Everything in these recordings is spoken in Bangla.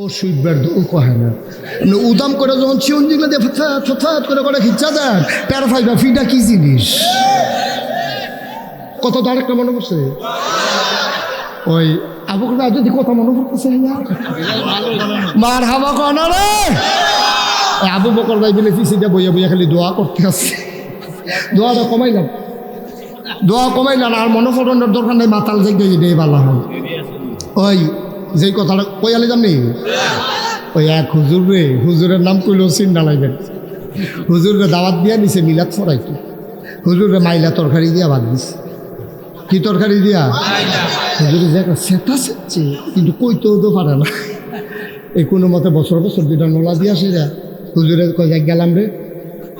ও সুইবার ও কহে না উদাম করে যখন চিউন দিলে দিয়ে ফথাত করে খিচ্ছা দেন প্যারা ফাইবা ফিটা কি জিনিস কত তো আরেকটা মনে পড়ছে ওই আবু বকর যদি কথা মনে পড়তেছে মার হাবা কনা রে আবু বকর ভাই বলে ফিসিটা বইয়া বইয়া খালি দোয়া করতে আসছে দোয়াটা কমাইলাম আর মনে পড়ানোর দরকার নেই মাতাল দেখবে এটাই ভালো হয় ওই যেই কথাটা কই আলে জানি ওই এক হুজুরের নাম কইলেও চিন্তা লাগবেন হুজুরে দাওয়াত দিয়া নিছে মিলাদ ফরাইতো হুজুরে মাইলা তরকারি দিয়া ভাত দিছে কি তরকারি দিয়া হুজুরে যে একটা সেটা সেচ্ছে কিন্তু কইতেও তো পারে না এই কোনো মতে বছর দুইটা নোলা দিয়া সেরা হুজুরে কয় যাই গেলাম রে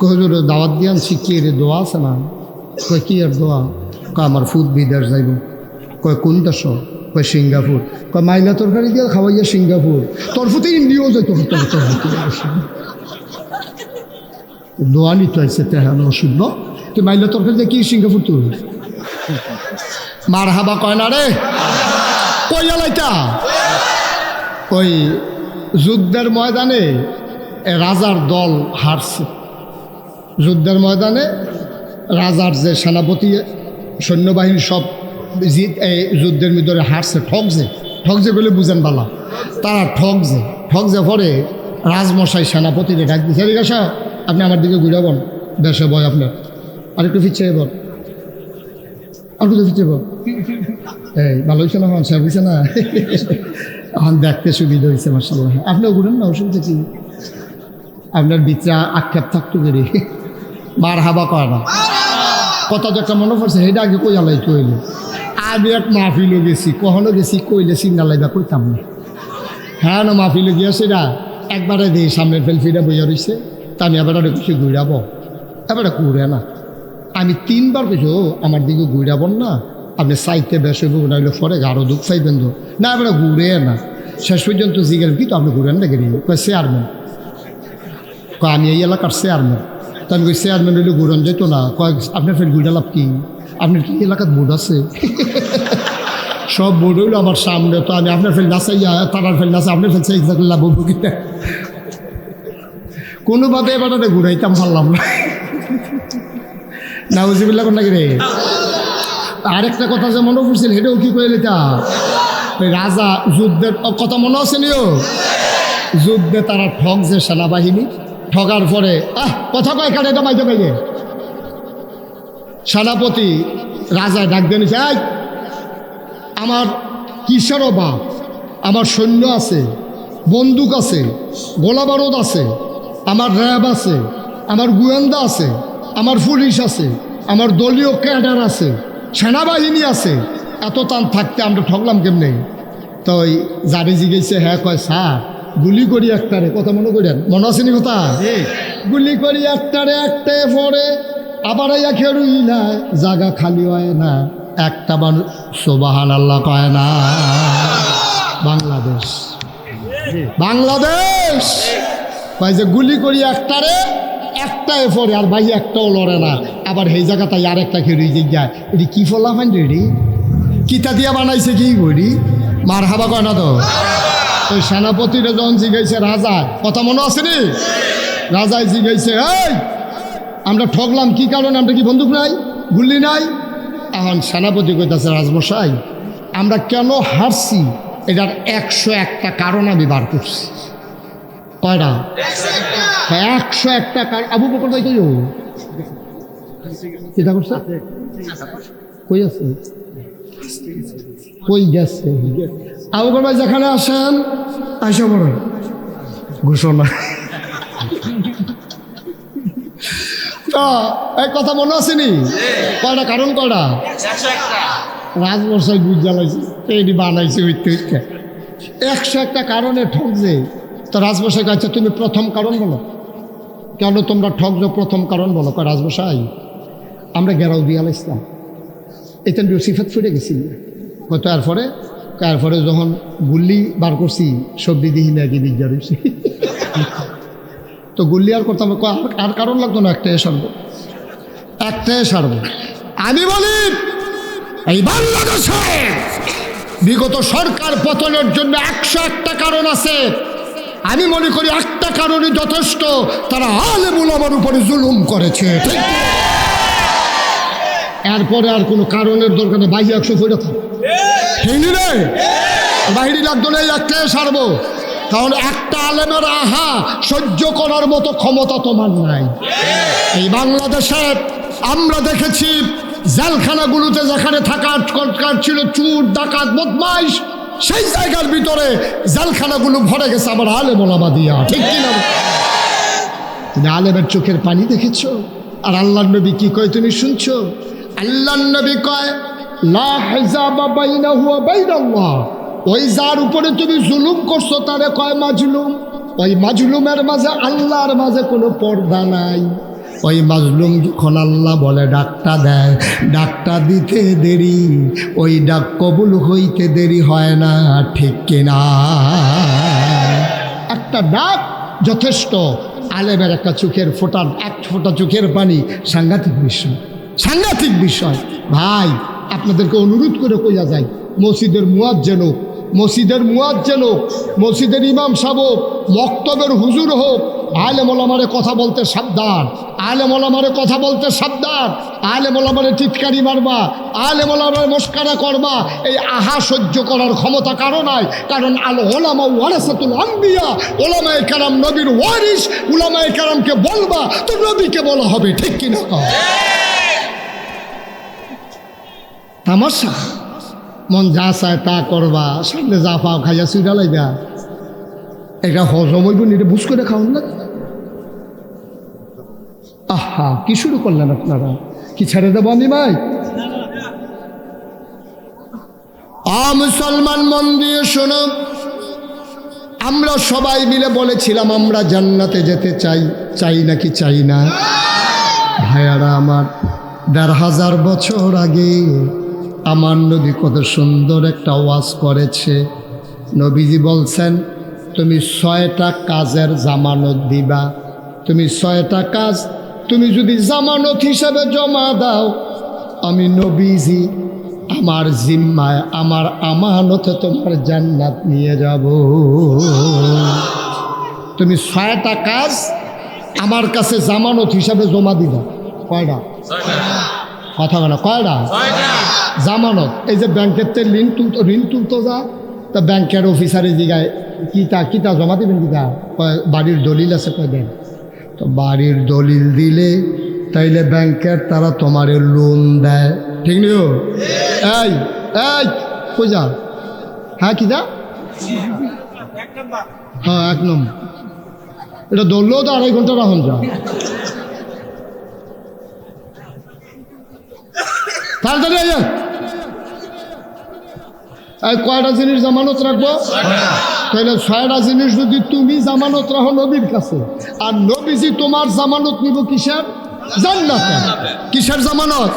হুজুরে দাওয়াত দিয়া শিখিয়ে রে দোয়া আছে না কয় কি আর দোয়া কয় আমার ফুড বিদেশ যাইব কয় কোন দেশ কয় সিঙ্গাপুর কয় মাইলা তরকারি দিয়ে খাওয়াইয়া সিঙ্গাপুর তোর ফুতে ইন্ডিয়াও যাইতো দোয়া নিতে আসছে তেহান অশুদ্ধ তুই মাইলা তরকারি দিয়ে কি সিঙ্গাপুর তুই মার হাবা কয় না রে কই আলাইতা ওই যুদ্ধের ময়দানে রাজার দল হারছে যুদ্ধের ময়দানে রাজার যে সেনাপতি সৈন্যবাহিনী সব যুদ্ধের ভিতরে হারছে ঠকছে বলে বুঝেন বালা তারা ঠকছে পরে রাজমশাই সেনাপতিকে ডাক দিচ্ছে ঠিক আছে আপনি আমার দিকে ঘুরাবেন দেশে বয় আপনার আরেকটু ফিরছে বল আর একটু ফিরছে বল এই ভালো হয়েছে না স্যার হয়েছে না এখন দেখতে সুবিধা হয়েছে মার্শাল্লাহ আপনিও ঘুরেন না অসুবিধা কি আপনার ভিতরে আক্ষেপ থাকতো বেরি মার হাবা কয় না কথা তো একটা মনে পড়ছে সেইটা আগে কই আলাই কইলে আমি এক মাহফিলও গেছি কখনো গেছি কইলে চিন্তা লাইবা কইতাম না হ্যাঁ না মাহফিলে গিয়া সেটা একবারে দিই সামনের ফেলফিটা বইয়া রয়েছে তা আমি এবার কিছু ঘুরাবো এবারে ঘুরে না আমি 3 বার কিছু আমার দিকে ঘুরাবন না আপনি সাইতে বেসে ঘুরাইলে পরে আরও দুঃখ পাইবেন তো না এবারে ঘুরে না শেষ পর্যন্ত জিগেল কি তো আপনি ঘুরেন না গেলি কয় চেয়ারম্যান কয় আমি এই এলাকার চেয়ারম্যান তো আমি কই চেয়ারম্যান হইলে ঘুরন যেত না কয়েক আপনার ফের ঘুরে লাভ কি আপনার কি এলাকার বোর্ড আছে সব বোর্ড হইলো আমার সামনে তো আমি আপনার ফেল নাচাইয়া তারার ফেল নাচা আপনার ফেলছে এক্সাক্টলি লাভ হবো কিনা কোনোভাবে এবার ঘুরাইতাম পারলাম না নাউজিবিল্লাহ কোন নাকি রে আরেকটা কথা যে মনে পড়ছিল সেটাও কি করে তা ওই রাজা যুদ্ধের কথা মনে আছে নিও যুদ্ধে তারা ঠকছে সেনাবাহিনী ঠকার পরে কথা কয় কাটে এটা মাইতে পাইবে সেনাপতি রাজায় ডাক দিয়ে নিছে আমার কিসের অভাব আমার সৈন্য আছে বন্দুক আছে গোলা বারুদ আছে আমার র্যাব আছে আমার গোয়েন্দা আছে আমার পুলিশ আছে আমার দলীয় ক্যাডার আছে সেনাবাহিনী আছে এত টান থাকতে আমরা ঠকলাম কেমনে তো ওই জারি জিগেছে হ্যাঁ কয় স্যার গুলি করি একটারে কথা মনে করেন মনে আসেনি কথা গুলি করি একটারে পরে আবার আইয়া খেরুই না জায়গা খালি হয় না একটা মানুষ সুবহানাল্লাহ কয় না বাংলাদেশ ভাই যে গুলি করি একটারে পরে আর ভাই একটাও লড়ে না আবার সেই জায়গাটাই আর একটা খেরুই যায় এটি কি ফলা ফাইন রেডি কিতা দিয়া বানাইছে কি বলি মার হাবা কয় না তো ওই সেনাপতিরা যখন জিগাইছে রাজা কথা মনে আছে নি রাজায় জিগাইছে এই আমরা ঠকলাম কি কারণে আমরা কি বন্দুক নাই গুলি নাই এখন সেনাপতি কইতাছে রাজমশাই আমরা কেন হারছি এটার 101টা কারণ আমি বার করছি কয়টা 101টা কারণ আবু বকর ভাই কই চিন্তা করছে কই আছে কই গেছে আবু বকর ভাই যেখানে আসেন আইসা বড় ঘোষণা এই কথা মনে আসেনি কয়টা কারণ কয়টা রাজমশাই বুঝ জ্বালাইছে এটি বানাইছে হইতে 101টা কারণে ঠকছে তো রাজমশাই কাছে তুমি প্রথম কারণ বলো কেন তোমরা ঠকছো প্রথম কারণ বলো কয় রাজমশাই আমরা গেরাও দিয়ে আলাইছিলাম এটা সিফাত ফুটে গেছিল হয়তো তারপরে যখন গুল্লি বার করছি সবজি দিহি না কি বিজ্ঞা রয়েছি তো গুল্লি আর করতাম আর কারণ লাগতো না একটাই সারবো আমি বলি এই বাংলাদেশে বিগত সরকার পতনের জন্য 101টা কারণ আছে। আমি মনে করি একটা কারণই যথেষ্ট, তারা আলেম উলামার উপরে জুলুম করেছে। ঠিক কি? এরপরে আর কোনো কারণের দরকার নেই। বাইরে 100 ফেরত রে বাহিরি লাগতো না, একটাই সারবো। কারণ একটা আলেমের আহা সহ্য করার মতো ক্ষমতা তোমার নাই। এই বাংলাদেশে আমরা দেখেছি জেলখানাগুলোতে যেখানে থাকার দরকার ছিল চুর ডাকাত বদমাইশ, সেই জায়গার ভিতরে জেলখানাগুলো ভরে গেছে আমার আলেম ওলামা দিয়া। ঠিক কিনা? তুমি আলেমের চোখের পানি দেখেছো? আর আল্লাহর নবী কি কয় তুমি শুনছো? আল্লাহর নবী কয় লা হিজাবা বাইনাহু ওয়া বাইনাল্লাহ। ওই যার উপরে তুমি জুলুম করছো তারে কয় মাজলুম। ওই মাজলুমের মাঝে আল্লাহর মাঝে কোনো পর্দা নাই। ওই মাজলুম যখন আল্লাহ বলে ডাকটা দেয়, ডাকটা দিতে দেরি, ওই ডাক কবুল হইতে দেরি হয় না। ঠিক কিনা? একটা ডাক যথেষ্ট। আলেমের একটা চোখের ফোঁটার, এক ফোঁটা চোখের পানি সাংঘাতিক বিষয়, সাংঘাতিক বিষয়। ভাই আপনাদেরকে অনুরোধ করে কইয়া যায়, মসজিদের মুয়াজ্জিন হোক, মসজিদের মুয়াজ্জিন হোক, মসজিদের ইমাম সাহেব হোক, মক্তবের হুজুর হোক, আলেম ওলামারে কথা বলতে সাবধান, আলেম ওলামারে কথা বলতে সাবধান। আলেম ওলামারে টিটকারি মারবা, আলেম ওলামারে মস্কারা করবা, এই আহা সহ্য করার ক্ষমতা কারো নাই। কারণ আল ওলামা ওয়ারাসাতুল আম্বিয়া, ওলামায়ে কেরাম নবীর ওয়ারিস। উলামায়ে কেরামকে বলবা তো নবীকে বলা হবে। ঠিক কিনা? তামাশা মন যা চায় তা করবা, সামনে যা পাও খাইয়া চুইরা লাইবা। এটা হজম হইব নিরে বুঝ করে খাওয়ান না। আহা কি শুরু করলেন আপনারা? কি ছেড়ে দেবো আমি ভাই? মুসলমান মন দিয়ে শোনো, আমরা সবাই মিলে বলেছিলাম আমরা জান্নাতে যেতে চাই, চাই নাকি চাই না? ভাইয়ারা আমার, ১৫০০ বছর আগে আমার নবী কত সুন্দর একটা ওয়াজ করেছে। নবীজি বলছেন তুমি 6টা কাজের জামানত দিবা। তুমি 6টা কাজ তুমি যদি জামানত হিসাবে জমা দাও, আমি নবীজি আমার জিম্মায়, আমার আমানতে তোমার জান্নাত নিয়ে যাব। তুমি 6টা কাজ আমার কাছে জামানত হিসাবে জমা দিবা। কয়টা? কথা বলা কয়টা? জামানত। এই যে ব্যাংকের তে ঋণ তুলতো যা, তা ব্যাংকের অফিসারে জিগায় কিতা জমা দিবেন, কিতা বাড়ির দলিল আছে, কয় দেন। তো বাড়ির দলিল দিলে তাইলে ব্যাংকের তারা তোমার লোন দেয়। ঠিক নিও? এই এই কই যা? হ্যাঁ কি যা? হ্যাঁ 1 নম্বর। এটা ধরলেও তো 2.5 ঘন্টা রাখুন যা। তাড়াতাড়ি আইয়া। এই কয়টা জিনিস জামানত রাখবো? তাহলে 6টা জিনিস যদি তুমি জামানত রাখো নবীর কাছে, আর নবীজি তোমার জামানত নিব কিসের? জান্নাতে। কিসের জামানত?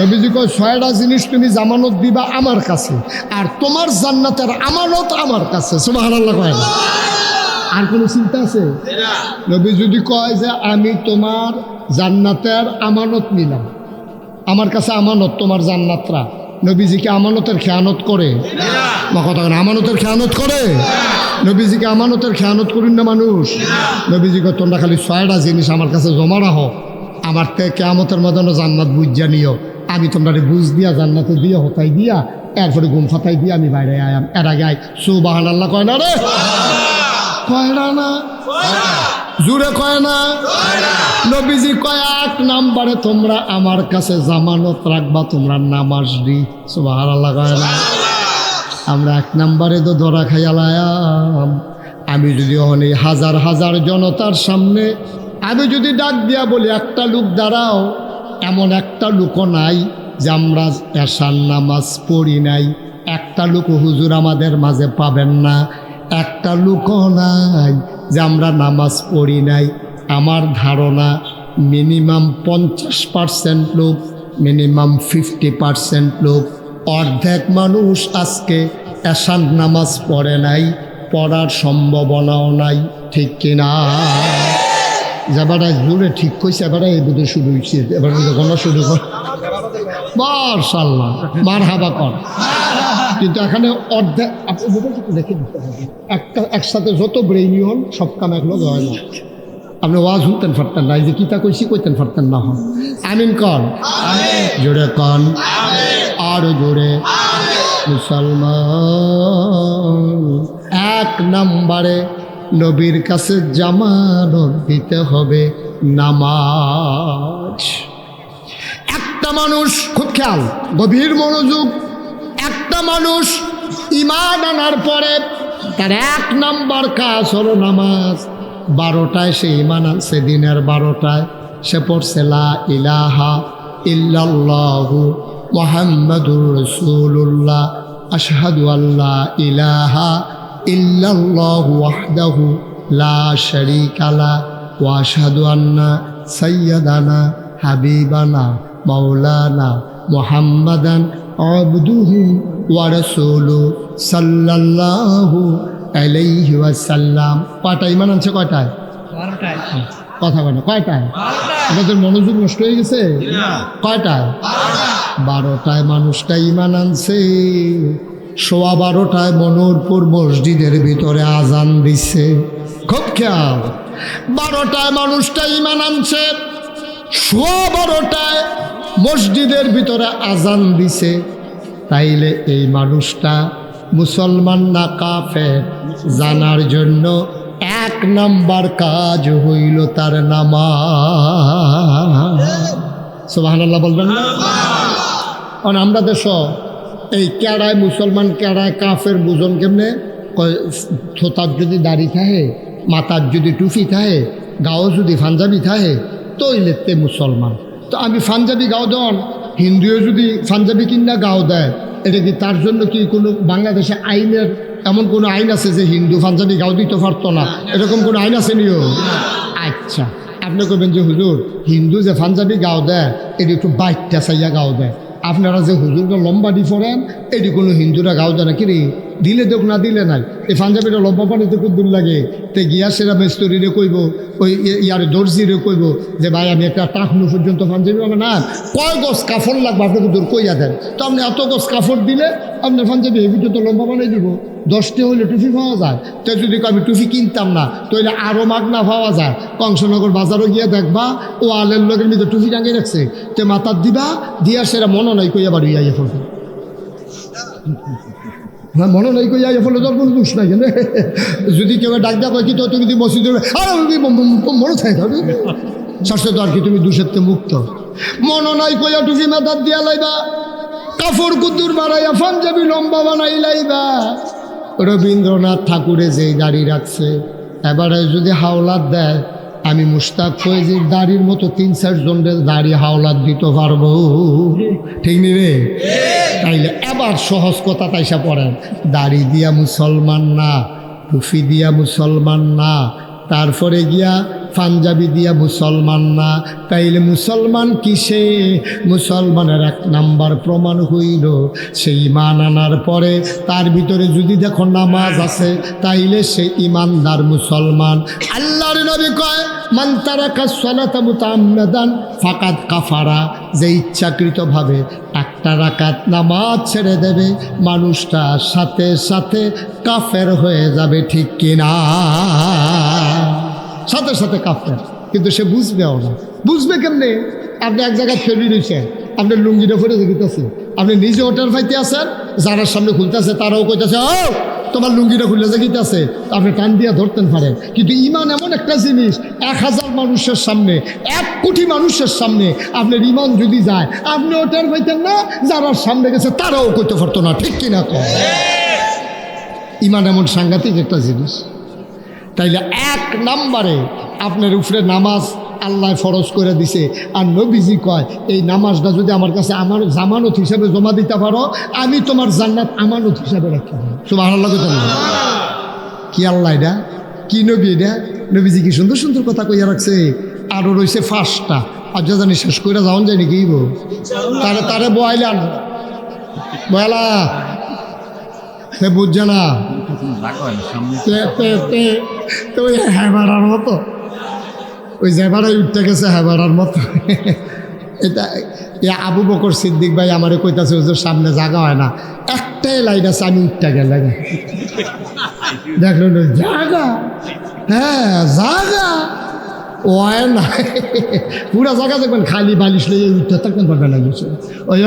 নবীজি কয় 6টা জিনিস তুমি জামানত দিবা আমার কাছে, আর তোমার জান্নাতের আমানত আমার কাছে। সুবহানাল্লাহ কয় না? আর কোনো চিন্তা আছে? নবী যদি কয় যে আমি তোমার জান্নাতের আমানত নিলাম, আমার কাছে আমানত তোমার জান্নাতরা, নবীজিকে আমানতের খেয়ানত করে? কথা কেন? আমানতের খেয়ানত করে? নবীজিকে আমানতের খেয়ানত করুন না মানুষ? নবীজিকে তোমরা খালি 6টা জিনিস আমার কাছে জমা রাখো, আমার থেকে কেয়ামতের ময়দানে জান্নাত বুঝা নিও। আমি তোমরা বুঝ দিয়া জান্নাতে দিয়া হতাই দিয়া এরপরে ঘুম ফাতাই দিয়া আমি বাইরে আয়াম। এর আগে আয় সুবহানাল্লাহ কয় না রে? কয় না? জুড়ে কয় না? নবীজি কয় 1 নম্বরে তোমরা আমার কাছে জামানত রাখবা তোমরা নামাজ দি। সুবহানাল্লাহ কয় না? আমরা 1 নম্বরে তো ধরা খাইয়ালাম। আমি যদি ওখানে হাজার হাজার জনতার সামনে আমি যদি ডাক দিয়া বলি একটা লোক দাঁড়াও, এমন একটা লোকও নাই যে আমরা এশার নামাজ পড়ি নাই। একটা লোক হুজুর আমাদের মাঝে পাবেন না। একটা লোকও নাই যে আমরা নামাজ পড়ি নাই। আমার ধারণা মিনিমাম 50% লোক, মিনিমাম 50% লোক, অর্ধেক মানুষ আজকে এশার নামাজ পড়ে নাই, পড়ার সম্ভাবনাও নাই। ঠিক কিনা? যাবারা জোরে ঠিক কইছে, এবারে এই বুধে শুরু হয়েছে, এবার গণনা শুরু কর। মাশাআল্লাহ, মারহাবা কর। কিন্তু এখানে অর্ধেক আপনি দেখে দিতে হবে, একসাথে যত ব্রেইন হন সব কাম একলগে হয় না। আপনি ওয়াজ শুনতেন পারতেন না, এই যে কিতা কইছি কইতেন পারতেন না। হন আমিন কন, জোরে কন, আরো জোরে। মুসলমান এক নম্বরে নবীর কাছে জামানত দিতে হবে নামাজ। একটা মানুষ, খুব খেয়াল, গভীর মনোযোগ, একটা মানুষ ঈমান আনার পরে তার এক নাম্বার কাজ হলো নামাজ। 12টায় সে ঈমান আনছে, দিনের 12টায় সে পড়ছে লা ইলাহা ইল্লাল্লাহু মুহাম্মাদুর রাসূলুল্লাহ আশহাদু আল্লা ইলাহা ইল্লাল্লাহু ওয়াহদাহু লা শারীকা লা ওয়া আশহাদু আন্না সাইয়্যিদানা হাবিবানা মাওলানা মুহাম্মাদান আবদুহু ওয়া রাসূলুহু সাল্লাল্লাহু আলাইহি ওয়াসাল্লাম। কয়টা ঈমান আনছে? কয়টায়? 12টায়। কথা বলে কয়টায়? আপনাদের মনোযোগ নষ্ট হয়ে গেছে? কয়টায়? 12টায় মানুষটা ঈমান আনছে। 12:15 মনোরপুর মসজিদের ভিতরে আজান দিছে। খুব খেয়াল, 12টায় মানুষটা ঈমান আনছে, 12:15 মসজিদের ভিতরে আজান দিছে। তাইলে এই মানুষটা মুসলমান না কাফের জানার জন্য এক নাম্বার কাজ হইল তার নামাজ। সুবহানাল্লাহ বলবেন না? কারণ আমরা দেশ এই কেড়ায় মুসলমান কেড়ায় কাফের বুঝন কেমনে? থোতার যদি দাড়ি থাকে, মাথার যদি টুপি থাকে, গাও যদি পাঞ্জাবি থাকে, তৈলেতে মুসলমান। তো আমি পাঞ্জাবি গাও দেন, হিন্দুও যদি পাঞ্জাবি কিনা গাও দেয়, এটা কি তার জন্য কি কোনো বাংলাদেশে আইনের এমন কোনো আইন আছে যে হিন্দু পাঞ্জাবি গাও দিতে পারতো না? এরকম কোনো আইন আছে নিও? আচ্ছা, আপনি কবেন যে হুজুর হিন্দু যে পাঞ্জাবি গাও দেয় এটি একটু বাইকটা চাইয়া গাও দেয়, আপনারা যে হুজুরটা লম্বা দি পড়েন এটি কোনো হিন্দুরা গাও দেয় না? কিরে দিলে দেখ না দিলে নাই, এই পাঞ্জাবিটা লম্বা পানিতে খুব দূর লাগে। তো গিয়া সেরা মেস্তরিরে কইব, ওই ইয়ার দর্জিরে কইব যে ভাই আমি একটা টাকনু পর্যন্ত পাঞ্জাবি হবে না, কয় গজ কাপড় লাগবে আপনাকে দূর কইয়া দেন। তো আপনি এত গজ কাপড় দিলে আপনার পাঞ্জাবি এই পর্যন্ত লম্বা বানাই দিব। 10টা হইলে টুপি পাওয়া যায়। তো যদি আমি টুপি কিনতাম না তাহলে আরও মাগনা পাওয়া যায়। কংসনগর বাজারও গিয়ে দেখবা ও আলের লোকের মধ্যে টুপি টাঙিয়ে রাখছে, তো মাথার দিবা দিয়া সেরা মনে নাই কইয়া বাড়ি আইয়া ফেলবে। হ্যাঁ, মনে নাই কইয়া আইয়া ফেলে তোর কোনো দোষ নাই। কেন যদি কেউ ডাক দেওয়া কয় কি তো তুমি মসজিদে মনে থাকে শাস্ত্র তো আর কি তুমি দোষের মুক্ত। মনে নাই কইয়া টুপি মাথার দিয়া লাইবা, কাপড় কুদ্দুর বাড়াইয়া পাঞ্জাবি লম্বা বানাই লাইবা। রবীন্দ্রনাথ ঠাকুরে যেই দাড়ি রাখছে, এবারে যদি হাওলাত দেয়, আমি মুশতাক ফয়েজির দাড়ির মতো 3-4 জনের দাড়ি হাওলাত দিতে পারবো, ঠিক নি রে? তাইলে এবার সহজ কথা তাইসা পড়েন, দাড়ি দিয়া মুসলমান না, টুপি দিয়া মুসলমান না, তারপরে গিয়া পাঞ্জাবি দিয়া মুসলমান না, তাইলে মুসলমান কিসে? মুসলমানের 1 নাম্বার প্রমাণ হইল সেই ঈমান আনার পরে তার ভিতরে যদি দেখো নামাজ আছে, তাইলে সে ঈমানদার মুসলমান। আল্লাহর নবী কয় মান তারাকা সালাতা মুতাআম্মিদান ফাকাদ কাফারা, যে ইচ্ছাকৃতভাবে একটা রাকাত নামাজ ছেড়ে দেবে মানুষটা সাথে সাথে কাফের হয়ে যাবে, ঠিক কিনা? সাথে সাথে কাফের, কিন্তু সে বুঝবেও না। বুঝবে কেমনে? আপনি এক জায়গায় ফেরি রয়েছেন, আপনার লুঙ্গিটা ফেরে দেখিতেছে, আপনি নিজে হোটেল ফাইতে আছেন, যারা সামনে খুলতেছে তারাও কইতেছে ও তোমার লুঙ্গিটা খুলে দেখিতেছে, আপনি টান দিয়া ধরতেন পারেন। কিন্তু ঈমান এমন একটা জিনিস, 1000 মানুষের সামনে, 1 কোটি মানুষের সামনে আপনার ঈমান যদি যায়, আপনি হোটেল ফাইতেন না, যারা সামনে গেছে তারাও কইতে পারতো না, ঠিক কিনা? ঈমান এমন সাংঘাতিক একটা জিনিস। তাইলে 1 নাম্বারে আপনার উপরে নামাজ আল্লাহ ফরজ করে দিছে। আর নবীজি কয় এই নামাজটা যদি আমার কাছে আমার জামানত হিসাবে জমা দিতে পারো, আমি তোমার জান্নাত আমানত হিসাবে রাখতে পারো। সুবহানাল্লাহ। কি আল্লাহ এটা? কি নবী এটা? নবীজি কি সুন্দর সুন্দর কথা কইয়া রাখছে। আরও রয়েছে 5টা, আর যা জানি শেষ করে যাওয়ান যায় নাকি? তারে বয়াইলান বয়ালা সে বুঝছে না, ওই হ্যাঁ মতো ওই জেবারাই উঠতে গেছে, হ্যাঁ মতো এটা আবু বকর সিদ্দিক ভাই আমারে কইতাছে হুজুর সামনে জায়গা হয় না, একটাই লাইন আছে, আমি উঠতে গেলাম। দেখলেন জায়গা, হ্যাঁ জায়গা ওয় না, পুরা জায়গা দেখবেন খালি বালিশ লইয়ে উঠতে থাকবেন পারবে লাগিয়েছে। ওই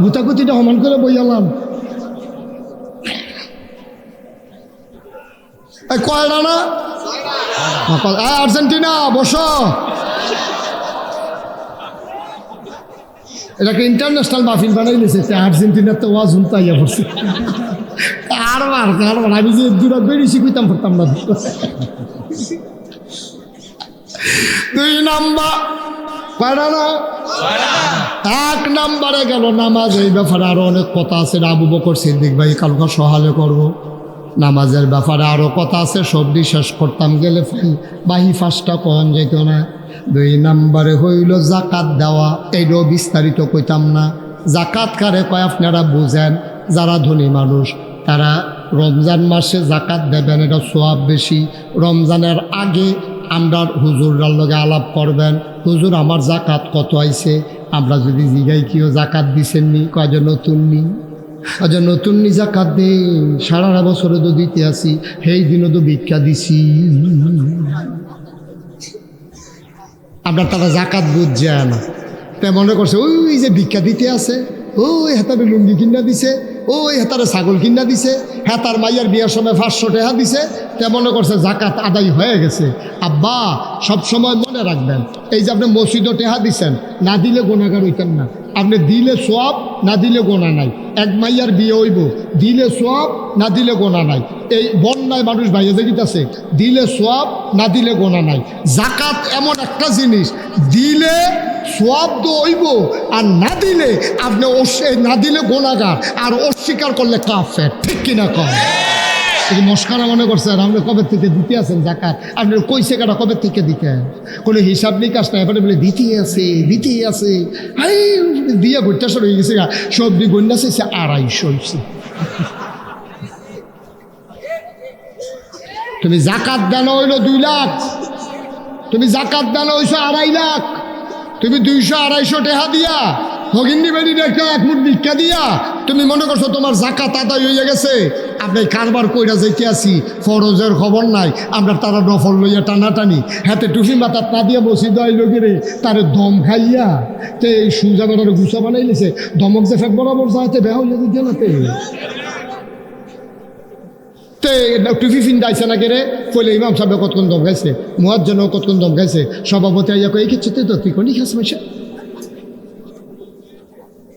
গুতাগুতিটা সমান করে বইয়ালাম। কয়টা না আর্জেন্টিনা বসো, এটাকে ইন্টারন্যাশনাল মাহফিল বানাই নিয়েছে। আর্জেন্টিনার তো ওয়াজ হুনতে আইয়া পড়ছে। কারবার আমি যে দূরা বেরিয়েছি কইতাম পারতাম না। 2 নাম্বার কয়টা না, 1 নাম্বারে গেল নামাজ। এই ব্যাপারে আরো অনেক কথা আছে, আবু বকর সিদ্দিক ভাই কালকে সহালে করব। নামাজের ব্যাপারে আরো কথা আছে, সবজি শেষ করতাম গেলে বাহি 5টা কম যেত না। 2 নাম্বারে হইল জাকাত দেওয়া, এইটাও বিস্তারিত কইতাম না। জাকাত কারে কয় আপনারা বুঝেন, যারা ধনী মানুষ তারা রমজান মাসে জাকাত দেবেন, এটা সোয়াব বেশি। রমজানের আগে আমরা হুজুররার লগে আলাপ করবেন, হুজুর আমার জাকাত কত আইছে। আমরা যদি জিগাই কিও জাকাত দিছেন নি, কয় নতুন নি, আচ্ছা নতুন নি জাকাত দে, সারা বছরে তো দিতে আসি, সেই দিনও তো ভিক্ষা দিছি। আপনার তারা জাকাত বুঝছে না, তাই মনে করছে ওই যে ভিক্ষা দিতে আছে, ওই হেতারে লুঙ্গি কিনা দিছে, ওই হেতারে ছাগল কিনা দিছে, হেতার মাইয়ার বিয়ার সময় 500 টাকা দিছে, তে মনে করছে জাকাত আদায় হয়ে গেছে। আব্বা সবসময় মনে রাখবেন, এই যে আপনি মসজিদও টেহা দিছেন, না দিলে গুনাহগার হইতেন না। আপনি দিলে সোয়াব, না দিলে গোনা নাই। এক মাইয়ার বিয়ে হইব, দিলে সোয়াব, না দিলে গোনা নাই। এই বন্যায় মানুষ বাইরে দেখিতেছে, দিলে সোয়াব, না দিলে গোনা নাই। জাকাত এমন একটা জিনিস, দিলে সোয়াব তো হইব, আর না দিলে আপনি না দিলে গোনাগার, আর অস্বীকার করলে কাফের। ঠিক কিনা কম মস্কারা মনে করছেন আপনি কবে থেকে দিতে আছেন জাকাত? আপনি কইছে কাটা কবে থেকে দিতে, কোনো হিসাব নিকাশ না, এবারে বলে দিতেই আছে। দিয়ে ভুট্টা সর হয়ে গেছে, সবজি গন্যা চাইছে 250 হয়েছে। তুমি জাকাত দেন হইলো 2 লাখ, তুমি জাকাত দেন হইছো 2.5 লাখ, তুমি 200-250 টাকা দিয়া হগিন্নি বেড়ি রেখে 1 মুঠ ভিক্ষা দিয়া তুমি মনে করছো তোমার জাকাত আদায় হয়ে গেছে। আপনি কারবার কইরা যাইতে আসি, ফরজের খবর নাই, আমরা তারা নফল লইয়া টানাটানি, হাতে টুফি মাথাত না দিয়া বসি দেয় লোকেরে, তারে দম খাইয়া তে এই সুজা বেটারে গুছা বানাই লিছে, দমক যে ফেক বরাবর যাইতে বেহা হইয়া দিতে নাতে তে টুফি ফিন্দাইছে না কেরে কইলে ইমাম সাহেব কতক্ষণ দম খাইছে, মুয়াজ্জিনও কতক্ষণ দম খাইছে, সভাপতি আইয়া কই কিছু তো তুই কোনি খাস মাইসা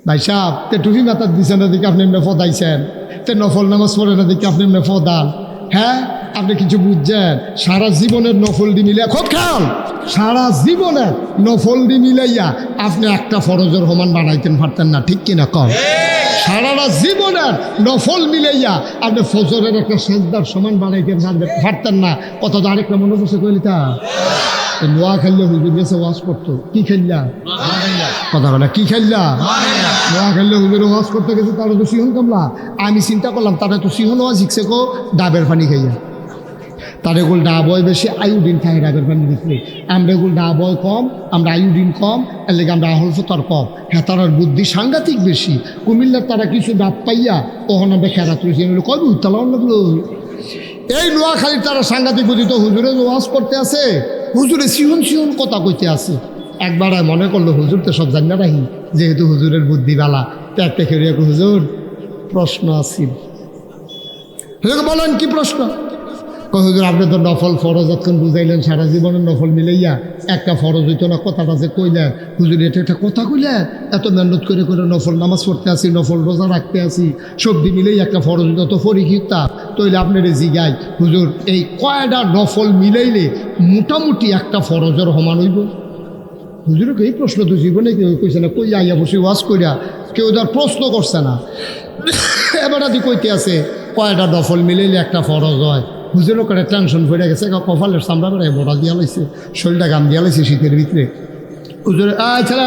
ভাই সাহেব, তে টুফি মাথার দিছে না দিকে আপনি এমনি ফদাইছেন, তে নফল নামাজ পড়ে না দিকে আপনি এমনি ফদান। হ্যাঁ আপনি কিছু বুঝছেন? সারা জীবনের নফল দি মিলিয়া খুব খেয়াল, সারা জীবনের নফল দি মিলাইয়া আপনি একটা ফরজের সমান বানাইতেন পারতেন না। ঠিক কিনা কম? সারাটা জীবনের নফল মিলাইয়া আপনি ফজরের একটা সেজদার সমান বানাইতেন পারতেন না। কত আরেকটা মনে করছে কইলি তা নোয়া খেললে হুজুর গেছে ওয়াজ করতো, কি খেললা কথা বলে, কি খেললা নোয়া খেললে হুজুর ওয়াজ করতে গেছে, তারা তো সিহন কামলা। আমি চিন্তা করলাম তারা তো সিহন ওয়াজ শিখছে কো ডাবের পানি খাইয়া, তার এগুলো ডাব হয় বেশি, আয়োডিন খাই ডাবের পানি দিচ্ছে। আমরা এগুলো ডাব হয় কম, আমরা আয়োডিন কম, এর লেগে আমরা আহল ফতর কম। হ্যাঁ তারার বুদ্ধি সাংঘাতিক বেশি। কুমিল্লার তারা কিছু ডাব পাইয়া তখন আমরা খেলা তুলেছি, কবে উত্তালাম লাগলো। এই নোয়াখালীর তারা সাংঘাতিক বুঝিত, হুজুরে ওয়াজ করতে আছে, হুজুরে সিহন কথা কইতে আছে। একবার মনে করলো হুজুর তো সব জানি না রাহি, যেহেতু হুজুরের বুদ্ধি বালা, একটা খেয়ে হুজুর প্রশ্ন আসিল। বলেন কি প্রশ্ন? হুজুর আপনি তো নফল ফরজ এতক্ষণ বুঝাইলেন, সারা জীবনের নফল মিলাইয়া একটা ফরজ হইতো না, কথাটা যে কইলেন হুজুর এটা একটা কথা কইলেন, এত মেহনত করে নফল নামাজ পড়তে আসি, নফল রোজা রাখতে আসি, সবজি মিলেই একটা ফরজ হইতো, তো পরীক্ষিতা তৈলে আপনার জিগাই হুজুর এই কয়টা নফল মিলাইলে মোটামুটি একটা ফরজের সমান হইব? হুজুরকে এই প্রশ্ন তো জীবনে কেউ কইছে না, কই আইয়া বসে ওয়াজ কইরা কেউ তার প্রশ্ন করছে না। এবার আদি কইতে আছে কয়টা নফল মিলাইলে একটা ফরজ হয়। হুজুরও করে টেনশন পড়ে গেছে, কপালের চামড়া বেড়ে বড়া দিয়া লাইছে, শরীরটা গাম দিয়া লাইছে শীতের ভিতরে। হুজুরে ছেলে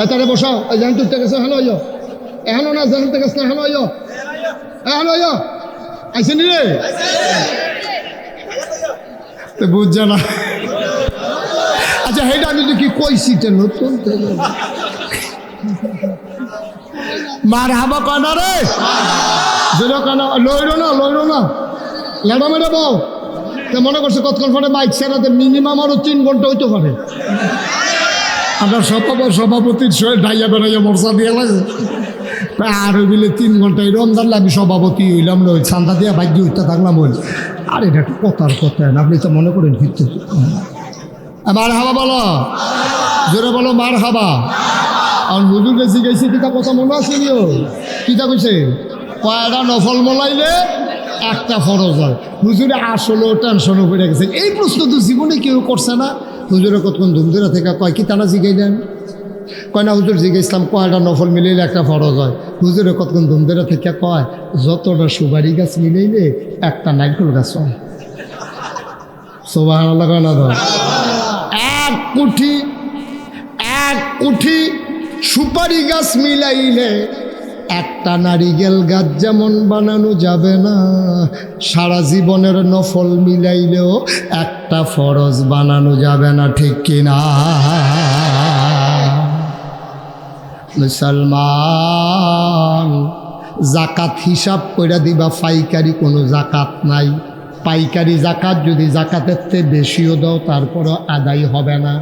তারে বসাও, জান তুলতে গেছে, হ্যালো এখনো না জানতে গেছে, হ্যালো হ্যালো আইসে নি রে, বুঝছে না। আচ্ছা আচ্ছা হেটা আমি তো কি কইছি তো নতুন মার হাবা কনা রে যেন কেন লইরো না লেডা মেডা বউ তো মনে করছে কতক্ষণ পরে বাইক সেরাতে মিনিমাম আরো 3 ঘন্টা হইতে পারে আমরা সভাপতির ডাইয়া বেড়াইয়া মর্চা দিয়ে লাগে আর ওই মিলে 3 ঘন্টা এই রমজান আমি সভাপতি হইলাম না ওই চান্দা দিয়া বাইক দিয়ে উঠতে থাকলাম ওই আর এটা একটু কথার কথা আপনি তো মনে করেন ফিরতে মার হাবা বলো জোরে বলো মার হাবা আর হুজুর বেশি গেছি কিতা কথা মনে আছে কিতা কইছে কয়টা নফল মলাইলে একটা ফরজ হয় হুজুরে আসলেও টেনশনও পড়ে গেছে এই প্রশ্ন তো জীবনে কেউ করছে না হুজুরে কতক্ষণ ধুমধুরা থেকে কয় কি তারা জিগাইলেন কয় না হুজুর জিগাইছিলাম কয়টা নফল মিলাইলে একটা ফরজ হয় হুজুরে কতক্ষণ ধুমধুরা থেকে কয় যতটা সুপারি গাছ মিলাইলে একটা নারকেল গাছ হয় সুবহানাল্লাহ না ধর এক কুঠি সুপারি গাছ মিলাইলে একটা নারিকেল গাছ যেমন বানানো যাবে না সারা জীবনের নফল মিলাইলেও একটা ফরজ বানানো যাবে না ঠিক কিনা মুসলমান জাকাত হিসাব করে দিবা পাইকারি কোনো জাকাত নাই পাইকারি জাকাত যদি জাকাতের চেয়ে বেশিও দাও তারপরও আদায় হবে না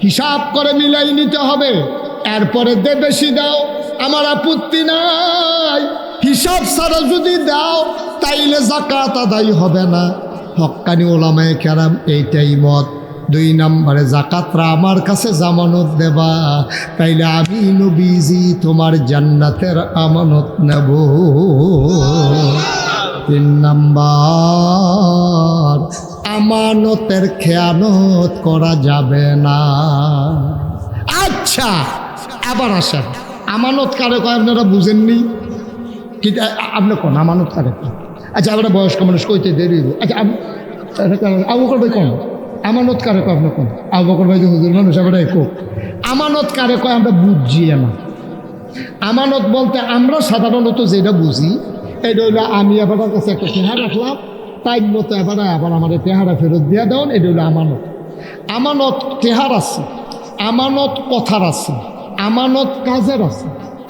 হিসাব করে মিলাই নিতে হবে এরপরে দে বেশি দাও আমার আপত্তি নাই হিসাব ছাড়া যদি দাও তাইলে জাকাত আদায় হবে না হক্কানি ওলামায়ে কেরাম এইটাই মত 2 নম্বরে জাকাতরা আমার কাছে জামানত দেবা তাইলে আমি নবীজি তোমার জান্নাতের আমানত নেব 3 নম্বর আমানতের খেয়ানত করা যাবে না আচ্ছা আবার আসেন আমানত কারে কয় আপনারা বুঝেননি কি আপনি কোন আমানত কারে কয় আচ্ছা আমরা বয়স্ক মানুষ কইতে দেরি আচ্ছা আবু বকর ভাই কোন আমানত কারে কয় আপনি কোন আবু বকর ভাই হুজুর মানুষ আমরা কোক আমানত কারে কয় আমরা বুঝি না আমানত বলতে আমরা সাধারণত যেটা বুঝি এটা হইলো আমি আবার কাছে একটা টেহা রাখলাম টাইম মতো আবার আমার টেহারা ফেরত দিয়ে দেন এটা হইলো আমানত আমানত টেহার আছে আমানত কথার আছে আমানত কাজের আছে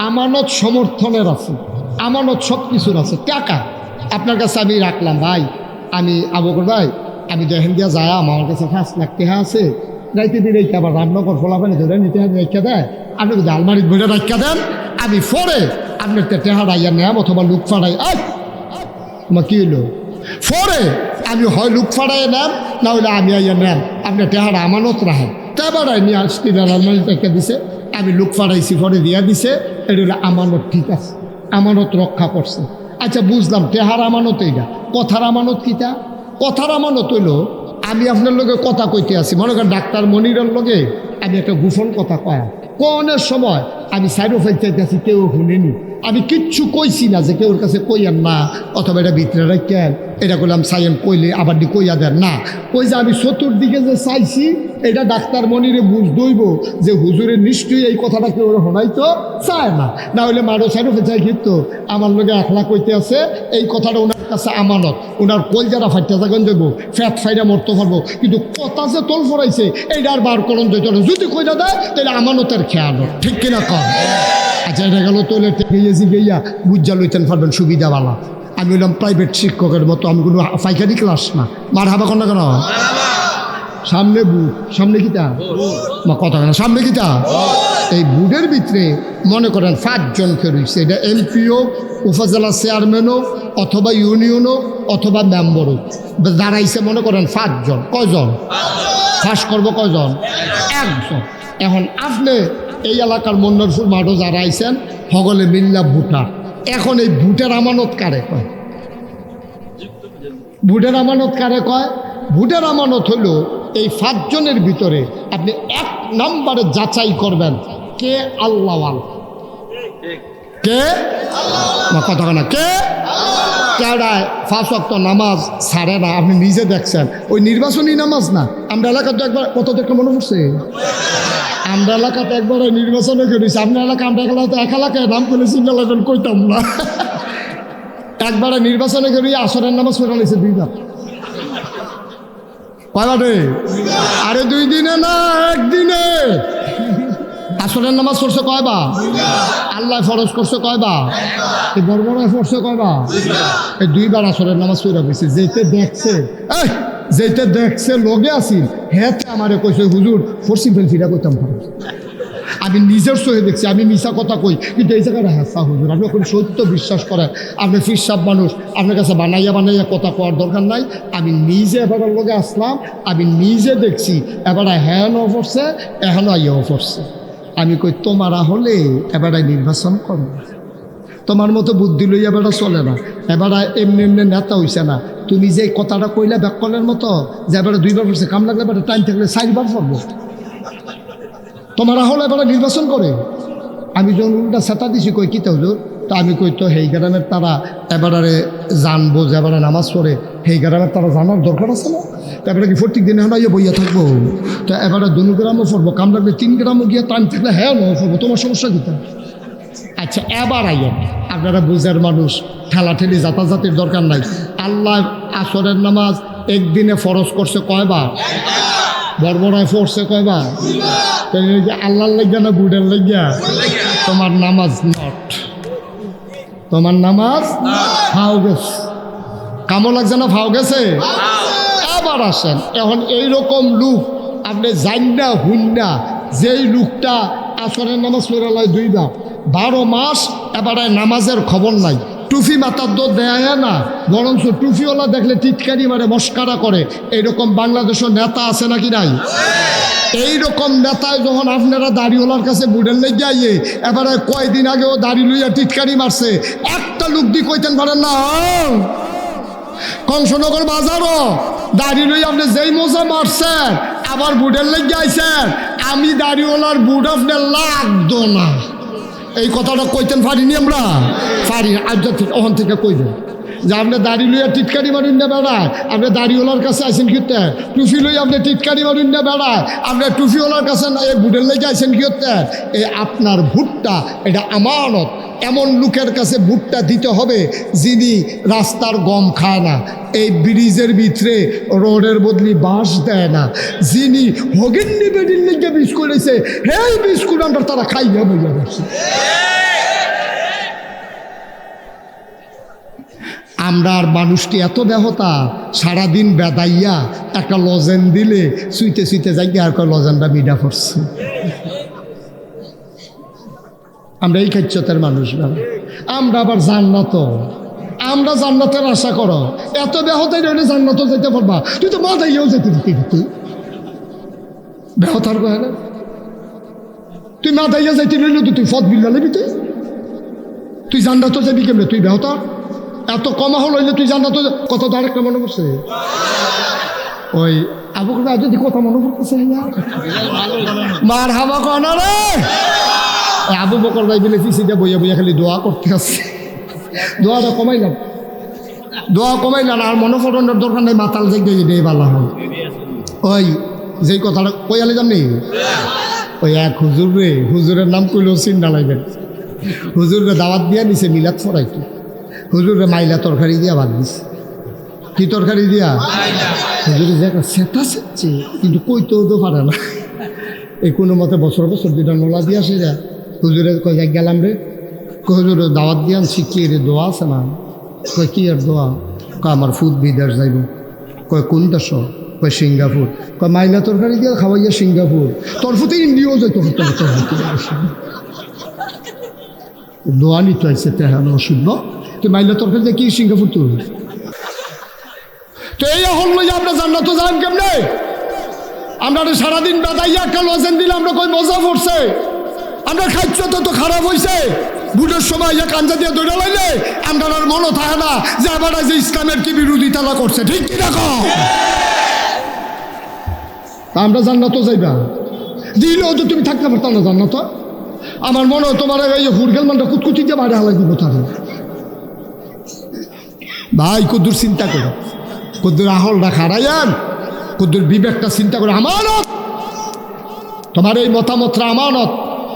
আমানত সমর্থনের আছে আমানত সব কিছুর আছে টাকা আপনার কাছে আমি রাখলাম ভাই আমি আবু বকর ভাই আমি দেখেন দিয়া যায় আমার কাছে 5 লাখ টাকা আছে রাইতে দিন রেখে আবার রান্নাঘর খোলা পানি ধরে নিতে রেখে দেয় আপনি যদি আলমারির বইটা রেখে দেন আমি পরে আপনার টেহারা ইয়া নেব অথবা লুক ফাড়াই তোমার কী হইলো পরে আমি হয় লুক ফাড়াই নেন না হলে আমি আইয়া নেন আপনার টেহারা আমানত রাখেন তেবারাই নিয়ে আসতে আলমারি রেখে দিছে আমি লুক ফাড়াইছি পরে দিয়া দিছে এটা হলো আমানত ঠিক আছে আমানত রক্ষা করছে আচ্ছা বুঝলাম টেহার আমানত এইটা কথার আমানত কিটা কথার আমানত হইলো আমি আপনার লগে কথা কইতে আছি মনে করেন ডাক্তার মনিরের লগে আমি একটা গোপন কথা কয়া কোনের সময় আমি সাইড অফ চাইতেছি কেউ শুনেনি আমি কিচ্ছু কইছি না যে কেউর কাছে কইয়ান না অথবা এটা ভিতরে রাখেন এটা করলাম সাইন কইলে আবার দি কইয়া দেন না ওই যে আমি চতুর্দিকে যে চাইছি এটা ডাক্তার মনিরে বুঝ দইব যে হুজুরের নিশ্চয়ই এই কথাটা কেউ শোনাইতো চায় না না হলে মারো সাইড অফে চাই কিন্তু আমার লোকে একলা কইতে আছে এই কথাটা ওনার কাছে আমানত ওনার কল যারা ফাইটা থাকেন যাবো ফ্যাট ফাইটা মরতে পারবো কিন্তু কথা যে তোল ফরাইছে এইটার বার করণ যেত যদি কইটা দেয় তাহলে আমানতের খেয়াল ঠিক কিনা কম আচ্ছা এটা গেল তোলে গিয়েছি গিয়া বুঝা লইতেন পারবেন সুবিধাওয়ালা আমি হইলাম প্রাইভেট শিক্ষকের মতো আমি কোনো পাইকারি ক্লাস না মার হাবা কর না কেন সামনে বুট সামনে কিতা মা কথা কেন সামনে কিতা এই বুটের ভিতরে মনে করেন 5 জনকে রয়েছে এটা এমপিও উপজেলা চেয়ারম্যানও অথবা ইউনিয়নও অথবা মেম্বারও দাঁড়াইছে মনে করেন 5 জন কয়জন ফাঁস করবো কয়জন 1 জন এখন আপনি এই এলাকার মন্নরপুর মাঠও যারা আইছেন সকলে মিল্লা ভুটার এখন এই ভুটের আমানত কারে কয় ভুটের আমানত কারে কয় ভুটের আমানত হলো এই 5 জনের ভিতরে আপনি 1 নম্বরে যাচাই করবেন কে আল্লাহওয়াল কে কথা না কে কেডায় 5 ওয়াক্ত নামাজ ছাড়ে না আপনি নিজে দেখছেন ওই নির্বাচনী নামাজ না আমরা এলাকাতে একবার কত দেখে মনে পড়ছে আমরা এলাকাতে একবার নির্বাচনে করেছি আপনার এলাকা আমরা এক এলাকায় নাম করে সিঙ্গেল কইতাম না একবারে নির্বাচনে করি আসরের নামাজ পড়া নিয়েছে 2 বার কয়বারে? আরে 2 দিনে না, একদিনে। আসরের নামাজ পড়ছে কয়বার? আল্লাহ ফরজ করছে কয়বার? এই বড় পড়ছে কয়বার? এই 2বার আসরের নামাজ পড়া গেছে। যেতে দেখছে লগে আসিল হেতে আমারে কইছে হুজুর ফরসি ফেলছিটা কইতাম পারি। আমি নিজের চোখে দেখছি, আমি মিশা কথা কই কিন্তু এই জায়গায় হাসা হুজুর আপনি কোনো সত্য বিশ্বাস করেন, আপনি ফিরসাব মানুষ, আপনার কাছে বানাইয়া কথা কওয়ার দরকার নাই। আমি নিজে এবার লগে আসলাম, আমি নিজে দেখছি এবার হ্যাঁ পড়ছে, এখনো আইয়াও পড়ছে। আমি কই তোমারা হলে এবার নির্বাচন করো, তোমার মতো বুদ্ধি লইয়া এবার চলে না, এবার এমনি নেতা হইছে না। তুমি যে কথাটা কইলা ব্যাককলের মতো যে এবার 2বার পড়ছে, কাম লাগলে এবার টাইম থাকলে 4বার পড়বো। তোমারা হলে এবার নির্বাচন করে। আমি যখন উল্টা সেটা দিছি কই কিতা হুজুর, তা আমি কই তো হেই গ্রামের তারা এবারে জানবো যে এবারে নামাজ পড়ে, হেই গ্রামের তারা জানার দরকার আছে না? তারপরে কি প্রত্যেক দিনে এখন বইয়া থাকবো? তো এবারে 2 গ্রামও পড়বো, কাম লাগলে 3 গ্রামও গিয়ে টাইম থাকলে হ্যাঁ পড়বো, তোমার সমস্যা কিতা? আচ্ছা এবার আইয়েন, আপনারা বুঝার মানুষ, ঠেলাঠেলি জাতাজাতির দরকার নাই। আল্লাহ আসরের নামাজ একদিনে ফরজ করছে কয়বার? বড়বড়ায় পড়ছে কয়বার? আল্লাহর লাগিয়া না বুড়ের লাগিয়া? তোমার নামাজ নট, তোমার নামাজ ফাও গেছে। কামো লাগছে না ফাও গেছে? আবার আসেন, এখন এইরকম লোক আপনি জান্না হুন্না, যেই লোকটা আসরের নামাজ পড়ালায় 2বার 12 মাস এবারে নামাজের খবর নাই, টুফি মাথার দোষ দেয় না, বরঞ্চ টুফিওয়ালা দেখলে টিটকারি মারে মস্কারা করে, এইরকম বাংলাদেশের নেতা আছে নাকি নাই? এইরকম নেতায় যখন আপনারা দাড়িওয়ালার কাছে বুড়ের লেগে আইয়ে এবারে কয়দিন আগেও দাড়ি লইয়া টিটকারি মারছে, একটা লোক দিয়ে কইতেন পারেন না কংসনগর বাজারও দাড়ি লইয়া আপনি যেই মজা মারছেন আবার বুড়ের লেগে আইছেন, আমি দাড়িওয়ালার বুড় আপনার লাগতো না। এই কথাটা কইতেন পারিনি আমরা? পারি। আজ ওখান থেকে কই দেন যে আপনি দাড়ি লইয়া টিটকারি মারুন না বেড়ায়, আপনি দাড়িওয়ালার কাছে আইসেন কিতে? টুফি লই আপনি টিটকারি মারুন না বেড়ায়, আপনি টুফিওয়ালার কাছে না এই বুটের লেগে আইসেন কিতে? এই আপনার ভুট্টা এটা আমানত। এমন লোকের কাছে ভুট্টা দিতে হবে যিনি রাস্তার গম খায় না, এই ব্রিজের ভিতরে রোডের বদলি বাঁশ দেয় না, যিনি হগিন্নি বেডির লেগে বিস্কুট হয়েছে সেই বিস্কুট আমরা তারা খাইয়া বইয়া বসে। আমরা আর মানুষটি এত ব্যাহতা, সারাদিন বেদাইয়া একটা লজেন দিলে সুইতে সুইতে যাই আর লজেনটা মিডা পড়ছে। আমরা এই খাচ্ছতের মানুষ না, আমরা আবার জান্নাত, আমরা জান্নাতের আশা করো, এত ব্যাহতাই রইলে জান্নাত যেতে পারবা? তুই তো মাদাইয়াও যেতে দিতে দিতে ব্যাহতার কয় না, তুই মাদাইয়া যাইতে রইল তো তুই ফদ বিল্লা লেবি, তুই জান্নাত যাবি কেমনে? তুই ব্যাহতা এত কমা হল হইলে তুই জান্নাত কত আরেকটা মনে পড়ছে ওই আবু বকর যদি কথা মনে পড়তেছে মার হাবা কনা রে, আবু বকর ভাই বলে পিছিয়ে বইয়া বইয়া খালি দোয়া করতে আসছে, দোয়াটা কমাইলাম, দোয়া কমাইলাম আর মনে পড়ানোর দরকার নেই, মাতাল দেখবে এটাই ভালো হয়। ওই যেই কথাটা কইয়ালে জানি ওই এক হুজুর রে, হুজুরের নাম কইলেও চিন্তা লাগবেন, হুজুরে দাওয়াত দিয়া নিছে মিলাদ ফরাইতো, হুজুরে মাইলা তরকারি দিয়া ভাত দিছে। কি তরকারি দিয়া? হুজুরে যে সেটা সেচ্ছে কিন্তু কইতেও তো পারে না, এই কোনো মতে বছর বছর 2টা নোলা দিয়ে আসে যা। হুজুরে কয় যাক গেলাম রে, হুজুরে দাওয়াত দিয়ে আনছি, কি রে দোয়া আছে না? কয় কি আর দোয়া? কয় আমার ফুড বিদেশ যাইব। কয় কোন দেশ? কয় সিঙ্গাপুর। কয় মাইলা তরকারি দিয়া খাওয়াইয়া সিঙ্গাপুর, তোর ফুতে ইন্ডিয়াও যাইতো, দোয়া নিতে আসছে তেহান অশুদ্ধ, তুই মাইলা তরকারি দিয়ে কি সিঙ্গাপুর তুই? তো এই হল যে আমরা জান্নাত যান কেমনে? আমরা সারাদিন বেদাইয়া একটা লজেন দিলে আমরা কই মজা পড়ছে, আমরা খাচ্ছ তো খারাপ হয়েছে, বুটের সময় যে কাঞ্জা দিয়ে দৌড়া লাইলে আমরা আর মনে থাকে না যে আবার যে ইসলামের কি বিরোধিতা করছে, ঠিক কি দেখো? আমরা জান্নাত যাইবা দিলেও তো তুমি থাকতে পারতাম না জান্নাত। আমার মনে হয় তোমার এই হুরগেল মানটা কুতকুতি দিয়ে বাইরে হালাই দিব তাহলে। ভাই কদ্দুর চিন্তা করো, কদ্দুর আহলটা খাড়াইয়ান, কদ্দুর বিবেকটা চিন্তা করে। আমানত তোমার এই মতামতরা আমানত।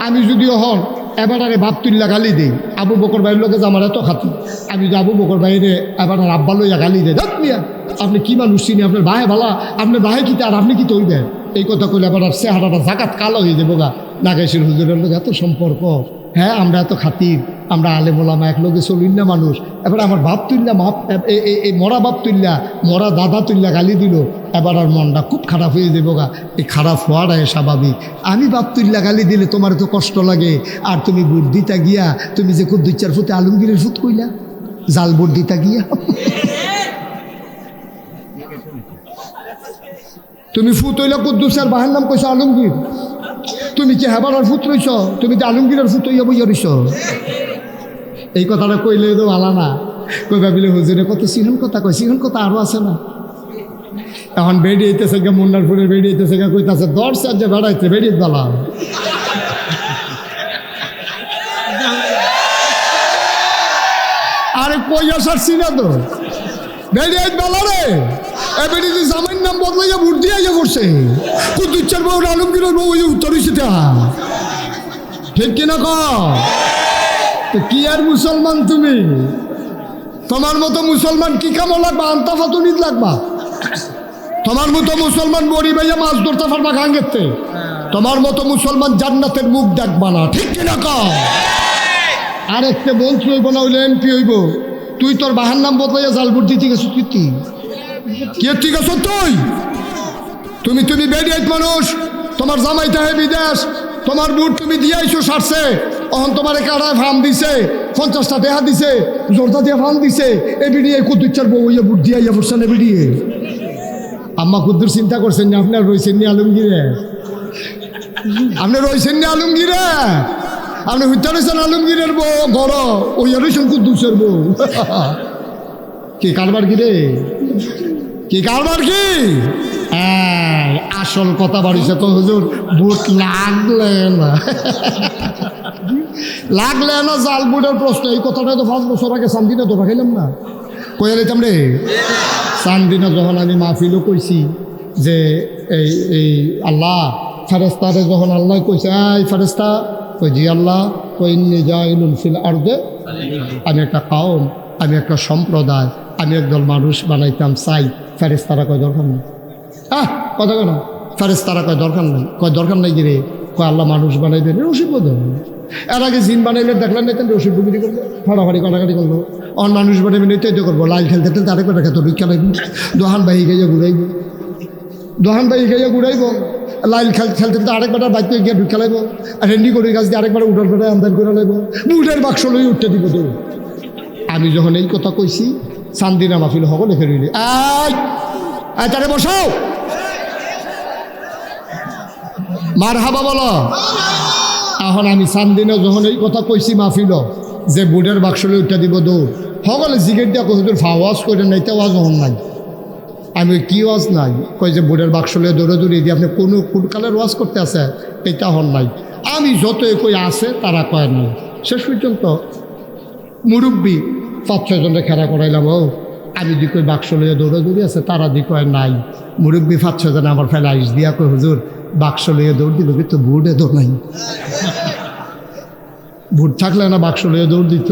আমি যদিও হন এবার আরে বাপ তুল্লা গালি দিই, আবু বকর ভাইয়ের লোকে যে আমার এত খাতি, আমি যদি আবু বকর ভাইয়ের এবার আর আব্বা লইয়া গালি দেয়, মিয়া আপনি কি মানুষ চিনি, আপনার ভাই ভালা, আপনার ভাই কি আর আপনি কি তৈবেন? এই কথা কইলে আবার চেহারাটা জাকাত কালো হয়ে যাবো গা। নাগেশের হুজুরের লোক এত সম্পর্ক, হ্যাঁ আমরা এত খাতির, আমরা আলেম ওলামা এক লোকে চলুন না মানুষ। এবার আমার বাপ তুল্লা এই মরা বাপ তুল্লা মরা দাদা তুল্লা গালি দিল, এবার আর মনটা খুব খারাপ হয়ে যাবো গা। এই খারাপ হওয়াটাই স্বাভাবিক। আমি বাপ তুল্লা গালি দিলে তোমার তো কষ্ট লাগে, আর তুমি বুট দিতা গিয়া তুমি যে খুব 2-4 ফুটে আলমগীরের ফুট কইলা, জাল বুট দিতা গিয়া তুমি ফুট হইলা কুদ্দুসের বাহের নাম কইছো আলমগীর। তুমি কি হেবারার ফুট রইছ? তুমি যে আলমগীরের ফুট হইয়া বইয়া রইছ। এই কথাটা কইলে তো ভালো না। কই ভাবিলে হুজুরে কত সিহন কথা কয়, সিহন কথা আরো আছে না। এখন বেরিয়েছে গা, মুন্নারপুরের বেরিয়েছে গা, কইতাছে 10 আর যে বেড়াইছে বেরিয়ে বেলা। আরে কই আসার সিনা তো বেরিয়ে বেলা রে। এবারে যে জামাইয়ের নাম বদলাইয়া ভোট দিয়ে করছে, কুদ্দুচ্চার বউ আলমগীরের বউ উত্তর হয়েছে। ঠিক কিনা ক? কি আর মুসলমান তুমি? তোমার মতো মুসলমান কি কামো লাগবা? আন্তা ফাতুনিত লাগবা। তোমার মতো মুসলমান বড়ি ভাইয়া মাছ ধরতে পারবা গাঙ্গেতে। তোমার মতো মুসলমান জান্নাতের মুখ দেখবা না। ঠিক কিনা ক? আরেকটা মন্ত্রী হইব না হইলে এমপি হইব। তুই তোর বাহার নাম বদলাইয়া জাল ভোট দিতে গেছো। কীর্তি কে ঠিক আছো তুই? তুমি বেরিয়ে মানুষ, তোমার জামাইটা হে বিদেশ, তোমার বুট তুমি দিয়াইছো সারছে। অহন তোমার কাড়ায় ফার্ম দিছে, 50টা টাকা দিছে, জোরদা দিয়ে ফার্ম দিছে। এ বিডিয়ে কুদ্দুচ্চার বউ ইয়ে বুট দিয়াইয়া পড়ছেন। এ বিডিয়ে আম্মা কুদ্দুর চিন্তা করছেন না? আপনার রয়েছেন নি আলমগীরে? আপনি রয়েছেন নি আলমগীরে? আপনি হত্যা রয়েছেন আলমগীরের বউ বড়, ওই রয়েছেন কুদ্দুসের বউ। কি কারবার কি রে? কি কারবার কি? আসল কথা বাড়িছে তো হুজুর, বুট লাগলে না লাগলে না জাল বুটের প্রশ্ন। এই কথাটা তো 5 বছর আগে চান্দিনা ধরা খাইলাম না, কইয়া লইতাম রে। চান্দিনা যখন আমি মাহফিলও কইছি যে এই আল্লাহ ফেরেস্তারে, যখন আল্লাহ কইছে এই ফেরেস্তা, কই জি আল্লাহ, কই ইন্নী জাইলুন ফিল আরদে, আমি একটা কওম, আমি একটা সম্প্রদায়, আমি একদল মানুষ বানাইতাম চাই। ফেরেস্তারা কয় দরকার নেই। কথা কেন? ফেরেস্তারা কয় দরকার নেই। কয় দরকার নাই গিরে? কয় আল্লাহ মানুষ বানাইবেন রসিদ বোধ। এর আগে জিন বানাইলে দেখলেন না রসিদ বিক্রি করলো, ফাড়াফাড়ি কাটাকাটি করলো। অন মানুষ বানাইবেন এটাই তো করবো। লাইল খেলতে খেলতে আরেকবার খেতে রুক্ষা লাগবে, দোহান বাহি খাইয়া ঘুরাইব, দোহান বাহি খাইয়া ঘুরাইব। লাইল খেলতে খেলতে আরেকবার বাইতে গিয়ে ঢুকা লাগবো। আর হেন্ডি করে গাছ দিয়ে আরেকবার উঠার করে আমদানি করে লাগবো। বুটের বাক্স লই উঠতে দিব তো। আমি যখন এই কথা কইছি, চান্দিনা মাহফিল সকলে ফেরিলি আয় তারে বসাও, মার হাবা বলো। এখন আমি চান্দিনা যখন এই কথা কইছি মাহফিল, যে বুটের বাক্স লই উঠতে দিব দৌড়, সকলে জিগেট দিয়া কই তোর ফাওয়াজ করে নাই, তে ওয়াজ হন নাই। আমি কি ওয়াজ নাই? কই যে বুটের বাক্স লই দৌড়ে দৌড়িয়ে দিয়ে আপনি কোন কালের ওয়াজ করতে আছে, এটা হন নাই। আমি যতই কই আছে তারা কয় নাই। শেষ পর্যন্ত মুরব্বী 5-6 জনের খেলা করাইলাম। ও আমি দি কই বাক্স লইয়া দৌড়ে দৌড়ি আছে, তারা দি কয় নাই। মুরব্বী 5-6 জন আমার ফেলা আইস দিয়া কই হুজুর বাক্স লইয়া দৌড় দিল, কিন্তু বুটে দৌড় নাই। বুট থাকলে না বাক্স লইয়া দৌড় দিত।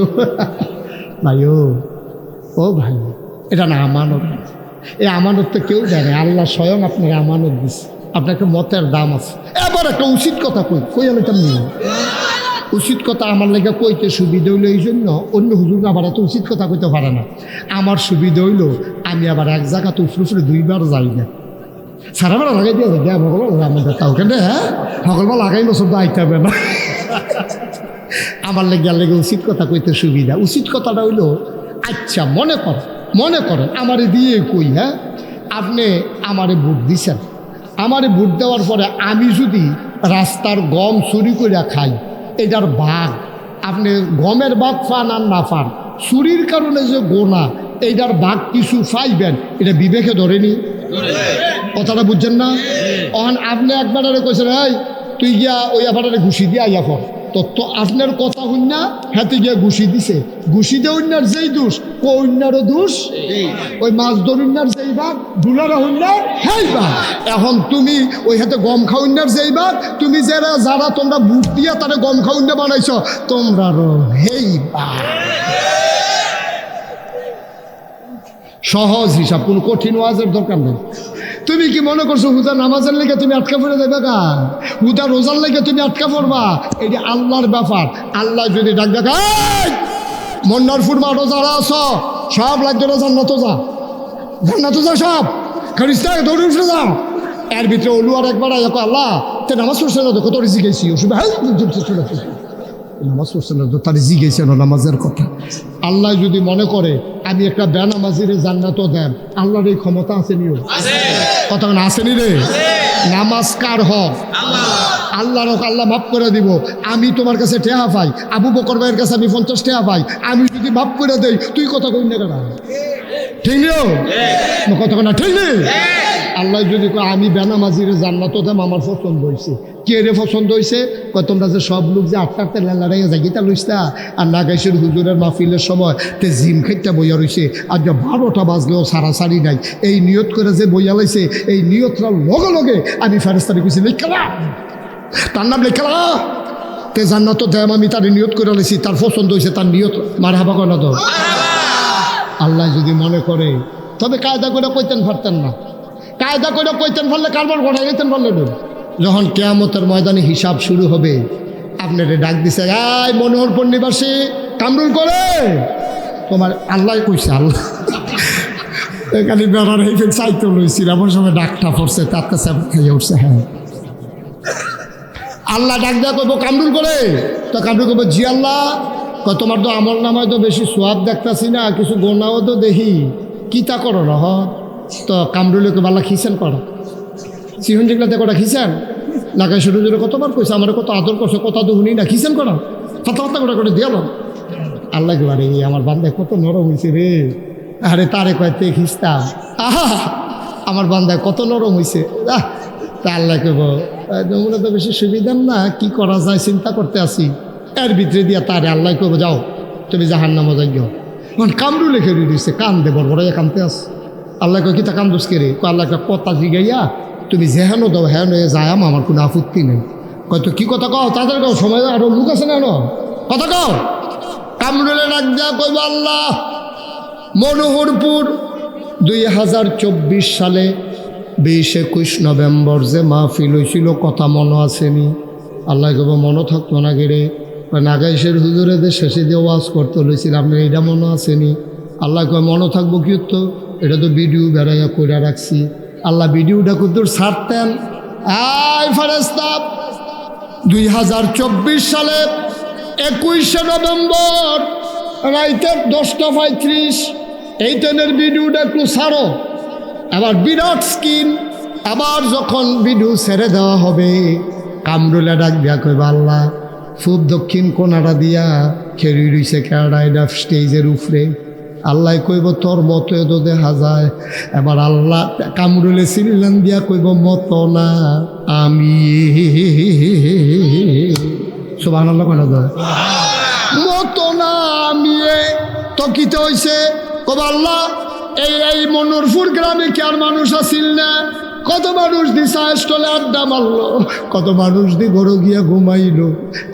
ভাই ও ভাই, এটা না আমানত। এই আমানত তো কেউ জানে, আল্লাহ স্বয়ং আপনাকে আমানত দিচ্ছে। আপনাকে মতের দাম আছে। এবার একটা উচিত কথা কই আমি তেমনি উচিত কথা আমার লেগে কইতে সুবিধা হইলো, এই জন্য অন্য হুজুর আবার এত উচিত কথা কইতে পারে না। আমার সুবিধা হইলো আমি আবার এক জায়গাতে উফরে 2বার যাই না। সারাবার লাগাই দিয়ে দেয় ভগল আমাদের তাও কেন, হ্যাঁ ভগলবার লাগাই বছর তো আইতে হবে না। আমার লেগে উচিত কথা কইতে সুবিধা। উচিত কথাটা হইলো, আচ্ছা মনে করেন আমারে দিয়ে কই, হ্যাঁ আপনি আমারে ভোট দিছেন, আমারে ভোট দেওয়ার পরে আমি যদি রাস্তার গম চুরি করে খাই, এটার ভাগ আপনি গমের ভাগ পান আর না পান, চুরির কারণে যে গোনা, এইটার ভাগ কিছু পাইবেন, এটা বিবেকে ধরেনি। কথাটা বুঝছেন না? অন আপনি একবার কইছেন এই তুই গিয়া ওই আবারে ঘুষি দিয়ে আইয়া পর, তো আপনার কথা হইন না, হাতে গিয়া ঘুষি দিছে, ঘুষি দিয়ে অন্যার যেই দোষ, অন্যারও দোষ, ওই মাছ ধরুন্যার যেই ভাগ, ধুলারা হইন্যার হেই ভাগ। এখন তুমি ওই হাতে গম খাউন্যার যেই ভাগ, তুমি যারা তোমরা বুট দিয়া তারা গম খাউন্যা বানাইছ, তোমরারও হেই ভাগ। সহজ হিসাব, কোনো কঠিন ওয়াজের দরকার নেই। তুমি কি মনে করছো হুদা নামাজের লেগে তুমি আটকা পড়ে যাবে গা? হুদা রোজার লেগে তুমি আটকা পড়বা? এটি আল্লাহর ব্যাপার। আল্লাহ যদি ডাক দেখায় মন্নারপুর মা রোজারা আস, সব লাগবে রোজার না তো যা, জান্নাত যা, সব খারিস্তায় দৌড়ে উঠে যাও। এর ভিতরে ওলু আর একবার আল্লাহ তে নামাজ পড়ছে না, দেখো তোর জিজ্ঞেসি ওষুধ নামাজ পড়ছে না তো তার জিজ্ঞেসে না নামাজের কথা। আল্লাহ যদি মনে করে আমি একটা বেনামাজির জান্নাতও দেন, আল্লাহর এই ক্ষমতা আসেনিও, কথা আসেনি রে? নামাজ কার হক? আল্লাহর হক। আল্লাহ মাফ করে দিব। আমি তোমার কাছে টেহা পাই, আবু বকর ভাইয়ের কাছে আমি 50 টেহা পাই, আমি যদি মাফ করে দেই তুই কথা কই না কেন? ঠিক নেই কথা না, ঠিক নেই? আল্লাহ যদি আমি বেনামাজির জান্নাতও দেম, আমার পছন্দ হয়েছে। কে রে পছন্দ হয়েছে? তোমরা যে সব লোক যে আটটাতে লড়াইয়া জাগিতা লইস্তা আর নাগাইশের হুজুরের মাহফিলের সময় তে জিম খাইটা বইয়া রয়েছে, আর যে 12টা বাজলেও সারাসারি নাই, এই নিয়ত করে যে বইয়া লাইছে, এই নিয়তটার লগে লগে আমি ফেরেস্তারে কইছি লেখালা, তার নাম লেখালা তে জান্নাত দেম, আমি তার নিয়ত করে লাইছি, তার পছন্দ হয়েছে, তার নিয়ত মার হাবা করা তো। আল্লাহ যদি মনে করে, তবে কায়দা করে কইতেন পারতেন না। কায়দা করে কইতেন পারলে কারবার ঘটাই যেতেন পারলে। যখন কেয়ামতের ময়দানে হিসাব শুরু হবে, আপনারে ডাক দিছে, এই মনোহরপুর নিবাসী কামরুল করে তোমার আল্লাহ কইছে। আল্লাহ এখানে বেড়ার হেফে চাইতে লইছিল, এমন সময় ডাকটা পড়ছে, তার কাছে খাইয়ে উঠছে। হ্যাঁ, আল্লাহ ডাক দেওয়া করবো কামরুল করে, তো কামরুল করবো জি আল্লাহ। তোমার তো আমল নামায় তো বেশি সোয়াব দেখতেছি না, কিছু গোনাও তো দেখি, কি তা করো না? হ, তো কামরুলকে বাল্লা খিসেন করা, সিহন যেগুলাতে কটা খিসেন নাকায় শুরু জোরে কতবার কইছে, আমার কত আদর করছে, কথা তো শুনি না, খিসেন করা, ফাতা করে দিয়াল। আল্লাহ কে বারে আমার বান্দায় কত নরম হয়েছে রে। আরে তারে কয়েকতে খিস্তাম, আহা আমার বান্দায় কত নরম হয়েছে। তা আল্লাহ কেব তোমরা তো বেশি সুবিধার না, কি করা যায় চিন্তা করতে আসি। এর ভিতরে দিয়া তারে আল্লাহ কেব যাও তুমি জাহান্নামে যাই যাও। কামরু লেখে দিচ্ছে, কান দে বড় বড় কানতে আস। আল্লাহ কী তা কান্দোস কে রে? আল্লাহ কথা জিগাইয়া তুমি যেহেনো দাও হ্যাঁ হয়ে যায়, আমার কোনো আপত্তি নেই। কত কি কথা কও, তাদের কও, সময় আরো লোক আছে না, কথা কও। কামরুলে ডাক দেয়া কইব আল্লাহ মনোহরপুর 2024 সালে 20-21 নভেম্বর যে মাহফিল হয়েছিল, কথা মনে আসেনি? আল্লাহ কব মনে থাকতো না গেরে, নাগাইশের হুজুরেদের শেষে দিয়ে ওয়াজ করতে লইছিল, আপনার এটা মনে আসেনি? আল্লাহ কয় মনে থাকবো কি তো, এটা তো ভিডিও বেড়াইয়া করে রাখছি। আল্লাহ ভিডিওটা কুদ্দুর ছাড়তেন। আই ফেরেশতা 2024 সালে 21শে নভেম্বর রাইতে 10:35 এই ট্রেনের ভিডিওটা একটু ছাড়ো। আবার বিরাট স্ক্রিন, আবার যখন ভিডিও ছেড়ে দেওয়া হবে, কামরুলে ডাক দিয়া কইবা আল্লাহ খুব দক্ষিণ কোনাটা দিয়া খেরি রইছে কেডা এটা স্টেজের উপরে। আল্লাহ কইব তোর মতো তো দেখা যায়। এবার আল্লাহ কামরুলে সিল্লান দিয়া কইব মতো না আমি, সুবহানাল্লাহ কেন যায় মতো না আমি। তো কিতে হইছে কব আল্লাহ এই মনোহরপুর গ্রামে কি আর মানুষ আসিল না? কত মানুষ দি চা স্টলে আড্ডা মারলো, কত মানুষ দি ঘরে গিয়া ঘুমাইলো,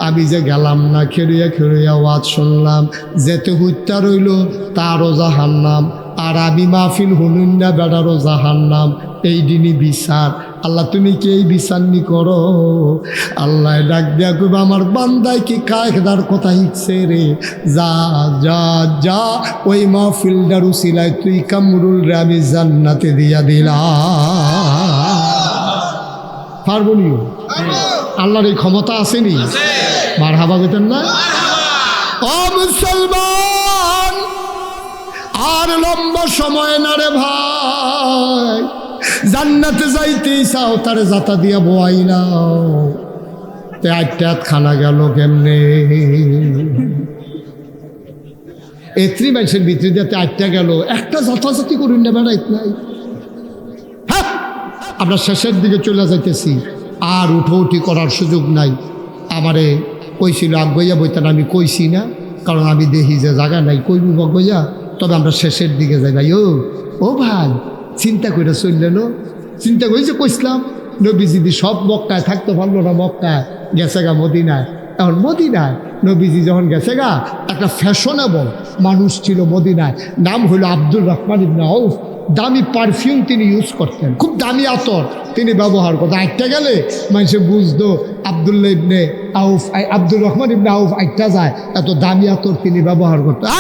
আমি যে গেলাম না খেরুয়া ওয়াজ শুনলাম, যেতে হত্যা রইল তারও জাহান্নাম, আর আমি মাহফিল হুনুন না বেড়ারও জাহান্নাম। এই দিনই বিচার। আল্লাহ তুমি কি এই বিচার নি করো? আল্লাহ ডাক দিয়া কইবা আমার বান্দায় কি কায়দার কথা হিকছে রে, যা যা যা ওই মাহফিলটার উসিলায় তুই কামরুল রে আমি জান্নাতে দিয়া দিলাম। পারবো নিও? আল্লাহর এই ক্ষমতা আসেনি? মারহাবা কইতেন না? ও মুসলমান, আর লম্বা সময় না রে ভাই, জান্নাতে যাইতেই চাও তারে যাতা দিয়া বোয়াই নাও। আটটা খানা গেল কেমনে? এত্রি মানুষের ভিতরে যাতে আটটা গেল, একটা যাতাযাতি করুন না বেড়াইত নাই। হ্যাঁ, আমরা শেষের দিকে চলে যাইতেছি, আর উঠি করার সুযোগ নাই। আমারে কইছিল আগুইয়া বইতেন, আমি কইছি না, কারণ আমি দেখি যে জায়গা নাই কইব বগইয়া। তবে আমরা শেষের দিকে যাই। ভাই ও ভাই চিন্তা করে চললেন, চিন্তা করেছে কইসলাম নবীজিদি সব মক্কায় থাকতে পারলো না, মক্কায় গেছে গা মদিনায়। এখন মদিনায় নবীজি যখন গেছে গা, একটা ফ্যাশনেবল মানুষ ছিল মদিনায়, নাম হলো আব্দুর রহমান ইবনে আউফ। দামি পারফিউম তিনি ইউজ করতেন, খুব দামি আতর তিনি ব্যবহার করতেন। আইটা গেলে মানুষে বুঝতো আব্দুল্লাহ ইবনে আউফ, আব্দুর রহমান ইবনে আউফ আইটা যায়, এত দামি আতর তিনি ব্যবহার করতেন।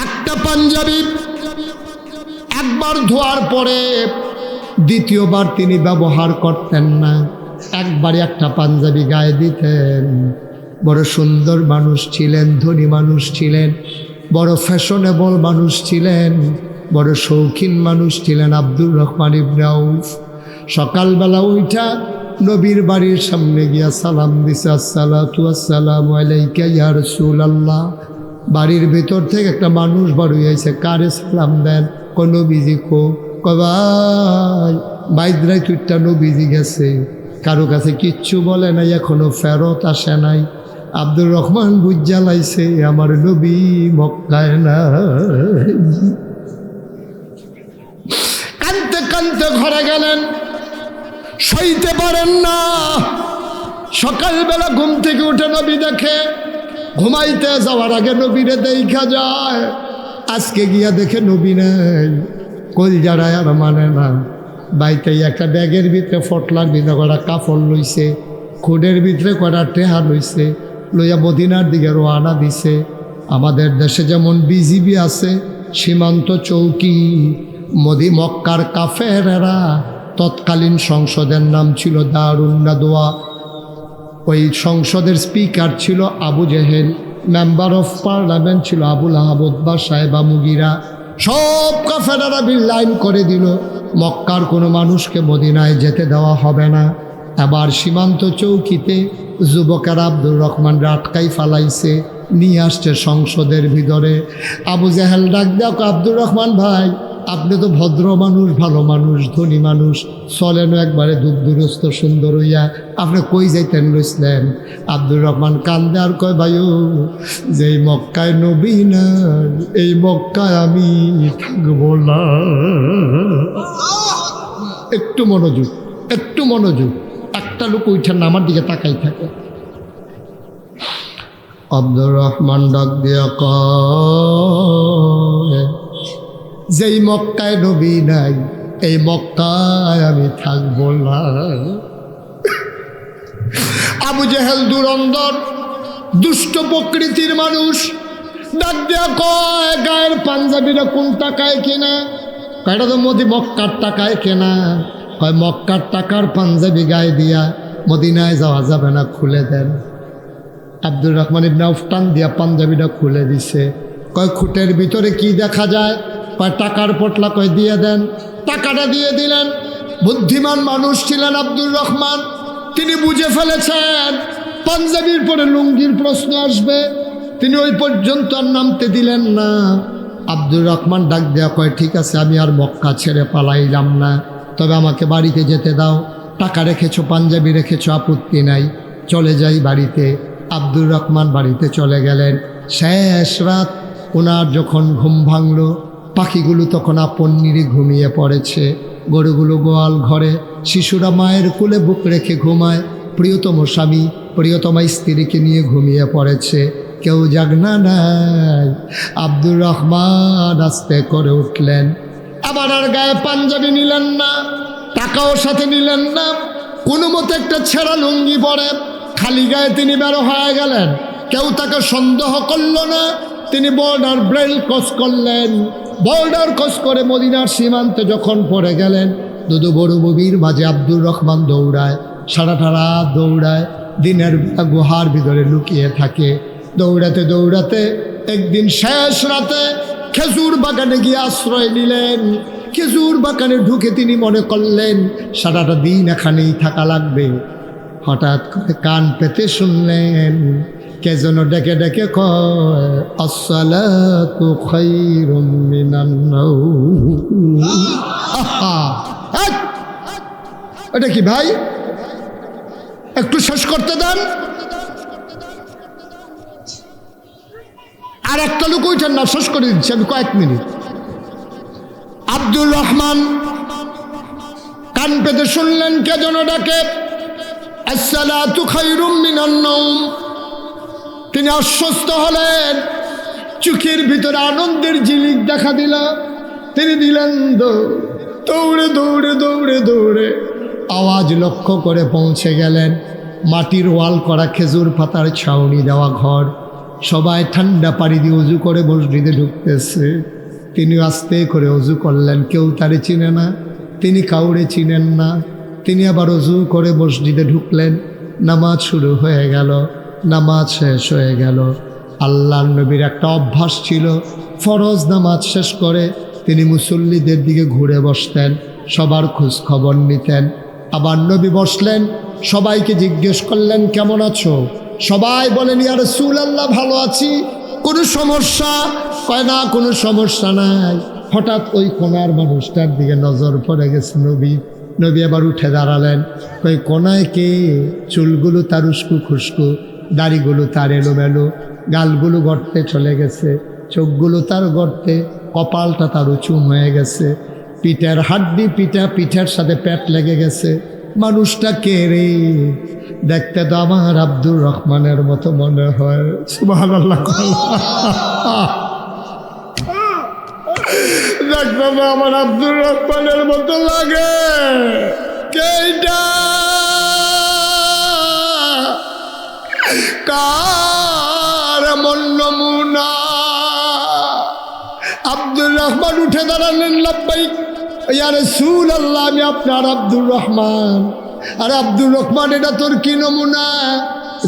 একটা পাঞ্জাবি একবার ধোয়ার পরে দ্বিতীয়বার তিনি ব্যবহার করতেন না, একবারে একটা পাঞ্জাবি গায়ে দিতেন। বড় সুন্দর মানুষ ছিলেন, ধনী মানুষ ছিলেন, বড় ফ্যাশনেবল মানুষ ছিলেন, বড় শৌখিন মানুষ ছিলেন আব্দুর রহমান ইবনে আউফ। সকালবেলা উঠা নবীর বাড়ির সামনে গিয়া সালাম দিছে, আসসালাতু আসসালামু আলাইকা ইয়া রাসূলুল্লাহ। বাড়ির ভেতর থেকে একটা মানুষ বার হয়েছে, কারে সালাম দেন? কই নবীজি কো। কয় ভাই বাইদরাই তুইটা নবীজি গেছে, কারো কাছে কিচ্ছু বলে নাই, এখনো ফেরত আসে নাই। আব্দুর রহমান বুঝা লাইছে আমার নবী মক্কায় নাই। কানতে কানতে ঘরে গেলেন, সইতে পারেন না। সকালবেলা ঘুম থেকে উঠে নবী দেখে, ঘুমাইতে যাওয়ার আগে নবীরে দেখা যায়, আজকে গিয়া দেখে নবী নাই। কল যারায় আর মানে না। বাইতে একটা ব্যাগের ভিতরে ফটলার ভিতরে কটা কাপড় লইছে, খুডের ভিতরে কটা টেহা লইছে, লইয়া মদিনার দিকে রওনা দিছে। আমাদের দেশে যেমন বিজিবি আছে, সীমান্ত চৌকি, মক্কার কাফেরেরা, তৎকালীন সংসদের নাম ছিল দারুন নাদওয়া। ওই সংসদের স্পিকার ছিল Abu Jahl, member of parliament ছিল আবুল আহাব উতবা সাহেবা মুগিরা। সব কাফেরেরা বিল লাইন করে দিল, মক্কার কোনো মানুষকে মদিনায় যেতে দেওয়া হবে না। এবার সীমান্ত চৌকিতে যুবকেরা আব্দুর রহমান আটকাই ফালাইছে, নিয়ে আসছে সংসদের ভিতরে। আবু জেহেল ডাক দেখ, আব্দুর রহমান ভাই, আপনি তো ভদ্র মানুষ, ভালো মানুষ, ধনী মানুষ, চলেন একবারে দুরস্থ সুন্দর হইয়া, আপনি কই যাইতেন লইছিলেন? আব্দুর রহমান কান্দে আর কয়, ভাইও যেই মক্কায় নবী না, এই মক্কায় আমি থাকবো না। একটু মনোযোগ, একটু মনোযোগ। একটা লোক ওইটার নামার দিকে তাকাই থাকে। আব্দুর রহমান ডাক দিয়া কয়, যেই মক্কায় নবী নাই, এই মক্কায় আমি থাকবো না। আবু জেহেল দুরন্দর দুষ্ট প্রকৃতির মানুষ, ডাক দিয়া কয়, গায়ের পাঞ্জাবিরা কোন টাকায় কেনা? কয়টা তো মক্কার টাকায় কেনা। কয় মক্কার টাকার পাঞ্জাবি গায়ে দিয়া মদিনায় যাওয়া যাবে না, খুলে দেন। আব্দুর রহমান ইবনে আউফ টান দিয়া পাঞ্জাবিটা খুলে দিছে। কয় খুঁটের ভিতরে কি দেখা যায়? কয় টাকার পটলা। কয় দিয়ে দেন। টাকাটা দিয়ে দিলেন। বুদ্ধিমান মানুষ ছিলেন আব্দুর রহমান, তিনি বুঝে ফেলেছেন পাঞ্জাবির পরে লুঙ্গির প্রশ্ন আসবে, তিনি ওই পর্যন্ত আর নামতে দিলেন না। আব্দুর রহমান ডাক দেয়া কয়, ঠিক আছে, আমি আর মক্কা ছেড়ে পালাইলাম না, তবে আমাকে বাড়িতে যেতে দাও। টাকা রেখেছো, পাঞ্জাবি রেখেছো, আপত্তি নাই, চলে যাই বাড়িতে। আব্দুর রহমান বাড়িতে চলে গেলেন। শেষ রাত ওনার যখন ঘুম ভাঙল, পাখিগুলো তখন আপন নিরে ঘুমিয়ে পড়েছে, গরুগুলো গোয়াল ঘরে, শিশুরা মায়ের কোলে বুক রেখে ঘুমায়, প্রিয়তম স্বামী প্রিয়তমা স্ত্রীকে নিয়ে ঘুমিয়ে পড়েছে, কেউ জাগনা নাই। আব্দুর রহমান আস্তে করে উঠলেন, আবার আর গায়ে পাঞ্জাবি নিলেন না, টাকাও সাথে নিলেন না, কোনো মতে একটা ছেঁড়া লুঙ্গি পরে খালি গায়ে তিনি বেরো হয়ে গেলেন। কেউ তাকে সন্দেহ করল না। তিনি বর্ডার ব্রেল ক্রস করলেন। বর্ডার ক্রস করে মদিনার সীমান্তে যখন পড়ে গেলেন, দুদু বড় ববির মাঝে আব্দুর রহমান দৌড়ায়, সারাটা রাত দৌড়ায়, দিনের গুহার ভিতরে লুকিয়ে থাকে। দৌড়াতে দৌড়াতে একদিন শেষ রাতে খেজুর বাগানে গিয়ে আশ্রয় নিলেন। খেজুর বাগানে ঢুকে তিনি মনে করলেন সারাটা দিন এখানেই থাকা লাগবে। হঠাৎ করে কান পেতে শুনলেন কে যেন ডেকে ডেকে কয়, আসসালাতু খায়রুম মিনান নাওম। এটা কি ভাই, একটু শেষ করতে দেন। আর একটা লোক ওইটার না, শেষ করে দিচ্ছি আমি কয়েক মিনিট। আব্দুর রহমান কান পেতে শুনলেন কে যেন ডাকে, আসসালাতু খায়রুম মিনান নাওম। তিনি আশ্বস্ত হলেন, চোখের ভিতরে আনন্দের ঝিলিক দেখা দিল। তিনি দিলেন দৌড়ে দৌড়ে দৌড়ে দৌড়ে আওয়াজ লক্ষ্য করে পৌঁছে গেলেন মাটির ওয়াল করা খেজুর পাতার ছাউনি দেওয়া ঘর। সবাই ঠান্ডা পানি দিয়ে উজু করে মসজিদে ঢুকতেছে। তিনি আস্তে করে অজু করলেন, কেউ তারে চিনে না, তিনি কাউরে চিনেন না। তিনি আবার অজু করে মসজিদে ঢুকলেন, নামাজ শুরু হয়ে গেল, নামাজ শেষ হয়ে গেল। আল্লাহর নবীর একটা অভ্যাস ছিল, ফরজ নামাজ শেষ করে তিনি মুসল্লিদের দিকে ঘুরে বসতেন, সবার খোঁজ খবর নিতেন। আবার নবী বসলেন, সবাইকে জিজ্ঞেস করলেন কেমন আছো? সবাই বলেন ইয়া রাসূলুল্লাহ ভালো আছি। কোনো সমস্যা? কয় না কোনো সমস্যা নাই। হঠাৎ ওই কোনার মানুষটার দিকে নজর পড়ে গেছে নবী আবার উঠে দাঁড়ালেন। কই কোনায় কে? চুলগুলো তার উস্কু খুস্কু, দাড়িগুলো তার এলোমেলো, গালগুলো গর্তে চলে গেছে, চোখগুলো তার গর্তে, কপালটা তার উঁচু হয়ে গেছে, পিঠের হাড্ডি পিঠের সাথে পেট লেগে গেছে। মানুষটা কে রে? দেখতে তো আমার আব্দুর রহমানের মতো মনে হয়। সুবহানাল্লাহ। দেখতে তো আমার আব্দুর রহমানের মতো লাগে। কেইটা কার এমন নমুনা? আব্দুর রহমান উঠে দাঁড়ালেন, লাব্বাইক ইয়া রাসূলুল্লাহ, আমি আপনার আব্দুর রহমান। আর আব্দুর রহমান এটা তোর কি নমুনা?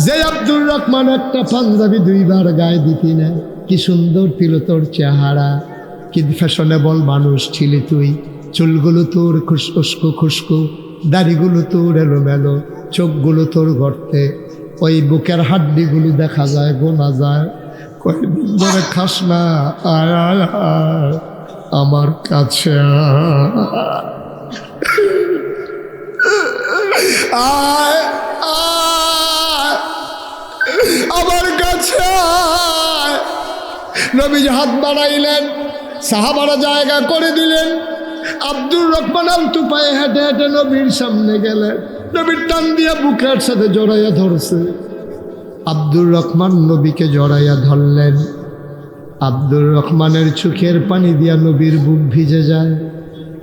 যে আব্দুর রহমান একটা পাঞ্জাবি দুইবার গায়ে দিতি না, কি সুন্দর ছিল তোর চেহারা, কি ফ্যাশনেবল মানুষ ছিলি তুই। চুলগুলো তোর খুশকু খুশকু, দাড়িগুলো তোর এলোমেলো, চোখগুলো তোর গর্তে, ওই বুকের হাড্ডিগুলো দেখা যায়, গোনা যায়। কয়েকদিন ধরে খাস না, আয় আয় আয় আমার কাছে আয় আয় আমার কাছে আয়। নবীজি হাত বাড়াইলেন, সাহাবারা জায়গা করে দিলেন। আব্দুর রহমান আলতু পায়ে হেঁটে হেঁটে নবীর সামনে গেলেন। নবীর টান দিয়া বুকের সাথে জড়াইয়া ধরছে। আব্দুর রহমান নবীকে জড়াইয়া ধরলেন। আব্দুর রহমানের চোখের পানি দিয়া নবীর বুক ভিজে যায়,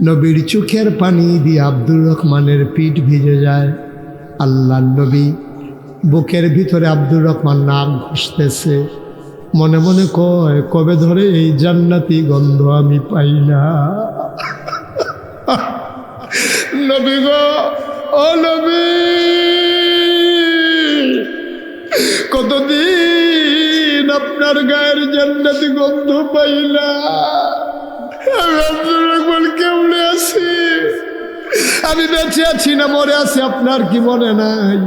নবীর চোখের পানি দিয়ে আব্দুর রহমানের পিঠ ভিজে যায়। আল্লাহর নবী বুকের ভিতরে আব্দুর রহমান নাক ঘষতেছে, মনে মনে কয় কবে ধরে এই জান্নাতি গন্ধ আমি পাই না। নবী গো, ও নবী, কতদিন আপনার গায়ের জান্নাতি গন্ধ পাই না। আমি আব্দুর রহমান কেমনে আছি? আমি বেঁচে আছি না মরে আছি আপনার কি মনে নাই?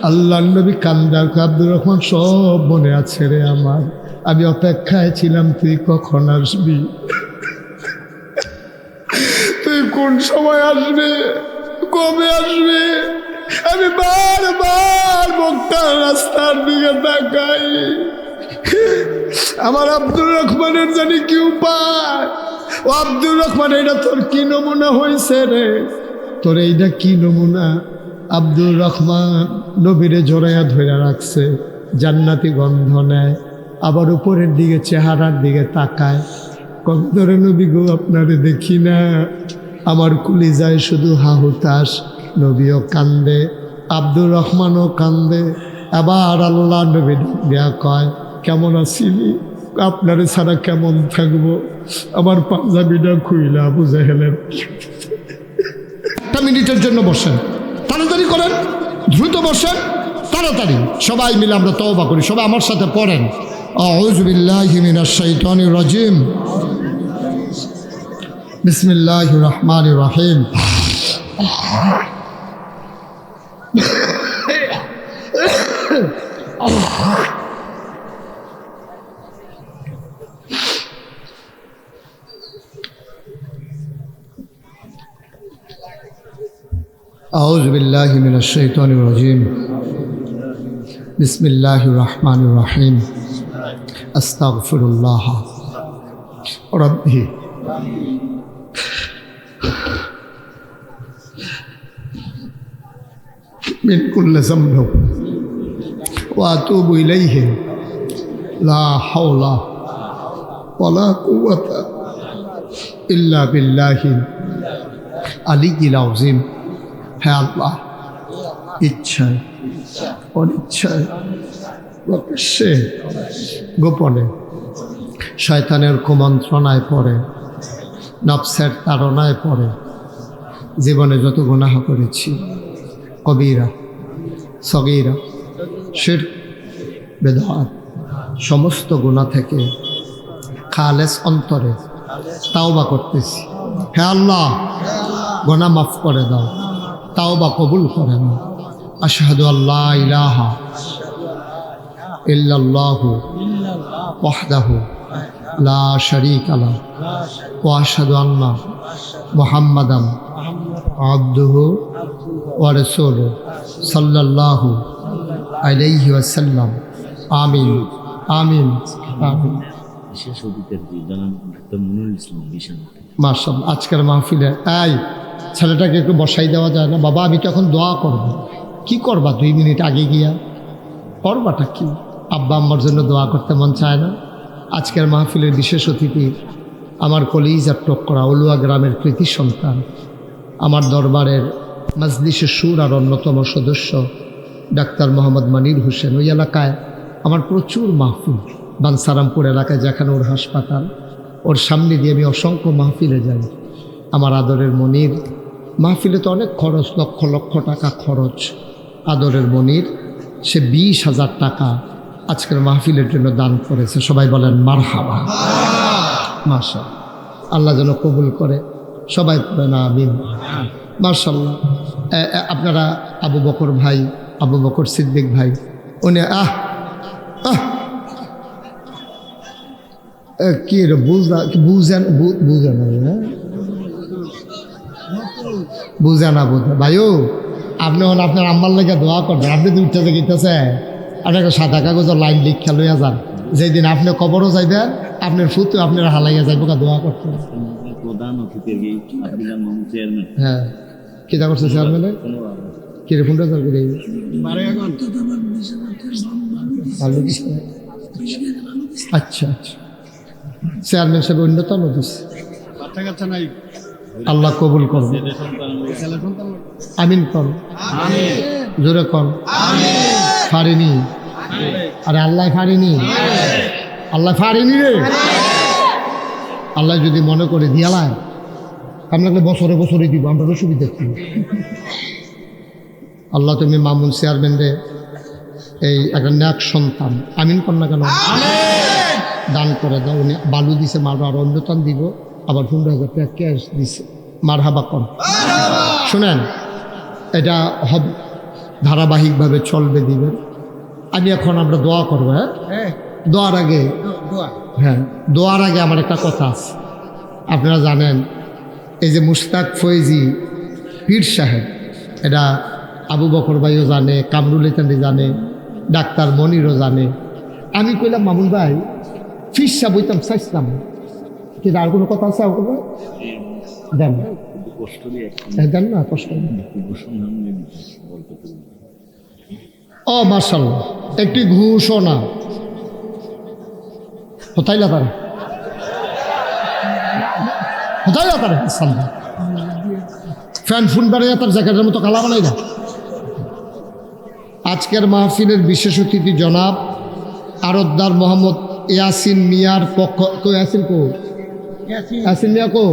আল্লাহর নবী কান্দার, আব্দুর রহমান সব মনে আছে রে আমার, আমি অপেক্ষায় ছিলাম তুই কখন আসবি, তুই কোন সময় আসবি, কবে আসবি। আমি বারবার মক্কার রাস্তার দিকে তাকাই, আমার আব্দুর রহমানের জানি কি উপায়। ও আব্দুর রহমান, এটা তোর কি নমুনা হয়েছে রে? তোর এইটা কি নমুনা? আব্দুর রহমান নবীরে জড়াইয়া ধরে রাখছে, জান্নাতি গন্ধ নেয়, আবার উপরের দিকে চেহারার দিকে তাকায়। কবে ধরে নবী গো আপনারে দেখি না, আমার কলিজায় শুধু হাহুতাস। নবীও কান্দে, আব্দুর রহমানও কান্দে। আবার আল্লাহ নবী দেয়া কয়, কেমন আছিলি? আপনারে ছাড়া কেমন থাকবো? আমার পাঞ্জাবিটা খুইলা আবু জাহেলের। একটা মিনিটের জন্য বসেন, তাড়াতাড়ি করেন, দ্রুত বসেন, তাড়াতাড়ি। সবাই মিলে আমরা তওবা করি, সবাই আমার সাথে পড়েন, আউযু বিল্লাহি মিনাশ শাইতানির রাজিম, বিসমিল্লাহির রহমানির রহিম। আউযু বিল্লাহি মিনাশ শাইতানির রাজিম, বিসমিল্লাহির রহমানির রহিম। আস্তাগফিরুল্লাহ রাব্বি মিন কুল্লি যামবি ওয়া আতুবু ইলাইহি লা হাওলা ওয়ালা কুওয়াতা ইল্লা বিল্লাহিল আলিয়্যিল আযীম। হে আল্লাহ, ইচ্ছায় অনিচ্ছায় প্রকাশ্যে গোপনে শয়তানের কুমন্ত্রণায় পড়ে, নফসের তাড়নায় পড়ে জীবনে যত গুনাহ করেছি, কবিরা সগীরা শিরক বেদাত, সমস্ত গুনাহ থেকে খালেস অন্তরে তাওবা করতেছি। হে আল্লাহ, গুনাহ মাফ করে দাও, তাওবা কবুল করে নাও। আশহাদু আল্লা ইলাহা ইল্লাল্লাহু ওয়াহদাহু লা শারীকা লাহু ওয়া আশহাদু আন্না মুহাম্মাদান আবদুহু ওয়া রাসূলুহু সাল্লাল্লাহু আলাইহি ওয়াসাল্লাম। আমিন আমিন আমিন। বিশেষ অতিথি জানান ডক্টর মনিরুল ইসলাম বিশাল। মাশাআল্লাহ, আজকের মাহফিলে এই ছেলেটাকে একটু বসাই দেওয়া যায় না? বাবা, আমি তো এখন দোয়া করব। কি করবা 2 মিনিট আগে গিয়া? করবাটা কি? আব্বা আম্মার জন্য দোয়া করতে মন চায় না? আজকের মাহফিলের বিশেষ অতিথি আমার কলিজার টুকরা অলুয়া গ্রামের কৃতি সন্তান, আমার দরবারের মজলিসে সুর আর অন্যতম সদস্য ডাক্তার মোহাম্মদ মনির হোসেন। ওই এলাকায় আমার প্রচুর মাহফিল, বানসারামপুর এলাকায় যেখানে ওর হাসপাতাল, ওর সামনে দিয়ে আমি অসংখ্য মাহফিলে যাই। আমার আদরের মনির মাহফিলে তো অনেক খরচ, লক্ষ লক্ষ টাকা খরচ। আদরের মনির সে 20,000 টাকা আজকের মাহফিলের জন্য দান করেছে। সবাই বলেন মারহাবা। মাশাআল্লাহ, আল্লাহ যেন কবুল করে। সবাই বলেন আমিন। মাশাআল্লাহ। আপনারা আবু বকর ভাই, আবু বকর সিদ্দিক ভাই, উনি কি রে বুঝেন না ভাইও, আপনি হন আপনার আম্মার লেগে দোয়া করবেন। আপনি দুইটা যে গিতেছে আপনাকে সাদা কাগজের লাইন লিখা লইয়া যান। যেদিন আপনি কবরও যাইবেন, আপনার ফুত আপনার হালাইয়া যাইব দোয়া করতে। প্রধান অতিথি চেয়ারম্যান। হ্যাঁ, কিতা করছে চেয়ারম্যানে? কি রে ফোনটা চাল করে আচ্ছা আচ্ছা, চেয়ারম্যান সাহেব অন্যতম দিচ্ছে। আল্লাহ কবুল করবে। আমিন কর, জোরে কর। ফারিনি, আরে আল্লাহ ফারিনি, আল্লাহ ফারিনি রে। আল্লাহ যদি মনে করে দিয়ালায় আপনাকে বছরে বছরে দিব, আমরা সুবিধা কি? আল্লাহ তুমি মামুন চেয়ারম্যান রে এই একটা ন্যাক সন্তান, আমিন কর না কেন, দান করে দাও। উনি বালু দিছে, মারো আর অন্যতম দিব, আবার 15,000 টাকা ক্যাশ দিছে। মারহাবা কর। শোনেন, এটা হবে, ধারাবাহিকভাবে চলবে, দিবেন। আমি এখন আমরা দোয়া করবো। হ্যাঁ, দোয়ার আগে আমার একটা কথা আছে। আপনারা জানেন, এই যে মুশতাক ফৈজি পীর সাহেব, এটা আবু বকর ভাইও জানে, কামরুল ইতানি জানে, ডাক্তার মনিরও জানে। আমি কইলাম মামুন ভাই ফিরসা বইতাম চাইছিলাম, কিন্তু আর কোনো কথা আছে? দেন দেন না, কষ্ট। ও মাশাআল্লাহ, একটি ঘোষণা হতাইলা পারে, হতাইলা পারে। ফ্যান ফোন বেড়ে তার জ্যাকেটের মতো কালা বানাই না। আজকের মাহফিলের বিশেষ অতিথি জনাব আরতদার মোহাম্মদ ইয়াসিন মিয়ার পক্ষ। ইয়াসিন কো? ইয়াসিন মিয়া কো?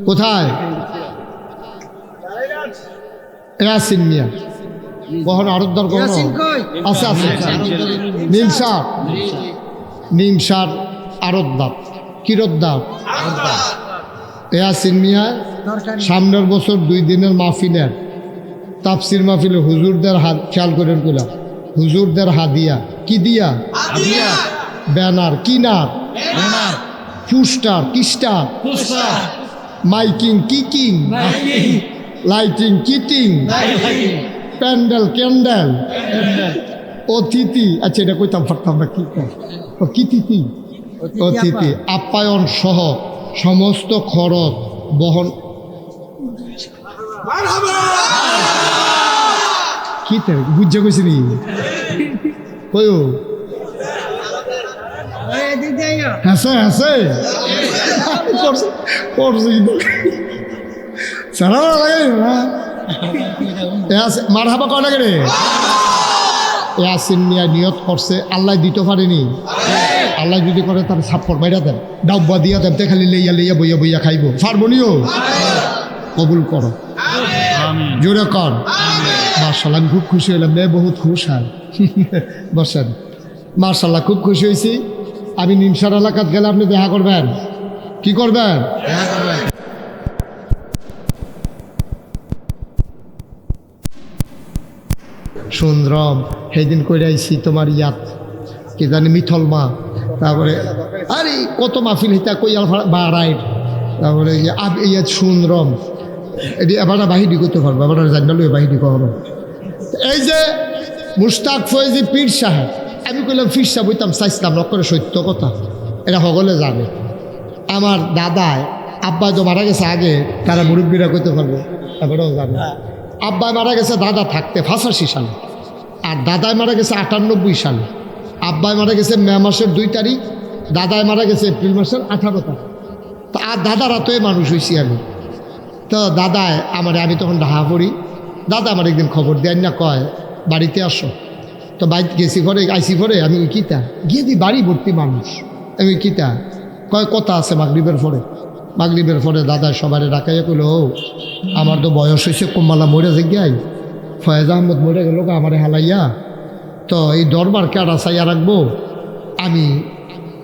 কোথায়? ইয়াসিন মিয়া কখন? আরতদার কখন আছে? আছে নিমসার আরতদার, কিরতদার ইয়াসিন মিয়া। সামনের বছর 2 দিনের মাহফিলের তাফসির মাহফিলে হুজুরদের হাত খেয়াল করেন, কইলাম হুজুরদের হাদিয়া কি দিয়া? ব্যানার, কিনার, পোস্টার, কিস্টার, মাইকিং, কিকিং, লাইটিং, কিটিং, প্যান্ডেল, ক্যান্ডেল, অতিথি। আচ্ছা, এটা কইতাম পারতাম না, কি তিথি, অতিথি আপ্যায়ন সহ সমস্ত খরচ বহন। কি বুঝে গেছি নি? কয়ো হ্যাঁ হ্যাঁ করছি কিন্তু সারা লাগে না মার হাবা কয় লাগে রে ইয়াসিন মিয়া নিয়ত করছে আল্লাহ দিতে পারেনি আল্লাহ যদি করে তার সাপড় বাইরা দেন ডাব্বা দিয়া দেন খালি লইয়া লইয়া বইয়া বইয়া খাইব পারবনিও কবুল করো জোরে কর মার্শাল্লাহ আমি খুব খুশি হলাম মেয়ে বহুত খুশ হয় বসেন মার্শাল্লাহ খুব খুশি হয়েছি আমি নিমসার এলাকাত গেলে আপনি দেখা করবেন কি করবেন সুন্দরম সেইদিন করে আইছি তোমার ইয়াত কি জানি মিথল মা তারপরে আরে কত মাহফিল হিতা কইয়াল বাড়াই তারপরে ইয়াত সুন্দরম এটি এবার বাহিনী করতে পারবো এবার জানালো বাহিনী করো এই যে মুশতাক ফয়েজি পীর সাহেব আমি কইলাম পীর সাহেব হইতাম চাইছিলাম করে সত্য কথা এটা সকলে জানে আমার দাদায় আব্বা তো মারা গেছে আগে তারা মুরব্বীরা করতে পারবে এবারেও জানে আব্বাই মারা গেছে দাদা থাকতে 85 সালে আর দাদাই মারা গেছে 98 সালে আব্বাই মারা গেছে মে মাসের 2 তারিখ দাদাই মারা গেছে এপ্রিল মাসের 18 তারিখ তা আর দাদারা তো মানুষ হয়েছি আমি তো দাদায় আমি তখন ঢাকা পড়ি দাদা আমার একদিন খবর দেন না কয় বাড়িতে আসো তো বাড়িতে গেছি পরে আইসি পরে আমি কিতা গিয়ে দিই বাড়ি ভর্তি মানুষ আমি কিতা কয় কথা আছে মাগরিবের পরে দাদা সবারে ডাকাইয়া কইল ও আমার তো বয়স হয়েছে কোম্বালা মরে যে গাই ফয়েজ আহমদ মরে গেল আমার হালাইয়া তো এই দরবার কেডা চাইয়া রাখবো আমি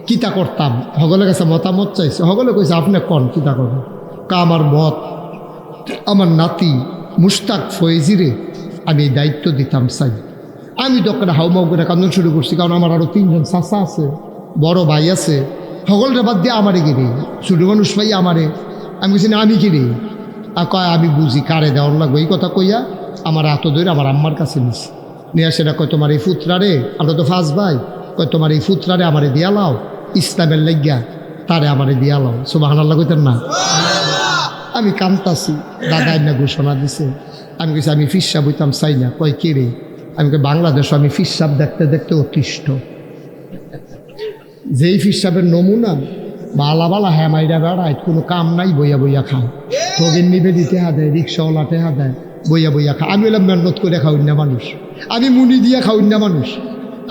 কিতা করতাম সকলের কাছে মতামত চাইছে সকলে কইছে আপনি কন কিতা করবেন আমার মত আমার নাতি মুশতাক ফয়েজিরে আমি এই দায়িত্ব দিতাম চাই আমি দোকানে হাউমাউ করে কান্দন শুরু করছি কারণ আমার আরও 3জন চাচা আছে বড় ভাই আছে সকলটা বাদ দিয়ে আমারে কিনে ছোটো মানুষ ভাই আমারে আমি বলছি না আমি কিনে আর কয় আমি বুঝি কারে দেওয়ার লাগবো এই কথা কইয়া আমার হাত ধরে আমার আম্মার কাছে নিছি নিয়ে সেটা কয় তোমার এই ফুতরারে আমরা তো ফার্স্ট ভাই কয় তোমার এই ফুতরারে আমারে দিয়া লাও ইসলামের লেগিয়া তারে আমারে দিয়া লাও সুবহানাল্লাহ কইতেন না আমি কামতাছি দাদা না ঘোষণা দিছে আমি কইছি আমি ফিসাব হইতাম চাই না কয় কে রে আমি কই বাংলাদেশ আমি ফিসাব দেখতে দেখতে অতিষ্ঠ যেই ফিসাবের নমুনা বালা বালা হ্যাঁ মাইরা বেড়ায় কোনো কাম নাই বইয়া বইয়া খায় ঠগের নিবে দিতে দেয় রিক্সাওয়ালা টেহা দেয় বইয়া বইয়া খায় আমি হলাম মেহনত করে খাওয়াই না মানুষ আমি মুনি দিয়া খাওয়াই না মানুষ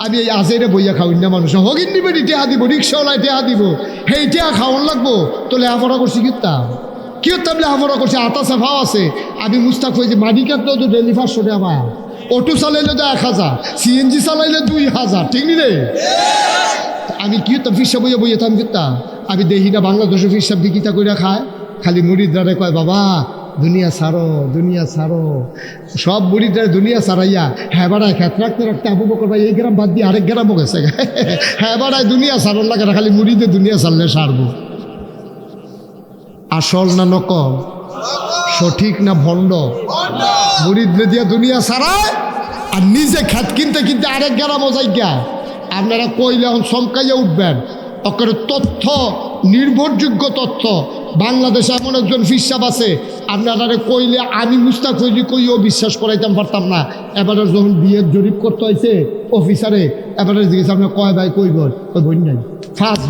আমি এই আজেরে বইয়া খাওয়াই না মানুষ হগিন নিবে টেহা দিব রিক্সাওয়ালায় টেহা দিব সেই টেহা খাওয়ান লাগবো তো লেহাপড়া করছি কি হতাম লেহাপড়া করছি আতা সাফাও আছে আমি মুস্তাক হয়েছি মাটি কাটলেও তো ডেলি 500 টাকা আমার অটো চালাইলে তো 1000 সিএনজি চালাইলে 2000 ঠিক নি রে আমি কি হতাম ফিরসা বইয়া বইয়া থাম করতাম আমি দেখি না বাংলাদেশের ফিরসাব বিকিতা করে খায় খালি মুড়িদারে কয় বাবা দুনিয়া ছাড়ো সব মুড়িদারে দুনিয়া ছাড়াইয়া হ্যাঁ বাড়ায় খেত রাখতে রাখতে আবু বকর ভাই এই গ্রাম বাদ দিয়ে আরেক গ্রামও গেছে হ্যাঁ বাড়ায় দুনিয়া ছাড়ার লাগে না খালি মুড়িতে দুনিয়া ছাড়লে সারবো আসল না নকল সঠিক না ভণ্ড মুড়িদরে দিয়া দুনিয়া ছাড়ায় আর নিজে খেত কিনতে কিনতে আরেক গ্রামও যাইগা আপনারা কইলে এখন চমকাইয়া উঠবেন অকের তথ্য নির্ভরযোগ্য তথ্য বাংলাদেশে এমন একজন ফিরসাব আছে আপনারা কইলে আমি মুস্তাক ফয়েজি কইও বিশ্বাস করাইতাম পারতাম না এবারে যখন বিয়ের জরিপ করতে হয়েছে অফিসারে এবারে জিজ্ঞেস আপনার কয় ভাই কই বোন ওই বোন নাই ফার্স্ট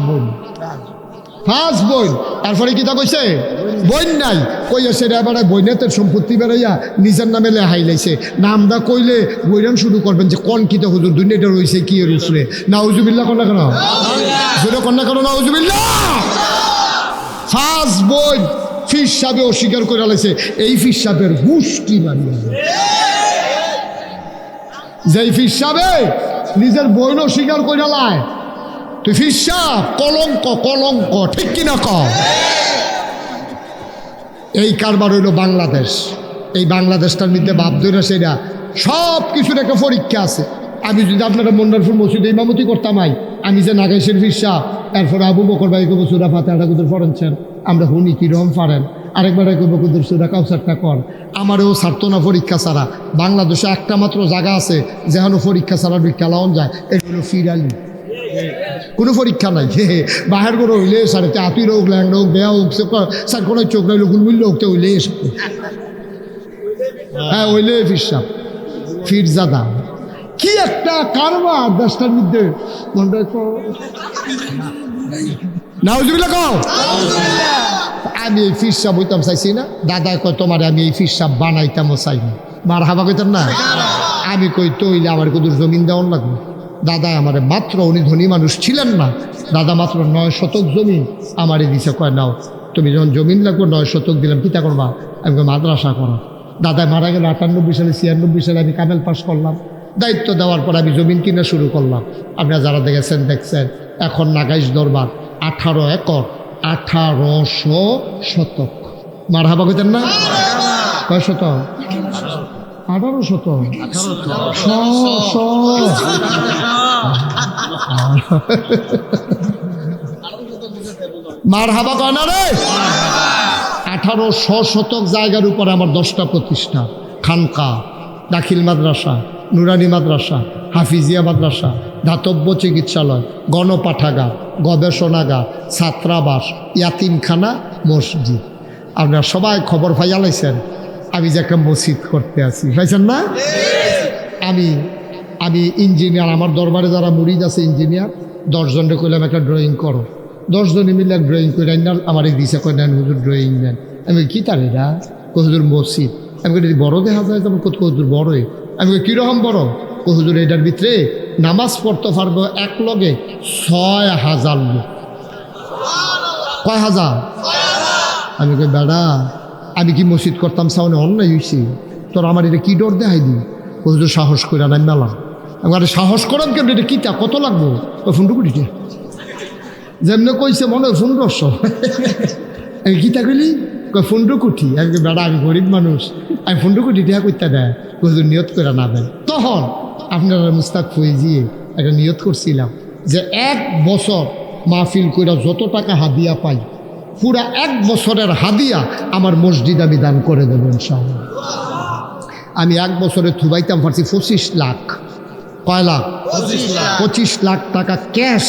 বোন তারপরে কি তা কইছে বোন নাই কইয়া সেটা এবারে বইনেতের সম্পত্তি বেড়াইয়া নিজের নামে লেহাই লাইছে নামটা কইলে বইরান শুরু করবেন যে কোন কিতা হুজুর দুনিয়াটা রয়েছে কি রুসরে নাউজুবিল্লাহ কন্যা কেন জোরে কন্যা কেন নাউজুবিল্লাহ ফার্স্ট বোন ফিরসাবে অস্বীকার করে লাইছে এই ফিরসাবের হুষ্টি মারিয়া যেই ফিরসাবে নিজের বোন অস্বীকার করে লায় তুই ফিরসাব কলঙ্ক ঠিক কিনা ক এই কারবার হইল বাংলাদেশ এই বাংলাদেশটার মধ্যে বাপ ধরে সেটা সব কিছুর একটা পরীক্ষা আছে আমি যদি আপনারা মন্ডারপুর মসজিদে ইমামতি করতাম আমি যে নাগাইশের ফিরসাব এরপরে আবু বকর ভাই কব সুরা ফাতিহা কুদুর পড়েছেন আমরা হুনি কিরম পারেন আরেকবার কব কুদুর সুরা কাউসারটা কর আমারও ছাড়তো না পরীক্ষা ছাড়া বাংলাদেশে একটা মাত্র জায়গা আছে যেখানে পরীক্ষা ছাড়া ভিক্ষা লাওন যায় এগুলো ফিরালি কোনো পরীক্ষা নাই বাহের করে হইলে সারে আতুই হোক ল্যাংড়া হোক বেয়া হোক স্যার কোনো চোখ রাইলো গুলগুল্লে হোক তো হইলে হ্যাঁ হইলে ফিরসাব ফিরজাদা কি একটা কারবার দেশটার মধ্যে মনটা নাউজুবিল্লাহ কও। আমি এই ফির সাপ হইতাম চাইছি না, দাদায় কয় তোমার আমি এই ফির সাপ বানাইতামও চাই না, মার হাবা কইতাম না। আমি কই তৈলে আমার কুদুর জমিন দেওয়ার লাগবে। দাদায় আমার মাত্র, উনি ধনী মানুষ ছিলেন না, দাদা মাত্র 9 শতক জমি আমারই দিছে, কয় নাও তুমি যখন জমিন লাগবে 9 শতক দিলাম, কিতা করবা? আমি কই মাদ্রাসা করো। দাদা মারা গেল 98 সালে, 96 সালে আমি কামেল পাস করলাম। দায়িত্ব দেওয়ার পর আমি জমিন কিনা শুরু করলাম। আপনারা যারা দেখছেন এখন নাগাইশ দরবার 18 একর 1800 শতক। মার হাবা কইতেন না? কয় শতক? 18 শতক। মার হাবা কয় না রে? 1800 শতক জায়গার উপরে আমার 10টা প্রতিষ্ঠান, খানকা, দাখিল মাদ্রাসা, নুরানি মাদ্রাসা, হাফিজিয়া মাদ্রাসা, ধাতব্য চিকিৎসালয়, গণপাঠাগার, গবেষণাগার, ছাত্রাবাস, ইয়াতিমখানা, মসজিদ। আপনারা সবাই খবর পাইয়ালাইছেন আমি যে একটা মসজিদ করতে আছি, পাইছেন না? আমি ইঞ্জিনিয়ার, আমার দরবারে যারা মুরিদ আছে ইঞ্জিনিয়ার 10 জনকে কইলাম একটা ড্রয়িং করো। 10 জনে মিলে ড্রয়িং করে আমার এই দিশা করে নেন, হুজুর ড্রয়িং নেন। আমি কি তার এরা? হুজুর মসজিদ। আমি যদি বড় দেখা যায় তখন কত হুজুর বড়ই। আমি কীরকম বড়? হুজুর এটার ভিতরে নামাজ পড়তে পারবো এক লগে 6000 লোক। কয় হাজার? আমি কই বেড়া আমি কি মসজিদ করতাম সামনে অন্যায় হয়েছি তোর, আমার এটা কি ডর দেখাই দি? হুজুর সাহস করে নাই মেলাম। আমি আরে সাহস করাম কেন? এটা কিতা কত লাগবো? ওই ফুন্ডুকুটিটা যেমনি কইছে মনে হয় 1500। আমি কিতা কইলি? কয় ফুন্ডুকুটি। আমি বেড়া আমি গরিব মানুষ, আমি ফুন্ডুকুটি দেখা করতে দেয়, হুজুর নিয়ত করে না দেন। তখন আপনারা মুস্তাক ফৈজিয়ে একটা নিয়ত করছিলাম যে 1 বছর মাহফিল কইরা যত টাকা হাদিয়া পাই পুরা 1 বছরের হাদিয়া আমার মসজিদ আমি দান করে দেবো ইনশাআল্লাহ। আমি 1 বছরে থুবাইতাম পারছি 25 লাখ। কয় লাখ? 25 লাখ টাকা ক্যাশ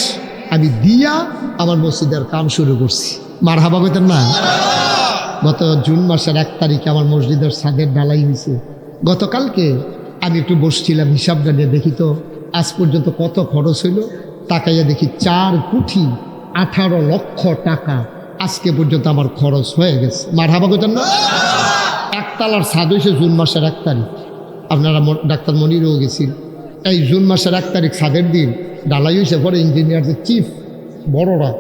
আমি দিয়া আমার মসজিদের কাম শুরু করছি। মার হাবা কইতেন না? গত জুন মাসের 1 তারিখে আমার মসজিদের ছাদের ঢালাই হয়েছে। গতকালকে আমি একটু বসছিলাম হিসাব জানিয়ে, দেখি তো আজ পর্যন্ত কত খরচ হইল। তাকাইয়া দেখি 4 কোটি 18 লক্ষ টাকা আজকে পর্যন্ত আমার খরচ হয়ে গেছে। মার হাবা কইতেন না? 1 তালার ছাদ হয়েছে জুন মাসের 1 তারিখ। আপনারা ডাক্তার মনিরও গেছিল। এই জুন মাসের 1 তারিখ ছাদের দিন ঢালাই হয়েছে। পরে ইঞ্জিনিয়ার যে চিফ বড়রা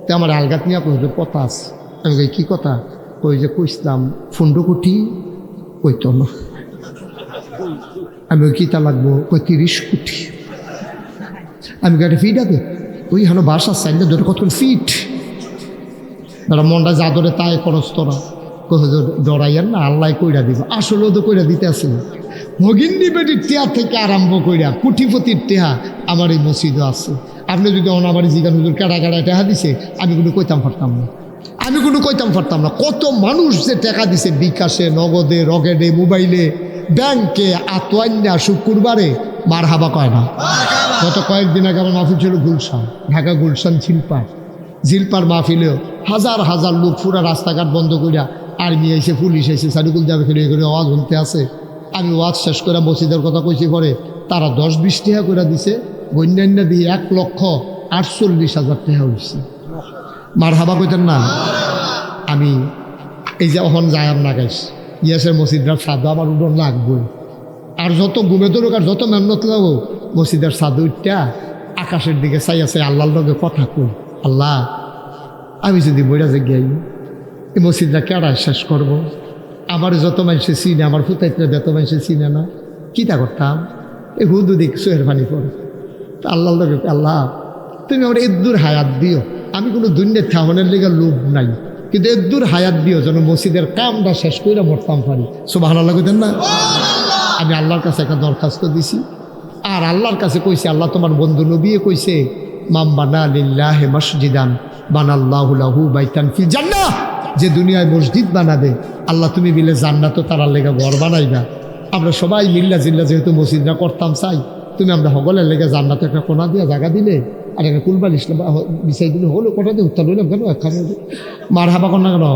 তো আমার আলগাত নিয়ে কইছে কথা আছে। আমি কই কী কথা? কই যে কইসলাম 15 কোটি কইতো না। আমি ওই কিতা লাগবো? কই 30 কোটি। আমি গাড়ি ফিট আগে ওই হানো বাসা চাইলে ধরে কত ফিট দাদা মনটা যা ধরে তাই খরচ তোরা ডরাইয়ার না, আল্লাহ কইরা দিব। আসলেও তো কইরা দিতে আসে ভগিন্দি বেটির টেহা থেকে আরম্ভ কইরা কুটিপতির টেহা আমার এই মসজিদও আছে। আপনি যদি আমার জিগান হুজুর কেডা কেডা টেহা দিছে আমি কোনো কইতাম পারতাম না, কত মানুষ যে টাকা দিছে বিকাশে, নগদে, রকেটে, মোবাইলে, ব্যাংকে, আতোয়ান্যা, শুক্রবারে। মার হাবা কয় না? গত কয়েকদিন আগে আমার মাহফিল ছিল গুলশান, ঢাকা গুলশান ঝিলপার মাহফিলেও হাজার হাজার লোক পুরা রাস্তাঘাট বন্ধ করিয়া আর্মি এসে, পুলিশ এসে, সাইডুকুল যাবে খেলে করে আওয়াজ শুনতে আছে। আমি ওয়াজ শেষ করে মসজিদের কথা কইছি, পরে তারা 10-20 টাকা করে দিছে, বন্যান্য দিয়ে 1,48,000 টাকা হয়েছে। মার হাবা কইতেন না? আমি এই যে অহন যায়াম না গাইস ইয়াসের মসজিদের সাদু আমার উডন লাগবই। আর যত ঘুমে ধরুক আর যত মেহনত লাগো মসজিদের সাদু উঠটা আকাশের দিকে চাই আছে, আল্লাহর লগে কথা কই, আল্লাহ আমি যদি বইরা যে গিয়াই এই মসজিদটা কেডা শেষ করব? আমার যত মানুষে চিনে, আমার ফুতাইতে যত মানুষে চিনে না, কিতা করতাম? এই হুদু দিক চোহের পানি পড়ে। তা আল্লাহর লগে, আল্লাহ তুমি আমার এদ্দুর হায়াত দিও, আমি কোনো দুনিয়ার থামনের লেগে লোভ নাই, কিন্তু এদ্দুর হায়াত দিও যেন মসজিদের কামটা শেষ করে মরতাম পারি। সুবহানাল্লাহ কইতেন না? আমি আল্লাহর কাছে একটা দরখাস্ত দিছি, আর আল্লাহর কাছে কইছি, আল্লাহ তোমার বন্ধু নবীয়ে কইছে মাম বানা লিল্লাহি মসজিদান বানাল্লাহু লাহু বাইতান ফিল জান্নাহ, যে দুনিয়ায় মসজিদ বানাবে আল্লাহ তুমি মিলে জান্নাতও তার লেগে ঘর বানাইবা। আমরা সবাই মিল্লা জিল্লা যেহেতু মসজিদরা করতাম চাই, তুমি আমরা হগলের লেগে জান্নাতে একটা কোনা দিয়ে জায়গা দিলে আর একটা কুলবাল ইসলাম বিষয় দিলে হলো, কোটা দিয়ে উত্তর হইলাম কেন একখানে মার হাবা কর না কেন?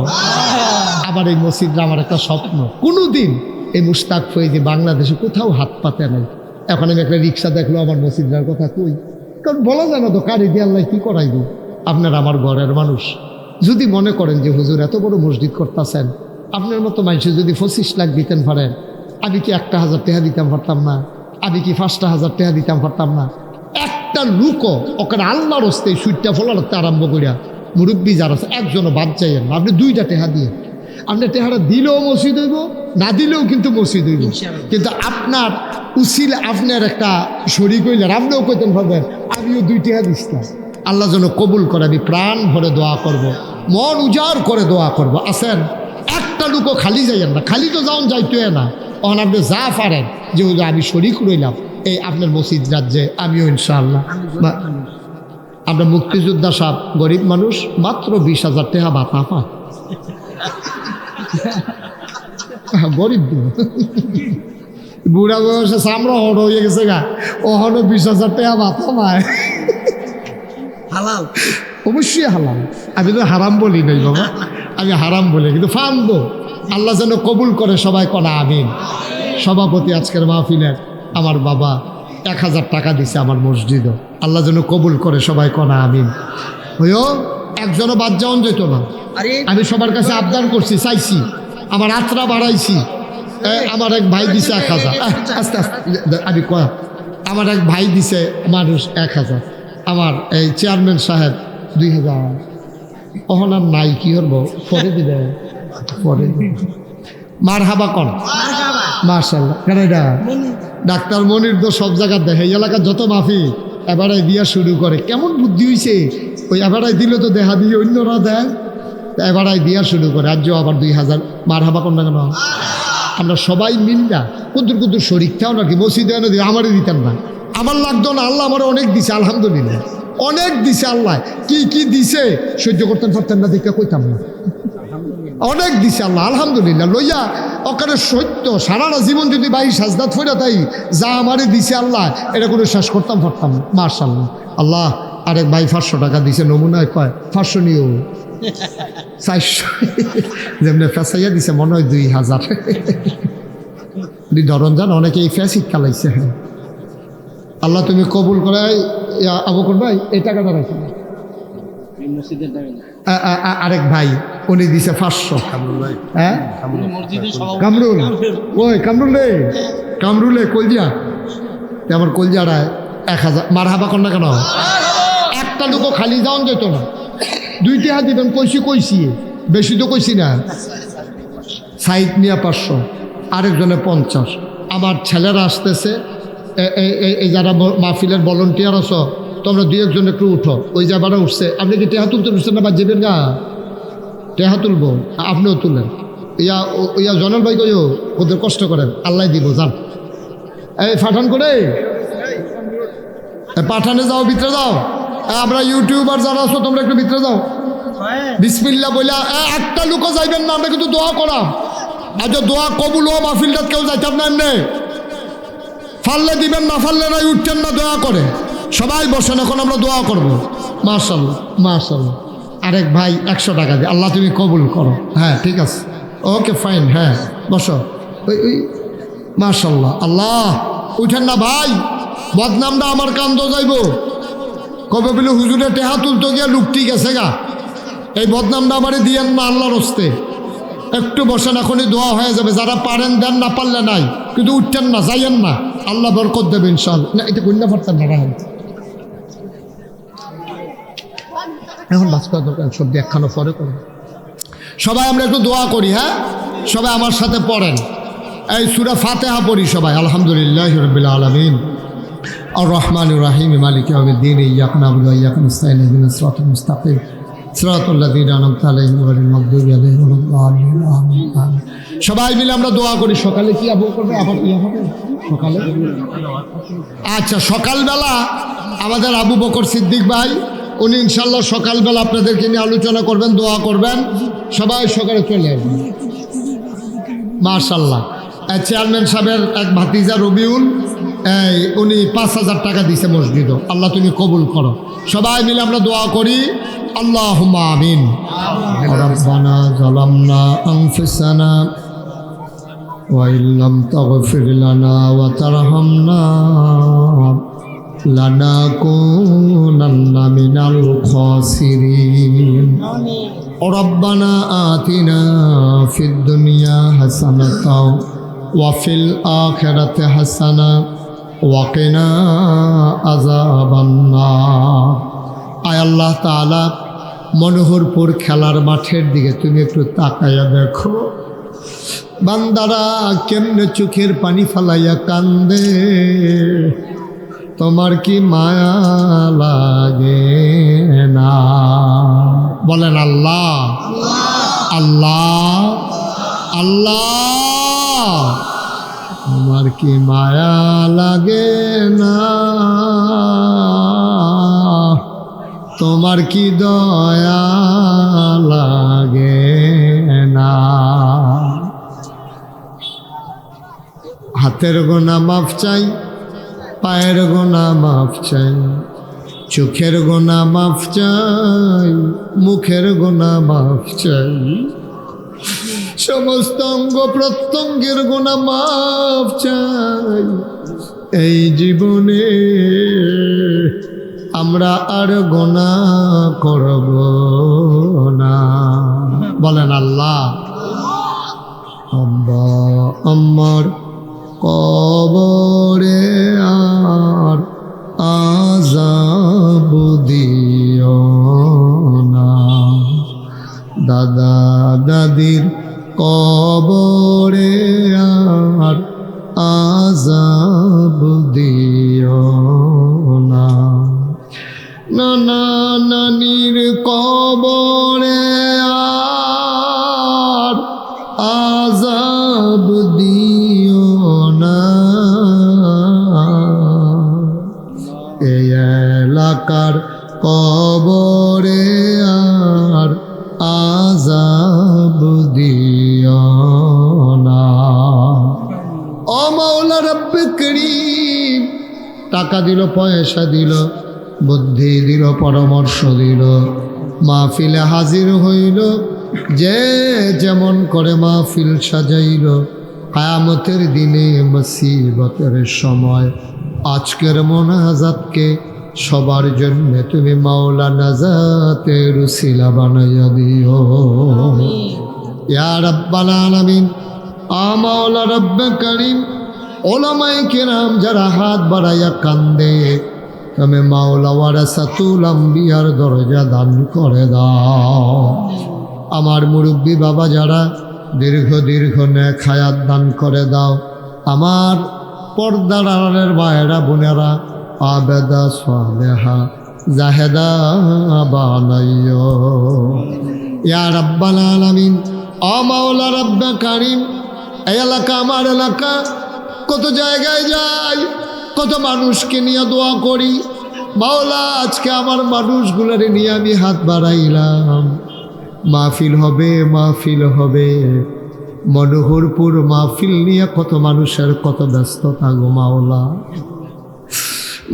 আবার এই মসজিদটা আমার একটা স্বপ্ন, কোনোদিন এই মুশতাক ফৈজি বাংলাদেশে কোথাও হাত পাতে নাই, এখন আমি একটা রিক্সা দেখলো আমার মসজিদের কথা কই, কারণ বলা যায় না তো কারি দিয়ে আল্লাহ কি করাইব। আপনার আমার ঘরের মানুষ যদি মনে করেন যে হুজুর এত বড় মসজিদ করতেছেন, আপনার মতো মানুষের যদি 25 লাখ দিতেন পারেন, আমি কি 1,000 টাকা দিতাম পারতাম না? আমি কি 5,000 টাকা দিতাম পারতাম না? একটা লুকও ওখানে আল্লাহর হস্তে সুইটটা ফলাতে আরম্ভ করিয়া মুরব্বী যারা আছে একজনও বাদ যাইয়েন না। আপনি 2টা টাকা দিয়ে, আপনি টাকাটা দিলেও মসজিদ হইব, না দিলেও কিন্তু মসজিদ হইব। কিন্তু আপনার উচিল আপনার একটা শরীক হইলেন, আপনিও কইতেন ভাবেন আমিও 2 টাকা দিচ্ছিলাম। আল্লাহ যেন কবুল করে, আমি প্রাণ ভরে দোয়া করব, মন উজাড় করে দোয়া করব। আসেন, একটা লুকও খালি যাইয়েন না, খালি তো যাওন যাইতে না। তখন আপনি যা পারেন যে আমি শরীক রইলাম এই আপনার মসজিদ রাজ্যে, আমিও ইনশাআল্লাহ। আমরা মুক্তিযোদ্ধা সাহেব গরিব মানুষ, মাত্র 20,000 টাকা ভাতা পায়। গরিব বুড়া বয়সে চামড়া হড় হয়ে গেছে গা, ওখানে 20,000 টাকা ভাতা পায়। হালাল, অবশ্যই হালাল। আমি তো হারাম বলি নাই বাবা, আমি হারাম বলি, কিন্তু ফান্দো আল্লাহ যেন কবুল করে। সবাই কনা আমিন। সভাপতি আজকের মাহফিলের আমার বাবা 1,000 টাকা দিছে আমার মসজিদও, আল্লাহ যেন কবুল করে। সবাই কনা আমিন। হইও একজনও বাদ যাওন যেত না। আমি সবার কাছে আবদার করছি, চাইছি, আমার আত্রা বাড়াইছি। আমার এক ভাই দিছে 1,000, আস্তে আস্তে আমি কয়া, আমার এক ভাই দিছে মানুষ 1,000, আমার এই চেয়ারম্যান সাহেব 2,000। ওহন আর নাই, কি করবো, পরে দিবে, পরে মার হাবা কন মার্শাল্লাহ। কেন এটা ডাক্তার মনির তো সব জায়গায় দেখে, এই এলাকার যত মাফি এবারাই দিয়া শুরু করে। কেমন বুদ্ধি হয়েছে, ওই এবারাই দিলে তো দেখা দিয়ে অন্যরা দেয়, এবারাই দিয়া শুরু করে। আজ আবার 2,000 মার হাবা কন না কেন? আমরা সবাই মিল্লা কুদুর কুদুর শরিক থাও নাকি মসজিদে এনে দিয়ে আমারই দিতেন না, আমার লাগতো না। আল্লাহ আমার অনেক দিছে, আলহামদুলিল্লাহ, অনেক দিছে। আল্লাহ কি কি দিছে সহ্য করতেন পারতেন না, দেখে কইতাম না। অনেক দিছে আল্লাহ, আলহামদুলিল্লাহ। লইয়া ওখানে সত্য সারাটা জীবন যদি ভাই সাজদাত ফইরা তাই যা আমারে দিছে আল্লাহ, এটা কোনো শেষ করতাম পারতাম না। মাশাআল্লাহ। আল্লাহ আরেক ভাই 500 টাকা দিছে, নমুনায় কয় 500 নিও, 400 যেমনি ফেসাইয়া দিছে মনে হয় 2,000। ধরন যান অনেকে এই ফেসিক কালাইছে। আল্লাহ তুমি কবুল করে। আবু বকর ভাই এই টাকাটা রাখি। আরেক ভাই উনি দিছে 500। হ্যাঁ কামরুল, ওই কামরুলে, কামরুলে কলজিয়া, আমার কলজিয়াটায় 1,000 মার হাবা কর না কেন? একটা লোকও খালি যাওন যেত না। 2 টাকা দিবেন কইছি, বেশি তো কইছি না। সাইড নিয়ে 500, আরেকজনে 50। আমার ছেলেরা আসতেছে, এই যারা মাহফিলের ভলেন্টিয়ার আছো তোমরা 2-1 জন একটু উঠো। ওই যাবারা উঠছে, আপনি কি টেহা তুলতে উঠছেন না? বা যাবেন গা টেহা তুলবো, আপনিও তুলেন। ইয়া জনাল ভাই কইও ওদের কষ্ট করেন, আল্লাহ দিব, যান। এই পাঠান করে পাঠানে যাও, ভিতরে যাও। আমরা ইউটিউবার যারা আছো তোমরা একটু ভিতরে যাও। বিসমিল্লাহ বইলা একটা লোকও যাইবেন না, আমরা কিন্তু দোয়া করাম। আজ দোয়া কবুল ও মাহফিলটা কেউ যাইতাম না। এমনি ফাললে দিবেন, না ফাললে নাই, উঠছেন না, দোয়া করে সবাই বসেন। এখন আমরা দোয়া করবো। মাশাআল্লাহ মাশাআল্লাহ। আরেক ভাই 100 টাকা দিয়ে, আল্লাহ তুমি কবুল করো। হ্যাঁ ঠিক আছে, ওকে ফাইন, হ্যাঁ বসো। ওই মাশাআল্লাহ। আল্লাহ উঠেন না ভাই, বদনামটা আমার কান্দ যাইব। কবে বলে হুজুরে টেহা তুলতে গিয়া লুকটি গেছে গা, এই বদনামটা আমারে দিয়েন না আল্লাহর হস্তে। একটু বসেন, এখনই দোয়া হয়ে যাবে। যারা পারেন দেন, না পারলে নাই, কিন্তু উঠছেন না, যাইয়েন না, আল্লাহ বরকত দেবে ইনশাআল্লাহ। না এটা কন্যা পারতেন না, রাখেন এখন বাস করা দরকার, সব একখানো পরে করুন। সবাই আমরা একটু দোয়া করি। হ্যাঁ সবাই আমার সাথে পড়েন, এই সূরা ফাতিহা পড়ি সবাই। আলহামদুলিল্লাহি রাব্বিল আলামিন আর রহমানির রহিম মালিকি ইয়াউমিদ্দিন ইয়্যাকা না'বুদু ওয়া ইয়্যাকা নাস্তাঈন ইহদিনাস সিরাতাল মুস্তাকিম সিরাতাল লাযীনা আন'আমতা আলাইহিম গায়রিল মাগদুবি আলাইহিম ওয়ালাদ-দাল্লিন। আমিন আমিন। সবাই মিলে আমরা দোয়া করি। সকালে কি আবু করবে, আবার কি হবে সকালে? আচ্ছা, সকালবেলা আমাদের আবু বকর সিদ্দিক ভাই উনি ইনশাআল্লাহ সকালবেলা আপনাদেরকে নিয়ে আলোচনা করবেন, দোয়া করবেন। সবাই সকালে চলে আসবেন। মাশাআল্লাহ। চেয়ারম্যান সাহেবের এক ভাতিজা রবিউল, উনি 5,000 টাকা দিছে মসজিদও, আল্লাহ তুমি কবুল করো। সবাই মিলে আমরা দোয়া করি। আল্লাহুম্মা আমিন। রব্বানা যালামনা আনফুসানা وإن لم تغفر لنا وترحمنا لنكونن من الخاسرين ربنا آتنا في الدنيا حسنة وفي الآخرة حسنة وقنا عذاب النار আয় আল্লাহ তাআলা মনোহরপুর খেলার মাঠের দিকে তুমি একটু তাকায়া দেখো বান্দারা কেমনে চোখের পানি ফালাইয়া কান্দে তোমার কি মায়া লাগে না বলেন আল্লাহ আল্লাহ আল্লাহ আমার কি মায়া লাগে না তোমার কি দয়া লাগে না হাতের গোনা মাফ চাই পায়ের গোনা মাফ চাই চোখের গোনা মাফ চাই মুখের গোনা মাফ চাই সমস্ত অঙ্গ প্রত্যঙ্গের গোনা মাফ চাই এই জীবনে আমরা আর গোনা করব না বলেন আল্লাহ আমার কবরে আর আযাব দিও না দাদা দাদির কবরে আর আযাব দিও না নানা নানির কবরে আর আযাব দিও না এই এলাকার কবরে আর আযাব দিও না ও মাওলা রব্বে করিম টাকা দিল পয়সা দিল বুদ্ধি দিল পরামর্শ দিল মাহফিলে হাজির হইল যে যেমন করে মাহফিল সাজাইল কিয়ামতের দিনে মুসিবতের সময় আজকের মোনাজাতকে সবার জন্য তুমি মাওলা নাজাতের উসিলা বানাইয়া দিও ইয়া রাব্বাল আলামিন আ মাওলা রব্বে করিম ওলামায়ে কেরাম যারা হাত বাড়াইয়া কান্দে তুমি মাওলা ওয়ারাসাতুল আম্বিয়ার দরজা দান করে দাও আমার মুরব্বী বাবা যারা দীর্ঘ দীর্ঘ নেক হায়াত দান করে দাও আমার পর্দার আড়ালের মায়েরা বোনেরা আবেদা সালেহা জাহেদা বানাইও ইয়া রাব্বাল আলামিন ও মাওলা রব্বে কারীম এই এলাকা আমার এলাকা কত জায়গায় যাই কত মানুষকে নিয়ে দোয়া করি মাওলা আজকে আমার মানুষগুলোরে নিয়ে আমি হাত বাড়াইলাম মাহফিল হবে মনোহরপুর মাহফিল নিয়ে কত মানুষের কত ব্যস্ততা গো মাওলা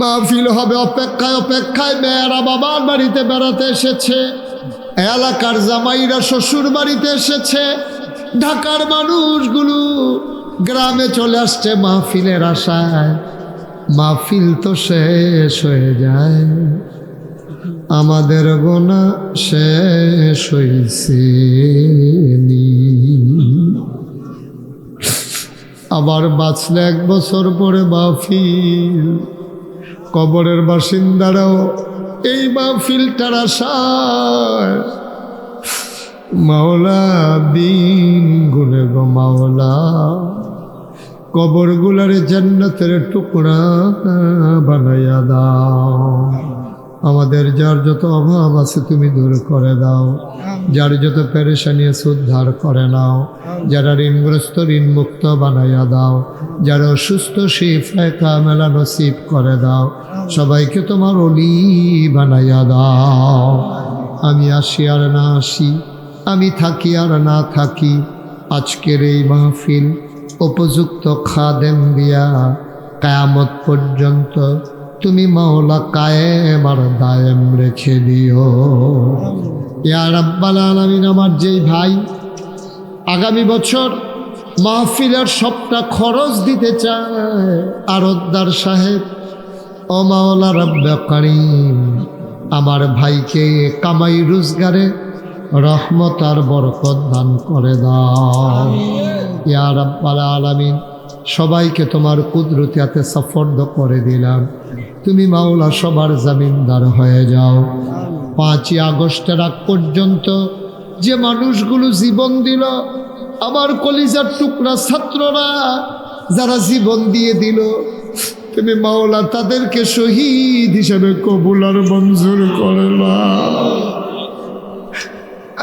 মাহফিল হবে অপেক্ষায় মেয়েরা বাবার বাড়িতে বেড়াতে এসেছে এলাকার জামাইরা শ্বশুর বাড়িতে এসেছে ঢাকার মানুষগুলো গ্রামে চলে আসছে মাহফিলের আশায় মাহফিল তো শেষ হয়ে যায় আমাদের গোনা শেষ হইছে আবার বাঁচলে 1 বছর পরে মাহফিল কবরের বাসিন্দারাও এই মাহফিলটার আশায় মাওলা দিন গুনে গো মাওলা কবরগুলারে জান্নাতের টুকরা বানাইয়া দাও আমাদের যার যত অভাব আছে তুমি দূর করে দাও যার যত পেরেশানি আছে উদ্ধার করে নাও যারা ঋণগ্রস্ত ঋণ মুক্ত বানাইয়া দাও যারা অসুস্থ শিফায়ে কামেলা নসিব করে দাও সবাইকে তোমার ওলি বানাইয়া দাও আমি আসি আর না আসি আমি থাকি আর না থাকি আজকের এই মাহফিল উপযুক্ত খাদেম দিয়া কিয়ামত পর্যন্ত তুমি মাওলা কায়েম আর দায়েম রেখে দিও ইয়া রাব্বাল আলামিন আমার যেই ভাই আগামী বছর মাহফিলের সবটা খরচ দিতে চায় আরতদার সাহেব। ও মাওলা রব্বে কারীম, আমার ভাইকে কামাই রোজগারে রহমত আর বরকত দান করে দাও ইয়া রাব্বাল আলামিন। সবাইকে তোমার কুদরতি হাতে সফর্দ করে দিলাম। তুমি মাওলা সবার জামিনদার হয়ে যাও। 5ই আগস্টের আগ পর্যন্ত যে মানুষগুলো জীবন দিল, আমার কলিজার টুকরা ছাত্ররা যারা জীবন দিয়ে দিল, তুমি মাওলা তাদেরকে শহীদ হিসেবে কবুল আর মঞ্জুর করে নাও।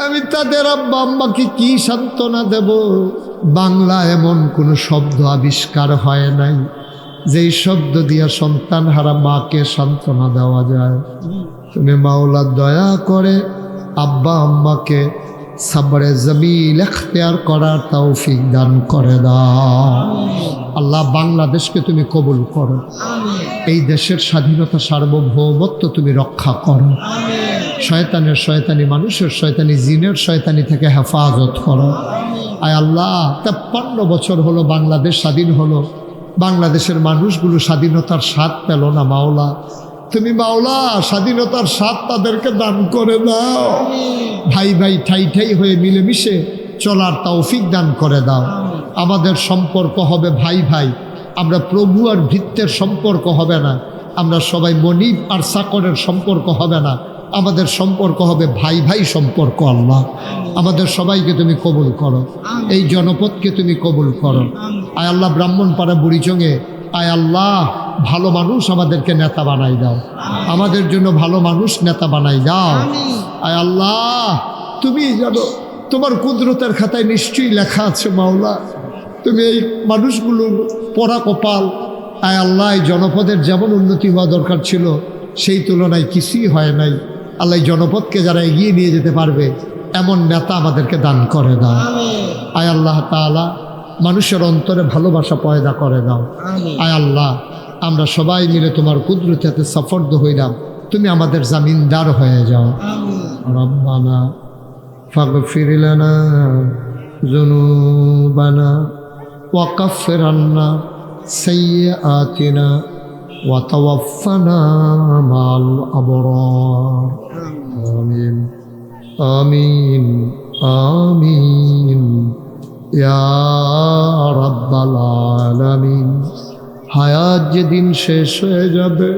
আমি তাদের আব্বা আম্মাকে কি সান্ত্বনা দেব? বাংলা এমন কোনো শব্দ আবিষ্কার হয় নাই যেই শব্দ দিয়া সন্তান হারা মাকে সান্ত্বনা দেওয়া যায়। তুমি মাওলা দয়া করে আব্বা আম্মাকে সাবরে জমিল এখতিয়ার করার তৌফিক দান করে দাও। আল্লাহ বাংলাদেশকে তুমি কবুল করো, এই দেশের স্বাধীনতা সার্বভৌমত্ব তুমি রক্ষা করো, শয়তানের শয়তানি, মানুষের শয়তানি, জিনের শয়তানি থেকে হেফাজত করো। আয় আল্লাহ 53 বছর হলো বাংলাদেশ স্বাধীন হলো, বাংলাদেশের মানুষগুলো স্বাধীনতার স্বাদ পেল না মাওলা। তুমি মাওলা স্বাধীনতার স্বাদ তাদেরকে দান করে দাও। ভাই ভাই ঠাই ঠাই হয়ে মিলেমিশে চলার তৌফিক দান করে দাও। আমাদের সম্পর্ক হবে ভাই ভাই, আমরা প্রভু আর ভৃত্যের সম্পর্ক হবে না, আমরা সবাই মনিব আর চাকরের সম্পর্ক হবে না, আমাদের সম্পর্ক হবে ভাই ভাই সম্পর্ক। আল্লাহ আমাদের সবাইকে তুমি কবুল করো, এই জনপদকে তুমি কবুল করো। আয় আল্লাহ ব্রাহ্মণপাড়া বুড়িচঙ্গে আয় আল্লাহ ভালো মানুষ আমাদেরকে নেতা বানাই দাও, আমাদের জন্য ভালো মানুষ নেতা বানাই দাও। আয় আল্লাহ তুমি জানো, তোমার কুদরতের খাতায় নিশ্চয়ই লেখা আছে মাওলা, তুমি এই মানুষগুলো পড়া কপাল। আয় আল্লাহ এই জনপদের যেমন উন্নতি হওয়া দরকার ছিল সেই তুলনায় কিছুই হয় নাই। আল্লাহ এই জনপদকে যারা এগিয়ে নিয়ে যেতে পারবে এমন নেতা আমাদেরকে দান করে দাও। আয় আল্লাহ তাআলা মানুষের অন্তরে ভালোবাসা পয়দা করে দাও। আয় আল্লাহ আমরা সবাই মিলে তোমার কুদরতে হাতে সফর্দ হইলাম, তুমি আমাদের জামিনদার হয়ে যাও। রব্বানা ফাগফির লানা যুনুবানা ওয়া কাফির আন্না সাইয়্যাতিনা ওয়া তাওয়াফানা মাল আবরার। আমিন আমিন আমিন ইয়া রাব্বাল আলামিন। হায়াত যেদিন শেষ হয়ে যাবে,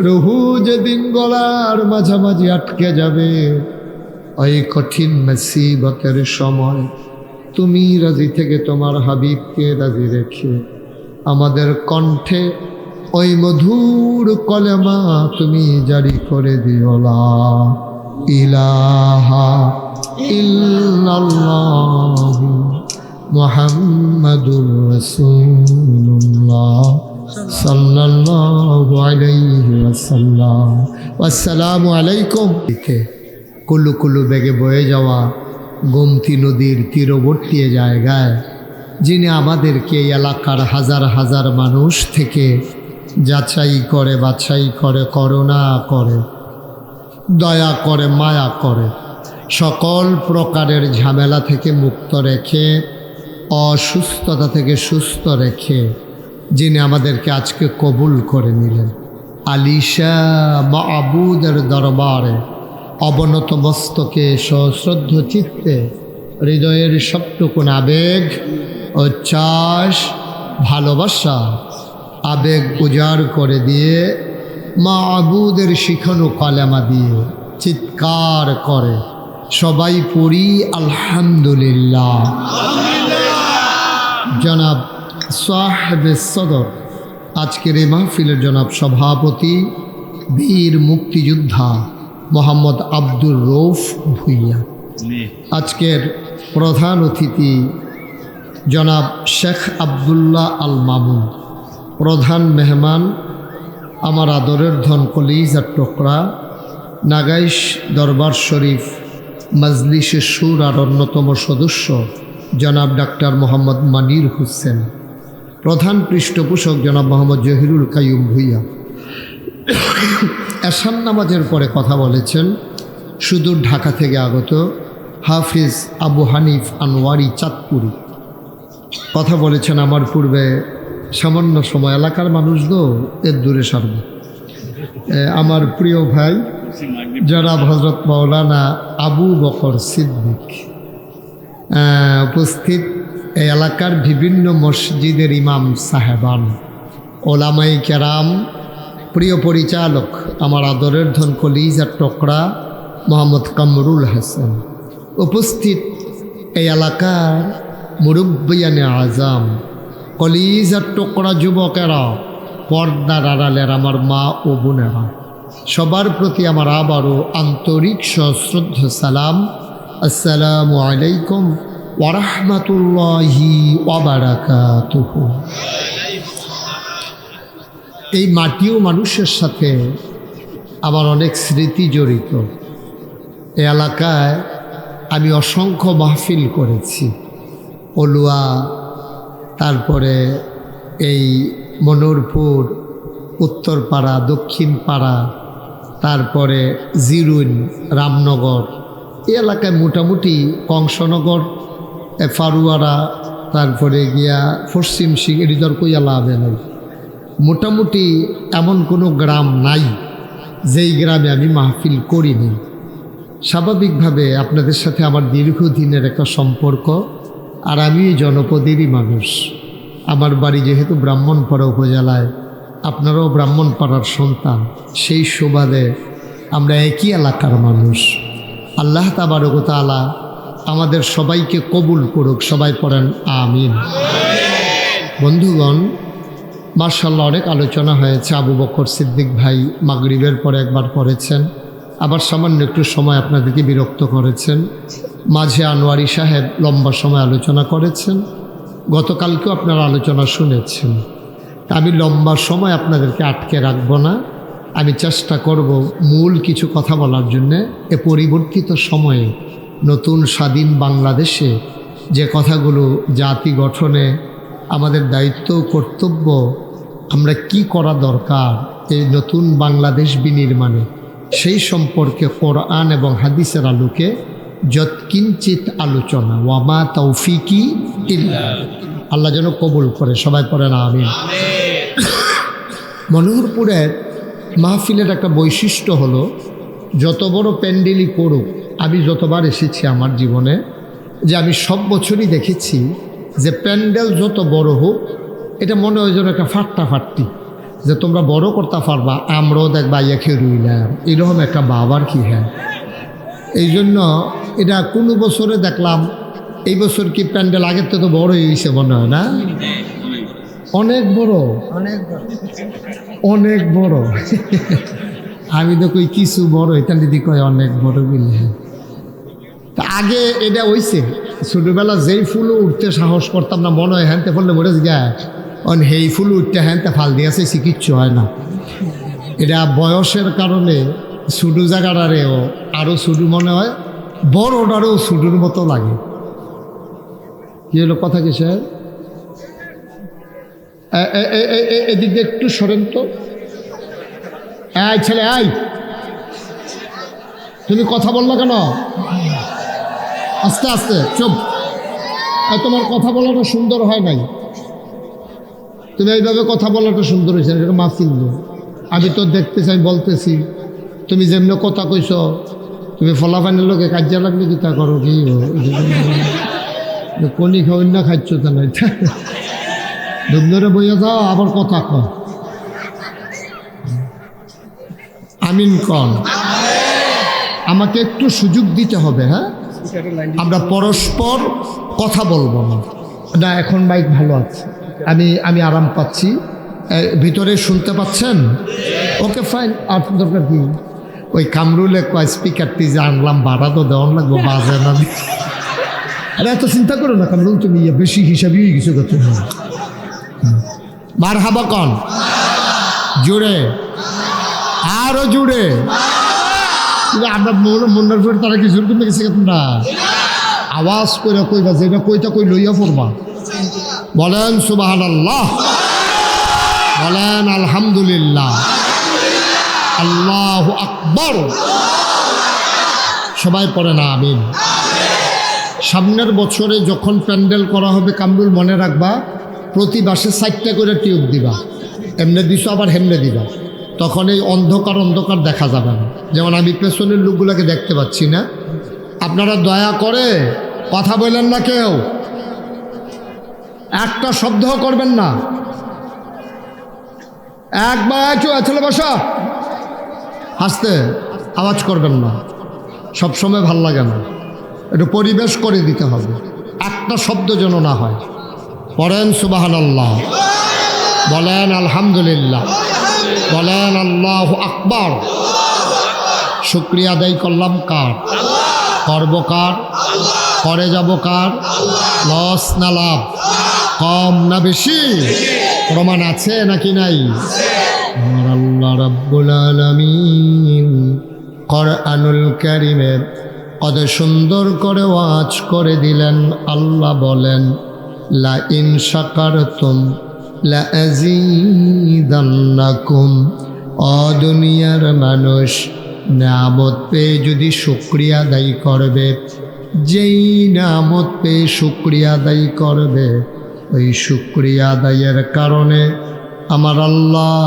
রুহু যেদিন গলার মাঝামাঝি আটকে যাবে, ওই কঠিন মুসিবতের সময় তুমি রাজি থেকে তোমার হাবিবকে রাজি রেখে আমাদের কণ্ঠে ওই মধুর কলেমা তুমি জারি করে দিও লা ইলাহা ইল্লাল্লাহু মুহাম্মাদুর রাসূলুল্লাহ সাল্লাল্লাহু আলাইহি ওয়াসাল্লাম। আসসালামু আলাইকুম। কুলু কুলু বেগে বয়ে যাওয়া গোমতী নদীর তীরবর্তী জায়গায় যিনি আমাদেরকে এই এলাকার হাজার হাজার মানুষ থেকে যাচাই করে বাছাই করে, করুণা করে, দয়া করে, মায়া করে, সকল প্রকারের ঝামেলা থেকে মুক্ত রেখে, অসুস্থতা থেকে সুস্থ রেখে যিনি আমাদেরকে আজকে কবুল করে নিলেন, আলিশা মাবুদের দরবারে অবনত মস্তকে সশ্রদ্ধ চিত্তে হৃদয়ের সবটুকুন আবেগ, উচ্ছ্বাস, ভালোবাসা আবেগ উজাড় করে দিয়ে মাবুদের শিখানো কালেমা দিয়ে চিৎকার করে সবাই পড়ি আলহামদুলিল্লাহ। জনাব সাহেবে সদর আজকের এই মাহফিলের জনাব সভাপতি বীর মুক্তিযোদ্ধা মোহাম্মদ আব্দুর রৌফ ভুইয়া, আজকের প্রধান অতিথি জনাব শেখ আবদুল্লাহ আল মামুন, প্রধান মেহমান আমার আদরের ধন কলিজার টুকরা নাগাইশ দরবার শরীফ মজলিসে সুর আর অন্যতম সদস্য জনাব ডাক্তার মোহাম্মদ মানির হোসেন, প্রধান পৃষ্ঠপোষক জনাব মোহাম্মদ জহিরুল কাইয়ুম ভুইয়া। এশার নামাজের পরে কথা বলেছেন, সুদূর ঢাকা থেকে আগত হাফিজ আবু হানিফ আনোয়ারি চাঁদপুরি কথা বলেছেন আমার পূর্বে। সামান্য সময় এলাকার মানুষ তো এর দূরে সারবে। আমার প্রিয় ভাই জনাব হযরত মাওলানা আবু বকর সিদ্দিক উপস্থিত, এই এলাকার বিভিন্ন মসজিদের ইমাম সাহেবান, ওলামাই কেরাম, প্রিয় পরিচালক আমার আদরের ধন কলিজার টুকরা মোহাম্মদ কামরুল হাসান, উপস্থিত এই এলাকার মুরব্বিয়ানে আজম, কলিজার টুকরা যুবকেরা, পর্দার আড়ালের আমার মা ও বোনেরা, সবার প্রতি আমার আবারও আন্তরিক সশ্রদ্ধ সালাম। আসসালামু আলাইকুম ওয়া রাহমাতুল্লাহি ওয়া বারাকাতুহু। এই মাটিও মানুষের সাথে আমার অনেক স্মৃতি জড়িত। এই এলাকায় আমি অসংখ্য মাহফিল করেছি। অলুয়া, তারপরে এই মনোরপুর, উত্তরপাড়া, দক্ষিণপাড়া, তারপরে জিরুন, রামনগর, এই এলাকায় মোটামুটি কংসনগর, ফারুয়ারা, তারপরে গিয়া পশ্চিম সিং, এরিদর কইয়ালা হবে নাই, মোটামুটি এমন কোনো গ্রাম নাই যেই গ্রামে আমি মাহফিল করিনি। স্বাভাবিকভাবে আপনাদের সাথে আমার দীর্ঘদিনের একটা সম্পর্ক, আর আমি জনপদেরই মানুষ। আমার বাড়ি যেহেতু ব্রাহ্মণপাড়া উপজেলায়, আপনারাও ব্রাহ্মণপাড়ার সন্তান, সেই সুবাদে আমরা একই এলাকার মানুষ। আল্লাহ তাবারক ওয়া তাআলা আমাদের সবাইকে কবুল করুক, সবাই পড়েন আমিন। বন্ধুগণ, মাশাআল্লাহ অনেক আলোচনা হয়েছে। আবু বকর সিদ্দিক ভাই মাগরিবের পরে একবার করেছেন, আবার সামান্য একটু সময় আপনাদেরকে বিরক্ত করেছেন। মাঝে আনোয়ারি সাহেব লম্বা সময় আলোচনা করেছেন, গতকালকেও আপনারা আলোচনা শুনেছেন। আমি লম্বা সময় আপনাদেরকে আটকে রাখব না, আমি চেষ্টা করব মূল কিছু কথা বলার জন্যে। এ পরিবর্তিত সময়ে নতুন স্বাধীন বাংলাদেশে যে কথাগুলো জাতি গঠনে আমাদের দায়িত্ব কর্তব্য, আমরা কি করা দরকার এই নতুন বাংলাদেশ বিনির্মাণে, সেই সম্পর্কে কোরআন এবং হাদিসের আলোকে যৎকিঞ্চিত আলোচনা। ওয়ামা তৌফিকি ইল্লা, আল্লাহ যেন কবুল করে, সবাই পড়েন আমিন। মনোহরপুরের মাহফিলের একটা বৈশিষ্ট্য হলো, যত বড় প্যান্ডেলই করুক, আমি যতবার এসেছি আমার জীবনে, যে আমি সব বছরই দেখেছি যে প্যান্ডেল যত বড় হোক, এটা মনে হয় যেন একটা ফাট্টাফাট্টি, যে তোমরা বড় করতে পারবা, আমরাও দেখবা ইয়া খেয়ে রইলাম, এরকম একটা বাবার কি। হ্যাঁ, এই জন্য এটা কোনো বছরে দেখলাম, এই বছর কি প্যান্ডেল আগের থেকে তো বড় হয়েছে মনে হয় না? অনেক বড়, অনেক বড়। আমি তো কই কিছু বড়, এটা দিদি কয় অনেক বড় বলে। তা আগে এটা হইছে, ছোটবেলা যেই ফুল উঠতে সাহস করতাম না, মনে হয় হ্যানতে ফললে মরে যায়, সেই ফুল উঠতে হ্যানতে ফাল দিয়েছে, কিচ্ছু হয় না। এটা বয়সের কারণে ছোটো জায়গাটারেও আরও ছোটো মনে হয়, বড়টারেও ছোটোর মতো লাগে। কি হলো কথা কি স্যার? এদিক দিয়ে একটু সরেন তো। এই ছেলে, এই তুমি কথা বললো কেন? আস্তে আস্তে চুপ। তোমার কথা বলাটা সুন্দর হয় নাই, তুমি এইভাবে কথা বলাটা সুন্দর হয়েছে, এটা মাহফিল। আমি তো দেখতে চাই, বলতেছি, তুমি যেমনি কথা কইছ, তুমি ফলাফানের লোকে কাজিয়া লাগলে কি তা করো কি? কনি খাওয়াই না খাইছ তা নাই, ধুম ধরে বইয়া যাও, আবার কথা কন। আমিন কন। আমাকে একটু সুযোগ দিতে হবে। হ্যাঁ, আমরা পরস্পর কথা বলবো না। না, এখন মাইক ভালো আছে, আমি আরাম পাচ্ছি। ভিতরে শুনতে পাচ্ছেন? Okay fine. আর দরকার কি? ওই কামরুলে কয় স্পিকারটি যে আনলাম, ভাড়া তো দেওয়ান লাগবো, বাজে না। আরে এত চিন্তা করো না কামরুল, তুমি বেশি হিসাবই কিছু করতে। মারহাবা কন, জুড়ে, আরো জুড়ে। আমরা মনের পরে তারা কি জোর করতে গেছে তোমরা? আওয়াজ করে কইবা, যেটা কইটা কই লইয়া পড়বা। বলেন সুবহানাল্লাহ, বলেন আলহামদুলিল্লাহ, আল্লাহু আকবার। সবাই পড়ে না আমিন। সামনের বছরে যখন প্যান্ডেল করা হবে কামরুল মনে রাখবা, প্রতি বাসে 4টা করে টিউব দিবা, এমনি দিছো আবার হেমনে দিবা, তখন এই অন্ধকার অন্ধকার দেখা যাবে না। যেমন আমি পেছনের লোকগুলোকে দেখতে পাচ্ছি না। আপনারা দয়া করে কথা বললেন না, কেউ একটা শব্দ করবেন না। একবার ছেলে বসা, হাসতে আওয়াজ করবেন না, সবসময় ভাল লাগে না, একটু পরিবেশ করে দিতে হবে, একটা শব্দ যেন না হয়। পড়েন সুবহানাল্লাহ, বলেন আলহামদুলিল্লাহ, বলেন আল্লাহু আকবার। শুকরিয়া আদায় করলাম কার? করব কার? করে যাব কার? লস না লাভ? কম না বেশি? প্রমাণ আছে নাকি নাই? আমার আল্লাহ রাব্বুল আলামিন কোরআনুল কারীমে কত সুন্দর করে ওয়াজ করে দিলেন। আল্লাহ বলেন, লা ইন শাকারতুম লা আযীদান্নাকুম। ও দুনিয়ার মানুষ, নিয়ামত পেয়ে যদি শুকরিয়া আদায় করবে, যেই নিয়ামত পেয়ে শুকরিয়া আদায় করবে, ওই শুকরিয়া আদায়ের কারণে আমার আল্লাহ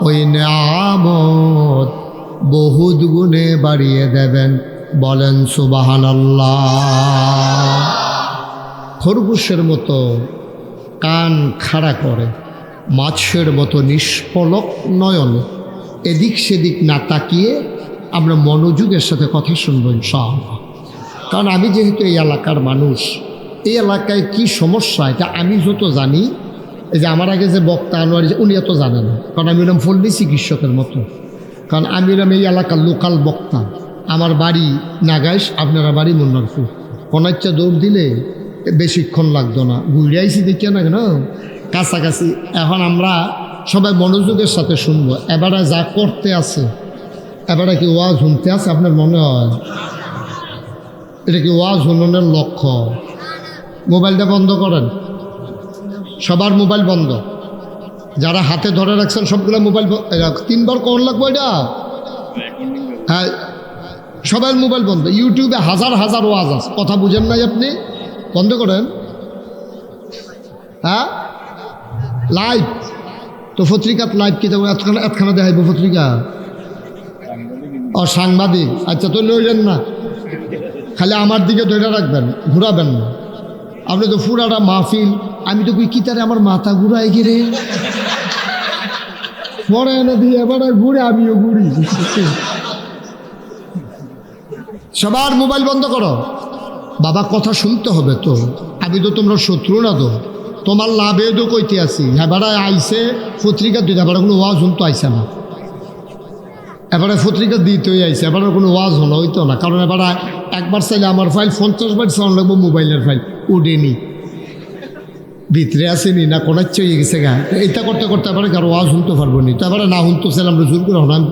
ওই নিয়ামত বহুত গুণে বাড়িয়ে দেবেন। বলেন সুবহানাল্লাহ। খরগোশের মতো কান খাড়া করে, মাছের মতো নিষ্পলক নয়নে এদিক সেদিক না তাকিয়ে আমরা মনোযোগের সাথে কথা শুনবো ইনশাআল্লাহ। কারণ আমি যেহেতু এই এলাকার মানুষ, এই এলাকায় কি সমস্যা এটা আমি যত জানি, এই যে আমার আগে যে বক্তা আনোয়ার, উনি এত জানে না, কারণ আমি এরকম ফল্লি চিকিৎসকের মতো। কারণ আমি এরকম এই এলাকার লোকাল বক্তা। আমার বাড়ি নাগাইশ, আপনারা বাড়ি মুন্নারপুর। কোনাচ্চা দৌড় দিলে বেশিক্ষণ লাগতো না, ঘুরে আইসি দেখিয়া না কেন কাছাকাছি। এখন আমরা সবাই মনোযোগের সাথে শুনবো। এবারে যা করতে আছে, এবারে কি ওয়াজ শুনতে আছে আপনার মনে হয়? এটা কি ওয়াজ শুনানোর লক্ষ্য? মোবাইলটা বন্ধ করেন, সবার মোবাইল বন্ধ। যারা হাতে ধরে রাখছেন সবগুলো মোবাইল 3বার কখন লাগবো এটা? হ্যাঁ, সবাই মোবাইল বন্ধ। ইউটিউবে হাজার হাজার ওয়াজ আছে, কথা বুঝেন নাই আপনি? বন্ধ করেন। হ্যাঁ, লাইভ তো পত্রিকাত লাইভ কি এতখানা দেখাইব পত্রিকা? ও সাংবাদিক, আচ্ছা তো লইলেন না, খালি আমার দিকে ধরে রাখবেন, ঘুরাবেন না। আপনি তো পুরাটা মাহফিল, আমি তো কই কিতারে আমার মাথা ঘুরাই গেলে পরে এনে দিয়ে এবারে ঘুরে আমিও ঘুরি। সবার মোবাইল বন্ধ করো। বাবা কথা শুনতে হবে তো, আমি তো তোমরা শত্রু না তো, তোমার লাভে তো কইতে আছি। এবারে আইসে পত্রিকা দিতে, এবারে কোনো ওয়াজ শুনতে আইসে না, এবারে পত্রিকা দিতেই আইসে, এবারে কোনো ওয়াজ হলো হইতো না। কারণ এবারে একবার চাইলে আমার ফাইল 50 বার চালান লাগবো, মোবাইলের ফাইল উঠেনি, ভিতরে আসেনি না, কোনাচ্ছে হয়ে গেছে গা। এইটা করতে করতে এবারে কারো ওয়াজ শুনতে পারবো নি, তো এবারে না শুনতে চাইলে আমরা জোর করে হলাম।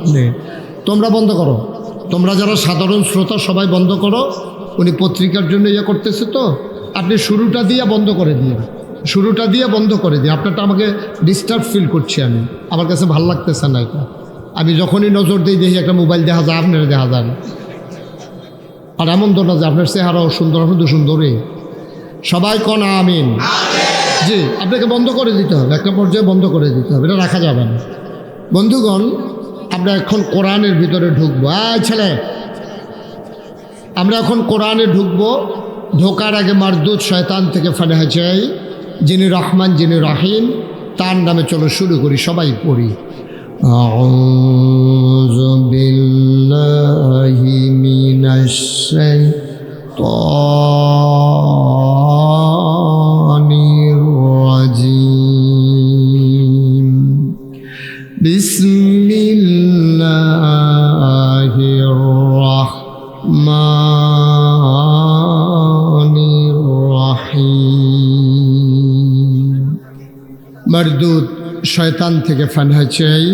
তোমরা বন্ধ করো, তোমরা যারা সাধারণ শ্রোতা সবাই বন্ধ করো। উনি পত্রিকার জন্য ইয়ে করতেছে তো, আপনি শুরুটা দিয়ে বন্ধ করে দিয়ে, শুরুটা দিয়ে বন্ধ করে দিয়ে। আপনারটা আমাকে ডিস্টার্ব ফিল করছি আমি, আমার কাছে ভাল লাগতেছে না এটা। আমি যখনই নজর দিই দেখি একটা মোবাইল দেখা যায়, আপনারা দেখা যায় না। আর এমন তো না যে আপনার চেহারাও সুন্দর, কিন্তু সুন্দরই। সবাই কন আমিন। জি, আপনাকে বন্ধ করে দিতে হবে, একটা পর্যায়ে বন্ধ করে দিতে হবে, এটা রাখা যাবে না। বন্ধুগণ, আমরা এখন কোরআনের ভিতরে ঢুকবো। ছেলে, আমরা এখন কোরআনে ঢুকবো। ঢোকার আগে মারদুদ শয়তান থেকে ফানাহ চাই, যিনি রহমান যিনি রহিম, তার নামে চলো শুরু করি, সবাই পড়ি। আউযু বিল্লাহি মিনাশ শাইতানির রাজিম। বিসমিল্লাহির রাহমানির রাহিম। মারদুদ শয়তান থেকে ফানাহ চাই,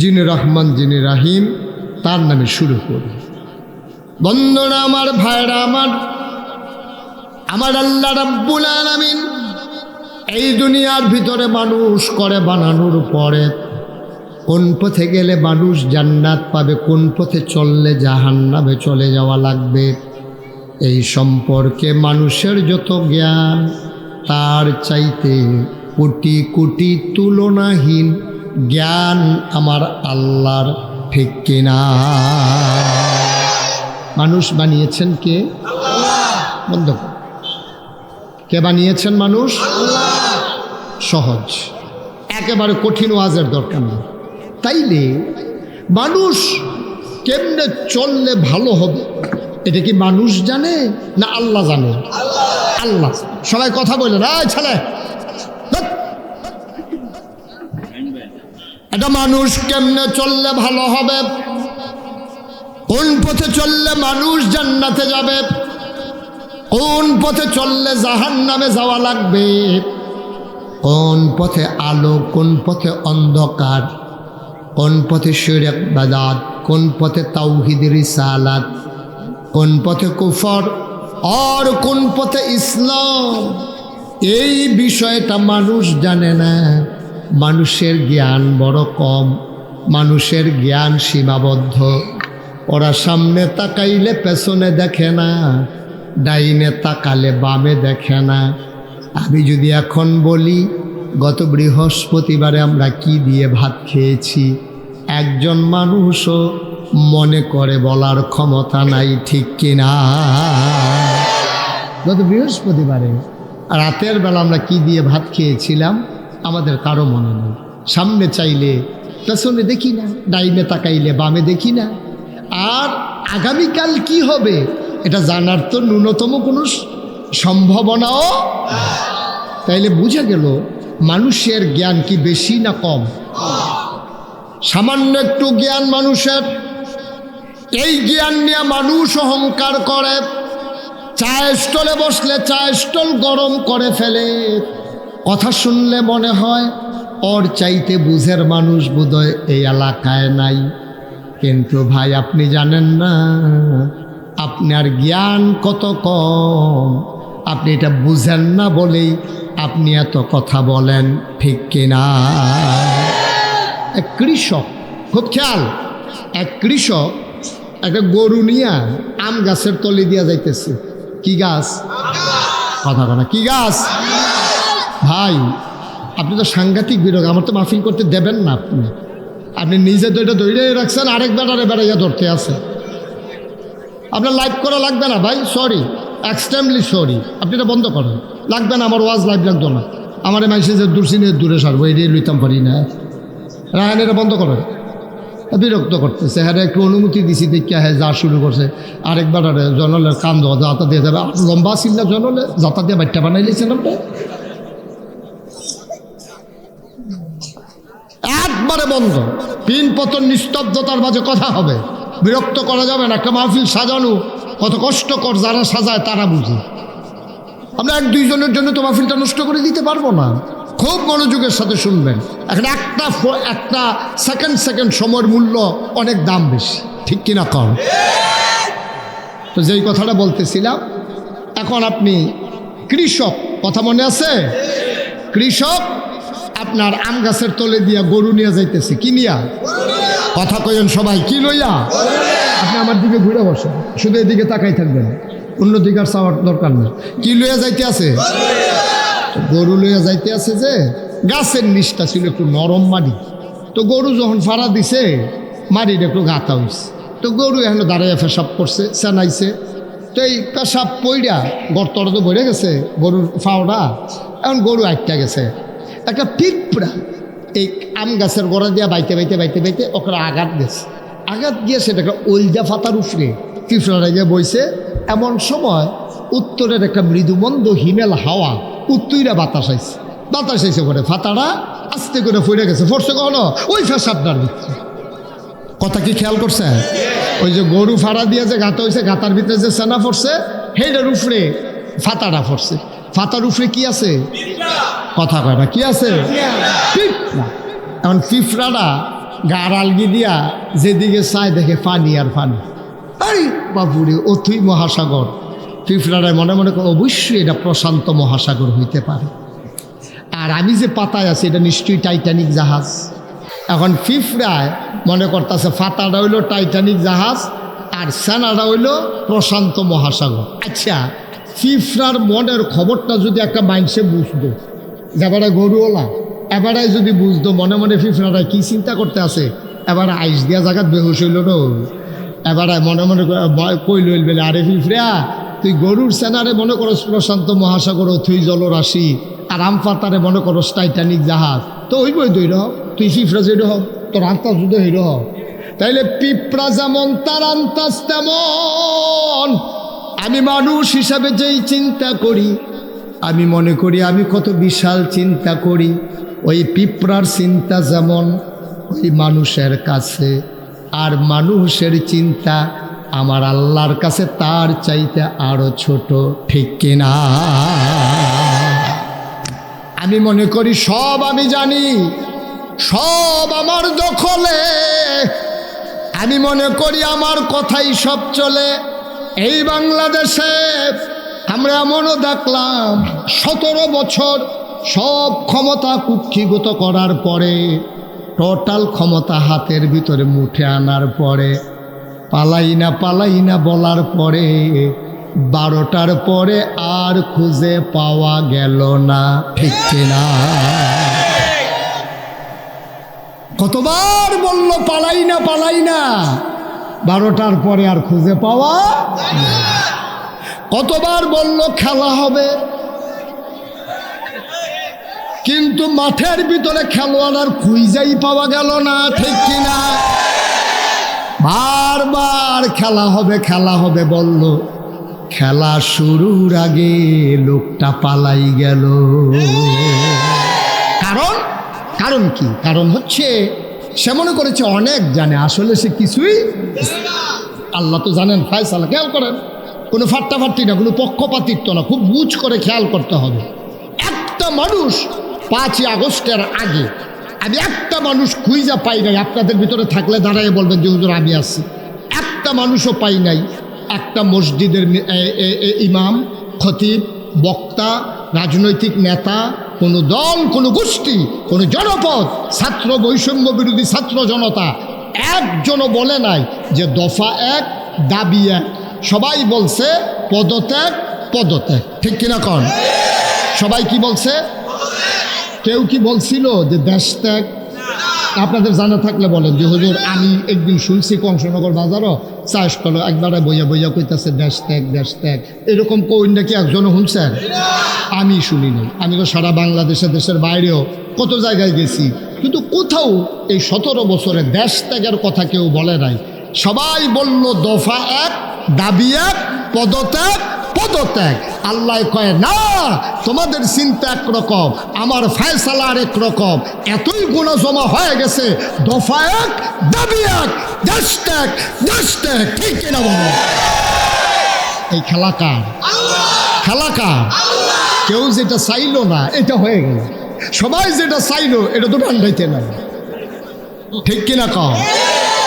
যিনি রহমান যিনি রাহিম, তার নামে শুরু করি। বন্ধুরা আমার, ভাইরা আমার, আমার আল্লাহ রাব্বুল আলামিন এই দুনিয়ার ভিতরে মানুষ করে বানানোর পরে কোন পথে গেলে মানুষ জান্নাত পাবে, কোন পথে চললে জাহান্নামে চলে যাওয়া লাগবে, এই সম্পর্কে মানুষের যত জ্ঞান, তার চাইতে কোটি কোটি তুলনাহীন জ্ঞান আমার আল্লাহর, ঠিক কিনা? মানুষ বানিয়েছেন কে? বন্ধ কর। কে বানিয়েছেন মানুষ? সহজ, একেবারে কঠিন ওয়াজের দরকার নেই। তাইলে মানুষ কেমনে চললে ভালো হবে, এটা কি মানুষ জানে না আল্লাহ জানে? আল্লাহ। সবাই কথা বললেন, ছেলে এটা মানুষ কেমনে চললে ভালো হবে, কোন পথে চললে মানুষ জান্নাতে যাবে, কোন পথে চললে জাহান্নামে যাওয়া লাগবে, কোন পথে আলো, কোন পথে অন্ধকার, কোন পথে শিরক বিদআত, কোন পথে তাওহীদ রিসালাত, কোন পথে কুফর আর কোন পথে ইসলাম, এই বিষয়টা মানুষ জানে না। মানুষের জ্ঞান বড় কম, মানুষের জ্ঞান সীমাবদ্ধ। ওরা সামনে তাকাইলে পেছনে দেখে না, ডাইনে তাকালে বামে দেখে না। আমি যদি এখন বলি গত বৃহস্পতিবারে আমরা কি দিয়ে ভাত খেয়েছি, একজন মানুষও মনে করে বলার ক্ষমতা নাই, ঠিক কিনা? গত বৃহস্পতিবারে রাতের বেলা আমরা কি দিয়ে ভাত খেয়েছিলাম আমাদের কারো মনে নেই। সামনে চাইলে পেছনে দেখি না, ডাইনে তাকাইলে বামে দেখি না। আর আগামীকাল কি হবে এটা জানার তো ন্যূনতম কোনো সম্ভাবনাও। তাইলে বুঝে গেল মানুষের জ্ঞান কি বেশি না কম? সামান্য একটু জ্ঞান মানুষের, এই জ্ঞান নিয়ে মানুষ অহংকার করে। চায়ের স্টলে বসলে চায়ের স্টল গরম করে ফেলে। কথা শুনলে মনে হয় ওর চাইতে বুঝের মানুষ বোধহয় এই এলাকায় নাই। কিন্তু ভাই আপনি জানেন না আপনার জ্ঞান কত কম, আপনি এটা বুঝেন না বলেই আপনি এত কথা বলেন, ঠিক কিনা? এক কৃষক, খুব খেয়াল, এক কৃষক একটা গরু নিয়ে আম গাছের তলে দিয়া যাইতেছে। কি গাছ? কথা কথা, কি গাছ? ভাই আপনি তো সাংঘাতিক বিরোধ, আমার তো মাহফিল করতে দেবেন না। আপনি নিজে তো এটা ধরে রাখছেন, আরেক বেটারে বেড়াইয়া ধরতে আছে। আপনার লাইভ করা লাগবে না ভাই, সরি, এক্সট্রিমলি সরি। আপনি এটা বন্ধ করেন, লাগবে না। আমার ওয়াজ লাইভ লাগতো না, আমার মাইসে যে দূরসিনের দূরে সারবো এটাই লইতাম পারি না। রায়ন এটা বন্ধ করেন, বিরক্ত করতেছে। হ্যাঁ একটু অনুমতি দিছি দেখে হ্যাঁ যা শুরু করছে। আরেক বেটারে জনলের কান দেওয়া যাতা দিয়ে যাবে, লম্বা ছিল না জনলে, যাতা দিয়ে বাচ্চা বানাই লিছেন আপনি। একবারে বন্ধ, পিন পতন, নিস্তব্ধতার মাঝে কথা হবে, বিরক্ত করা যাবে না। একটা মাহফিল সাজানো কত কষ্টকর, যারা সাজায় তারা বুঝে। আমরা এক দুইজনের জন্য তো মাহফিলটা নষ্ট করে দিতে পারবো না। খুব মনোযোগের সাথে শুনবেন। এখন একটা সেকেন্ড সময়ের মূল্য অনেক দাম বেশি, ঠিক কিনা কম? তো যেই কথাটা বলতেছিলাম, এখন আপনি কৃষক, কথা মনে আছে? কৃষক আপনার আম গাছের তলে দিয়া গরু নিয়ে যাইতেছে। কি নিয়া? কথা কইন সবাই, কি লইয়া? আপনি আমার দিকে ঘুরে বসেন, শুধু এদিকে তাকাই থাকবেন, অন্যদিকে আর চাওয়ার দরকার নেই। কি লইয়া যাইতে আছে? গরু লইয়া যাইতে আছে। যে গাছের নিচটা ছিল একটু নরম মাটি, তো গরু যখন ফাড়া দিছে মাটিটা একটু গাঁথা হয়েছে। তো গরু এখন দাঁড়াইয়া পেশাব করছে, চেনাইছে। তো এই পেশাব পইড়া গর্তটা তো ভরে গেছে গরুর ফাওড়া। এখন গরু আটটা গেছে। একটা পিঁপড়া এই আম গাছের গোড়া দিয়া বাইতে বাইতে বাইতে বাইতে ওখানে আঘাত গেছে। আঘাত গিয়ে সেটা একটা ওলজা ফাতার উফরে পিঁপড়াটা গিয়ে বইছে। এমন সময় উত্তরের একটা মৃদুমন্দ হিমেল হাওয়া উত্তইরা বাতাস আইছে করে ফাতাটা আস্তে করে ফিরে গেছে। ফোরছে কখনো ওই ফেসাবটার ভিতরে। কথা কি খেয়াল করছে? ওই যে গরু ফাড়া দিয়ে যে গাঁথা হয়েছে, গাঁথার ভিতরে যে সেনা ফরছে, সেইটার উফরে ফাতাটা ফরছে। ফাতার উফরে কি আছে? কথা কয় না, কি আছে? পিঁপড়া। এখন পিঁপড়াটা গার আলগি দিয়া যেদিকে চায় দেখে পানি আর পানি। আরে বাবুরে, অথই মহাসাগর। পিঁপড়াটায় মনে মনে করে অবশ্যই এটা প্রশান্ত মহাসাগর হইতে পারে। আর আমি যে পাতায় আছি এটা নিশ্চয়ই টাইটানিক জাহাজ। এখন পিঁপড়ায় মনে করতেছে ফাতাটা হইল টাইটানিক জাহাজ, আর সেনাটা হইল প্রশান্ত মহাসাগর। আচ্ছা, পিঁপড়ার মনের খবরটা যদি একটা মানুষে বুঝতো, এবারে গরুওলা এবারে যদি বুঝতো মনে মনে পিঁপড়াটা কি চিন্তা করতে আছে, এবারে আইস দিয়া জায়গাত বেহুশ হইল না, এবারে মনে মনে কইল বলে, আরে পিঁপড়া তুই গরুর সেনারে মনে করস প্রশান্ত মহাসাগর থুই জলরাশি, আর আমপাতারে মনে করস টাইটানিক জাহাজ, তো হইবই দই রহ, তুই পিঁপড়া যেটা হোক তোর আন্তাজ যদি হইল হোক। তাইলে পিঁপড়া যেমন তার আন্তাজ তেমন আমি মানুষ হিসাবে যেই চিন্তা করি, আমি মনে করি আমি কত বিশাল চিন্তা করি, ওই পিঁপড়ার চিন্তা যেমন ওই মানুষের কাছে, আর মানুষের চিন্তা আমার আল্লাহর কাছে তার চাইতে আরো ছোট, ঠিক কিনা? আমি মনে করি সব আমি জানি, সব আমার দখলে, আমি মনে করি আমার কথাই সব চলে। এই বাংলাদেশে আমরা এমনও দেখলাম 17 বছর সব ক্ষমতা কুক্ষিগত করার পরে, টোটাল ক্ষমতা হাতের ভিতরে মুঠে আনার পরে, পালাই না বলার পরে 12টার পরে আর খুঁজে পাওয়া গেল না, ঠিক কিনা? কতবার বলল পালাই না, 12টার পরে আর খুঁজে পাওয়া, কতবার বলল খেলা হবে, কিন্তু মাঠের ভিতরে খেলোয়াড় আর খুঁজেই পাওয়া গেল না, ঠিক কিনা? বারবার খেলা হবে বলল, খেলা শুরুর আগে লোকটা পালাই গেল। কারণ কি? কারণ হচ্ছে সে মনে করেছে অনেক জানে, আসলে সে কিছুই, আল্লাহ তো জানেন ফায়সালা। খেয়াল করেন, কোনো ফাট্টাফাট্টি না, কোনো পক্ষপাতিত্ব না, খুব বুঝ করে খেয়াল করতে হবে। একটা মানুষ 5ই আগস্টের আগে আমি একটা মানুষ খুঁজা পাই নাই, আপনাদের ভিতরে থাকলে দাঁড়ায় বলবেন যে হুজুর আমি আছি, একটা মানুষও পাই নাই। একটা মসজিদের ইমাম, খতিব, বক্তা, রাজনৈতিক নেতা, কোনো দল, কোনো গোষ্ঠী, কোনো জনপদ, ছাত্র বৈষম্য বিরোধী ছাত্র জনতা একজনও বলে নাই যে দফা 1 দাবি 1। সবাই বলছে পদত্যাগ, ঠিক কিনা কন? সবাই কি বলছে? কেউ কি বলছিল যে দেশ ত্যাগ? আপনাদের জানা থাকলে বলেন যে হুজুর আমি একদিন শুনছি কংসনগর বাজারও চাষ করলো একবারে বইয়া কইতাছে দেশ ত্যাগ, এরকম কইন নাকি একজনও শুনছেন? আমি শুনি নাই। আমি তো সারা বাংলাদেশে, দেশের বাইরেও কত জায়গায় গেছি, কিন্তু কোথাও এই 17 বছরে দেশ ত্যাগের কথা কেউ বলে নাই। সবাই বলল দফা 1 দাবি 1 পদত্যাগ। আল্লাহ কয় না, তোমাদের চিন্তা একরকম, আমার ফায়সালা আরেক রকম। এতই গুনাহ জমা হয়ে গেছে, দফা 1 দাবি 1 দেশ ত্যাগ, ঠিক কিনা বলো? এই খেলা কার? কেউ যেটা চাইলো না এটা হয়ে গেল, সবাই যেটা চাইলো এটা তো ডান্ডাইতে নাই, ঠিক কিনা কও?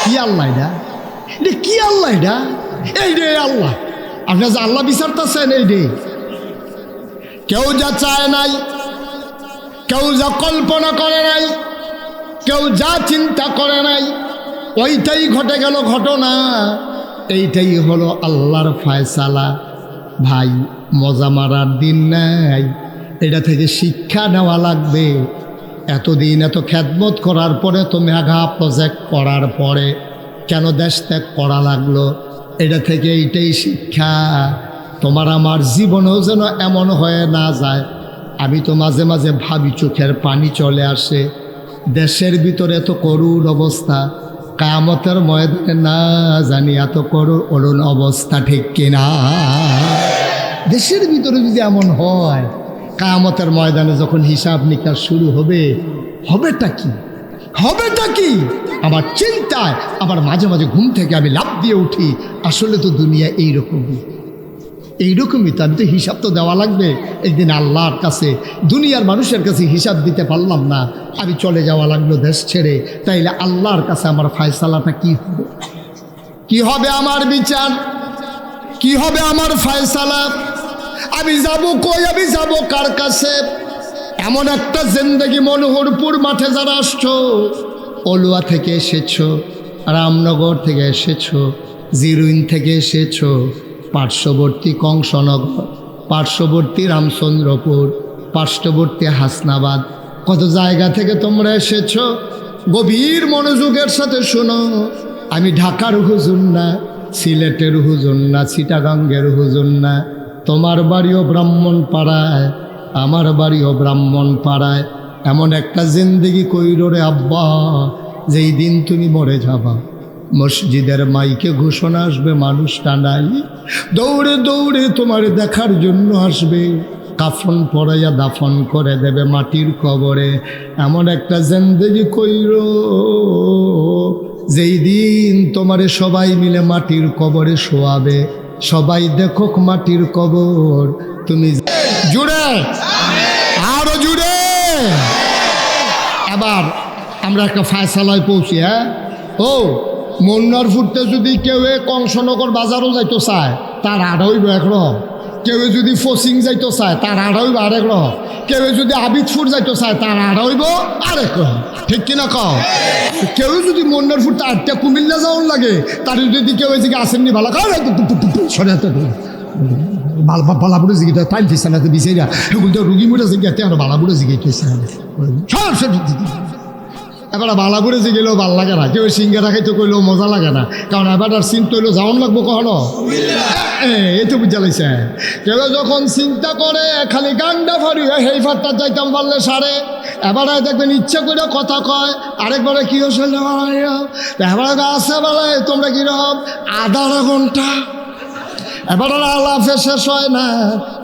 কি আল্লাহ এটা? কি আল্লাহ এটা? এই রে আল্লাহ, আপনার যে আল্লাহ বিচারতেছেন এই রে। কেউ যা চায় নাই, কেউ যা কল্পনা করে নাই, কেউ যা চিন্তা করে নাই, ওইটাই ঘটে গেল ঘটনা। এইটাই হলো আল্লাহর ফায়সালা। ভাই, মজা মারার দিন নাই, এটা থেকে শিক্ষা নেওয়া লাগবে। এতদিন এত খেদমত করার পরে, তো মেঘা প্রজেক্ট করার পরে কেন দেশ ত্যাগ করা লাগলো? এটা থেকে এইটাই শিক্ষা, তোমার আমার জীবনেও যেন এমন হয়ে না যায়। আমি তো মাঝে মাঝে ভাবি, চোখের পানি চলে আসে। দেশের ভিতরে এত করুণ অবস্থা, কিয়ামতের ময়দানে না জানি এত করুণ অবস্থা, ঠিক কিনা? দেশের ভিতরে যদি এমন হয়, কিয়ামতের ময়দানে যখন হিসাব নিকাশ শুরু হবে, হবেটা কি? আমার চিন্তায় আবার মাঝে মাঝে ঘুম থেকে আমি লাফ দিয়ে উঠি, আসলে তো দুনিয়া এইরকমই তো। আমি তো হিসাব তো দেওয়া লাগবে একদিন আল্লাহর কাছে। দুনিয়ার মানুষের কাছে হিসাব দিতে পারলাম না, আমি চলে যাওয়া লাগলো দেশ ছেড়ে। তাইলে আল্লাহর কাছে আমার ফায়সালাটা কি হবে? কি হবে আমার বিচার? কি হবে আমার ফায়সালা? আমি যাব কই? আমি যাব কার কাছে? এমন একটা জিন্দেগি, মনোহরপুর মাঠে যারা আসছো, অলুয়া থেকে এসেছো, রামনগর থেকে এসেছো, জিরুইন থেকে এসেছো, পার্শ্ববর্তী কংসনগর, পার্শ্ববর্তী রামচন্দ্রপুর, পার্শ্ববর্তী হাসনাবাদ, কত জায়গা থেকে তোমরা এসেছো। গভীর মনোযোগের সাথে শোনো, আমি ঢাকার হুজুর না, সিলেটের হুজুর না, চিটাগাঙ্গের হুজুর না। তোমার বাড়িও ব্রাহ্মণ পাড়ায়, আমার বাড়িও ব্রাহ্মণ পাড়ায়। এমন একটা জিন্দেগি কইরো রে আব্বা, যেই দিন তুমি মরে যাবা, মসজিদের মাইকে ঘোষণা আসবে, মানুষটা নাই, দৌড়ে দৌড়ে তোমার দেখার জন্য আসবে, কাফন পরাইয়া দাফন করে দেবে মাটির কবরে। এমন একটা জিন্দেগি কইরো, যেই দিন তোমারে সবাই মিলে মাটির কবরে শোয়াবে, সবাই দেখুক মাটির কবর, তুমি জুড়ে আরো জুড়ে। এবার আমরা একটা ফায়সালায় পৌঁছি। হ্যাঁ, ও মন্নার ফুটতে যদি কেউ কংসনগর বাজারও যাইতো চায়, তার আড়া হইব একরকম। কেউ যদি ফসিং যাইতো চায়, তার আড়া হইব আরেক রকম। কেউ যদি আবিদপুর যাইতো চায়, তার আড়া হইব আরেক রকম। ঠিক কিনা কও? কেউ যদি মন্নার ফুটতে আটটা কুমিল্লা যাওয়ার লাগে, তার যদি কেউ এদিকে আসেননি ভালো সরে বালাপুরে জিগে টাইম ফিস না বিচাইরা এগুলো রুগী মুড়ে জিগাতে আর বালাপুরে জিগে এবার বালাপুরে জিগেলেও ভাল লাগে না, কেউ সিঙ্গারা খাইতে কইলেও মজা লাগে না, কারণ এবার আর চিন্তা হইলেও যাওয়ান লাগবো কখনো। এই তো বুঝা লাগছে। কেউ যখন চিন্তা করে খালি গান্ডা ফারি হয়, সেই ফাটটা যাইতাম পারলে সারে। এবার দেখবেন ইচ্ছা করে কথা কয়, আরেকবারে কি হচ্ছে এবার আছে বলে তোমরা কিরকম আধা ঘন্টা। এবার আলাপে শেষ হয় না,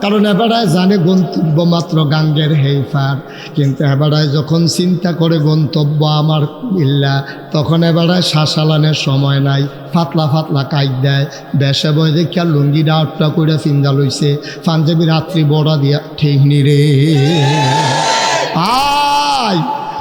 কারণ এবারায় জানে গন্তব্য মাত্র গাঙ্গের হেইফার। কিন্তু এবারায় যখন চিন্তা করে গন্তব্য আমার ইল্লা, তখন এবারায় শ্বাসালানের সময় নাই, ফাতলা ফাতলা কাইট দেয়, বেশে বয় দেখিয়া লুঙ্গি ডাউটটা করে ফিন্দা লইছে, পাঞ্জাবি রাত্রি বড়া দিয়া ঠিকনি রে। আয়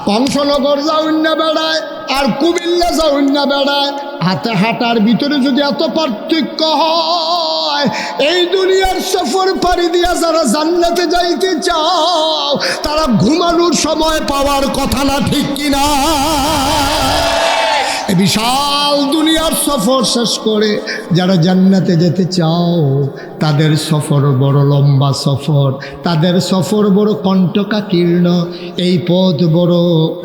কংসনগর যাউন না বেড়ায় আর কুমিল্লা যাউন না বেড়ায়, হাতে হাঁটার ভিতরে যদি এত পার্থক্য হয়, এই দুনিয়ার সফর পাড়ি দিয়া যারা জান্নাতে যাইতে চাও, তারা ঘুমানোর সময় পাওয়ার কথা না, ঠিক কিনা? এই বিশাল দুনিয়ার সফর শেষ করে যারা জান্নাতে যেতে চাও, তাদের সফর বড় লম্বা সফর, তাদের সফর বড় কণ্টকাকীর্ণ, এই পথ বড়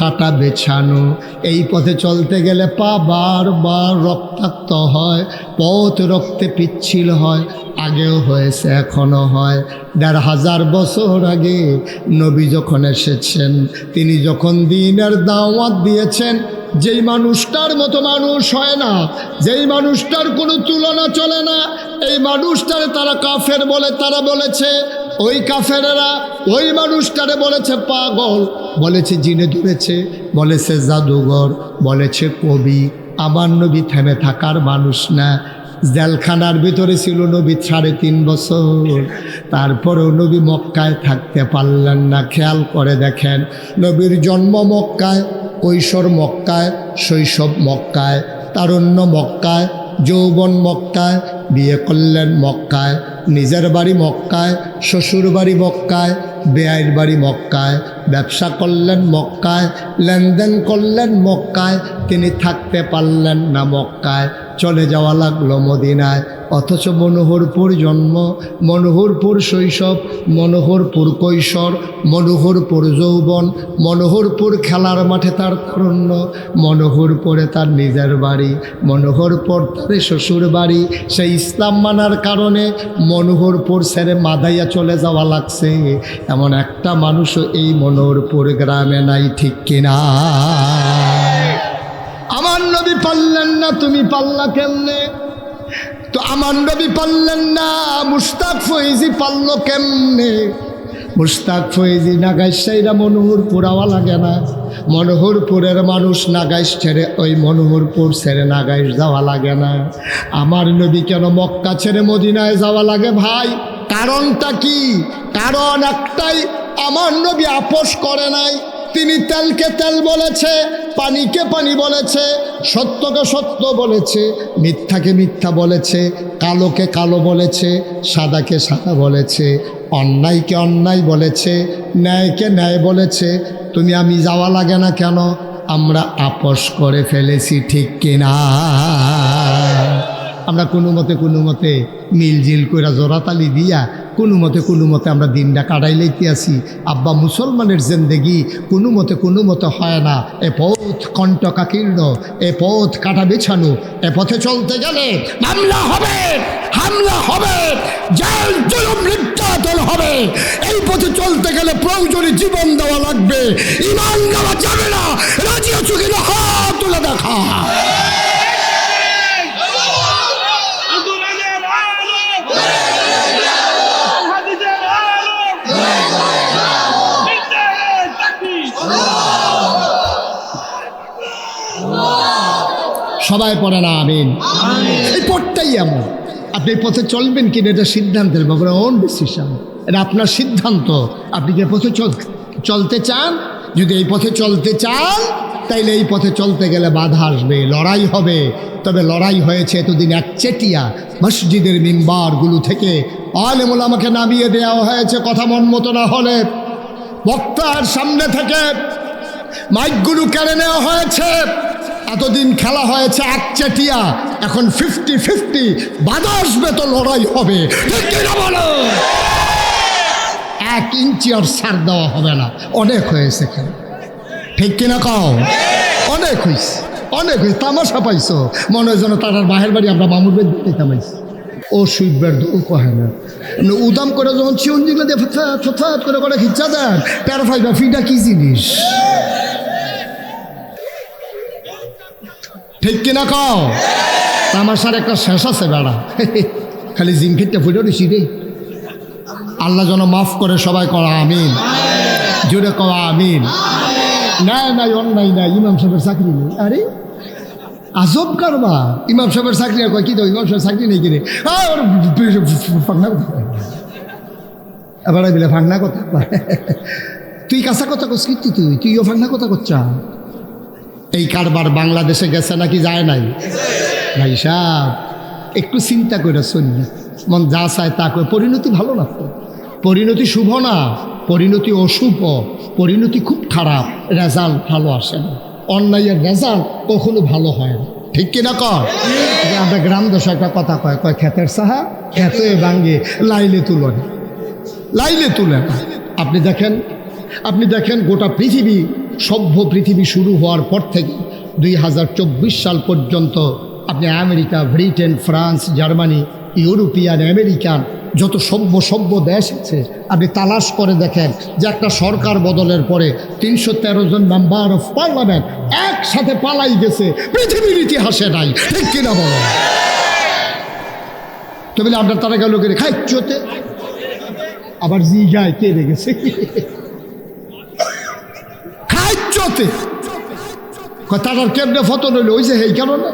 কাটা বেছানো, এই পথে চলতে গেলে পা বারবার রক্তাক্ত হয়, পথ রক্তে পিচ্ছিল হয়, আগেও হয়েছে এখনও হয়। ১৫০০ বছর আগে নবী যখন এসেছেন, তিনি যখন দ্বীনের দাওয়াত দিয়েছেন, যেই মানুষটার মতো মানুষ হয় না, যেই মানুষটার কোনো তুলনা চলে না, এই মানুষটারে তারা কাফের বলে, তারা বলেছে ওই কাফেরেরা ওই মানুষটারে বলেছে পাগল, বলেছে জিনে ধরেছে, বলেছে জাদুঘর, বলেছে কবি। আমার নবী থেমে থাকার মানুষ না। জেলখানার ভিতরে ছিল নবী ৩.৫ বছর, তারপরেও নবী মক্কায় থাকতে পারলেন না। খেয়াল করে দেখেন, নবীর জন্ম মক্কায়, কৈশোর মক্কায়, শৈশব মক্কায়, তারুণ্য মক্কায়, যৌবন মক্কায়, বিয়ে করলেন মক্কায়, নিজের বাড়ি মক্কায়, শ্বশুর বাড়ি মক্কায়, বেয়াইর বাড়ি মক্কায়, ব্যবসা করলেন মক্কায়, লেনদেন করলেন মক্কায়, তিনি থাকতে পারলেন না মক্কায়, চলে যাওয়া লাগলো মদিনায়। অথচ মনোহরপুর জন্ম, মনোহরপুর শৈশব, মনোহরপুর কৈশোর, মনোহরপুর যৌবন, মনোহরপুর খেলার মাঠে তার তারুণ্য, মনোহরপুরে তার নিজের বাড়ি, মনোহরপুর তার শ্বশুর বাড়ি। সেই ইসলাম মানার কারণে মনোহরপুর ছেড়ে মাদাইয়া চলে যাওয়া লাগছে, এমন একটা মানুষও এই মনোহরপুর গ্রামে নাই, ঠিক কিনা? আমার নবী পারলেন না, তুমি পারলা কেমনে? তো আমার নবী পারলেন না, মুশতাক ফৈজি পারল কেমনে? মুশতাক ফৈজি নাগাইশ সাইরা মনোহরপুর আওয়া লাগে না, মনোহরপুরের মানুষ নাগাইশ ছেড়ে ওই মনোহরপুর ছেড়ে নাগাইশ যাওয়া লাগে না। আমার নবী কেন মক্কা ছেড়ে মদিনায় যাওয়া লাগে ভাই? কারণটা কি? কারণ একটাই, আমার নবী আপোষ করে নাই। তিনি তেলকে তেল বলেছে, পানিকে পানি বলেছে, সত্যকে সত্য বলেছে, মিথ্যাকে মিথ্যা বলেছে, কালোকে কালো বলেছে, সাদাকে সাদা বলেছে, অন্যায়কে অন্যায় বলেছে, ন্যায়কে ন্যায় বলেছে। তুমি আমি যাওয়া লাগে না কেন? আমরা আপোষ করে ফেলেছি, ঠিক কিনা? আমরা কোনো মতে মিলজিল কইরা জোড়াতালি দিয়া কোনো মতে আমরা দিনটা কাটাই লইতে আসি। আব্বা মুসলমানের জিন্দেগি কোনো মতে হয় না। এ পথ কণ্টকাকীর্ণ, এ পথ কাটা বিছানো, এ পথে চলতে গেলে মামলা হবে, হামলা হবে, জেল জুলুম নির্যাতন হবে। এই পথে চলতে গেলে প্রয়োজনে জীবন দেওয়া লাগবে, ঈমান দেওয়া যাবে না। রাজি আছো কিনা হাত তুলে দেখা। সবাই পড়ে না আমিন। এই পথটাই এমন, আপনি এই পথে চলবেন কিনা এটা সিদ্ধান্তের ব্যাপারে, ওন ডিসিশন, এটা আপনার সিদ্ধান্ত। আপনি যে পথে চলতে চান, যদি এই পথে চলতে চান তাইলে এই পথে চলতে গেলে বাধা আসবে, লড়াই হবে। তবে লড়াই হয়েছে এতদিন একচেটিয়া মসজিদের মিম্বারগুলো থেকে আলেম ওলামাকে নামিয়ে দেওয়া হয়েছে কথা মন মতো না হলে। বক্তার সামনে থেকে মাইকগুলো কেড়ে নেওয়া হয়েছে। এতদিন খেলা হয়েছে একচেটিয়া, এখন 50-50, বাধা আসবে তো লড়াই হবে। ঠিক কিনা বলো? 1 ইঞ্চি আর ছাড় দেওয়া হবে না। অনেক হয়েছে খেলা, ঠিক কিনা কও? অনেক হয়েছে, অনেক হয়েছে। তামাশা পাইছো মনে হয় যেন তার বাহের বাড়ি আমরা মামুর বেদ তামাইছি। ও সুইবার দোল কহে না, উদাম করে যখন চিউন দিলে দিয়ে ফৎফাত করে খিচ্ছা দেন, প্যারা ফাইবা ফিটা কি জিনিস? ঠিক কিনা কও? তামাশার একটা শেষ আছে বেড়া, খালি জিমফিটটা ফুটে দিছি রে। আল্লাহ যেন মাফ করে, সবাই করা আমিন, জোরে কওয়া আমিন। নাই অন্যায় নাই, ইমাম সাহেবের চাকরি নেই। আরে আজব কারবা, ইমাম সাহেবের চাকরি আর কয় কি তো ইমাম সাহেবের চাকরি নেই কিনে ফাঁকনা কথা, এবার বিলে ফাঁকনা কথা। তুই কাঁচা কথা করছ কি? তুইও ফাঁকনা কথা করছা। এই কারবার বাংলাদেশে গেছে নাকি যায় নাই? ভাই সাহেব একটু চিন্তা করে চললি, মন যা চায় তা করে। পরিণতি ভালো না তো, পরিণতি শুভ না, পরিণতি অশুভ, পরিণতি খুব খারাপ, রেজাল্ট ভালো আসে না। অন্যায়ের রেজাল্ট কখনো ভালো হয় না, ঠিক কিনা কর? আমরা গ্রাম দেশে একটা কথা কয় ক্ষেতের সাহা ক্ষেতে ভাঙ্গে, লাইলে তুলে। আপনি দেখেন গোটা পৃথিবী, সভ্য পৃথিবী শুরু হওয়ার পর থেকে 2024 সাল পর্যন্ত আপনি America, Britain, France, Germany, European, American যত সভ্য দেশ আছে, আপনি তালাশ করে দেখেন যে একটা সরকার বদলের পরে 313 জন মেম্বার অফ পার্লামেন্ট একসাথে পালাই গেছে, পৃথিবীর ইতিহাসে নাই, ঠিক কিনা বলো? তো বলে আপনার তারা গেল করে খাইতে, আবার জিগায় কে রেগেছে খাইতে, তার কেমনে ফটো রইল, ওই যে এই কারণে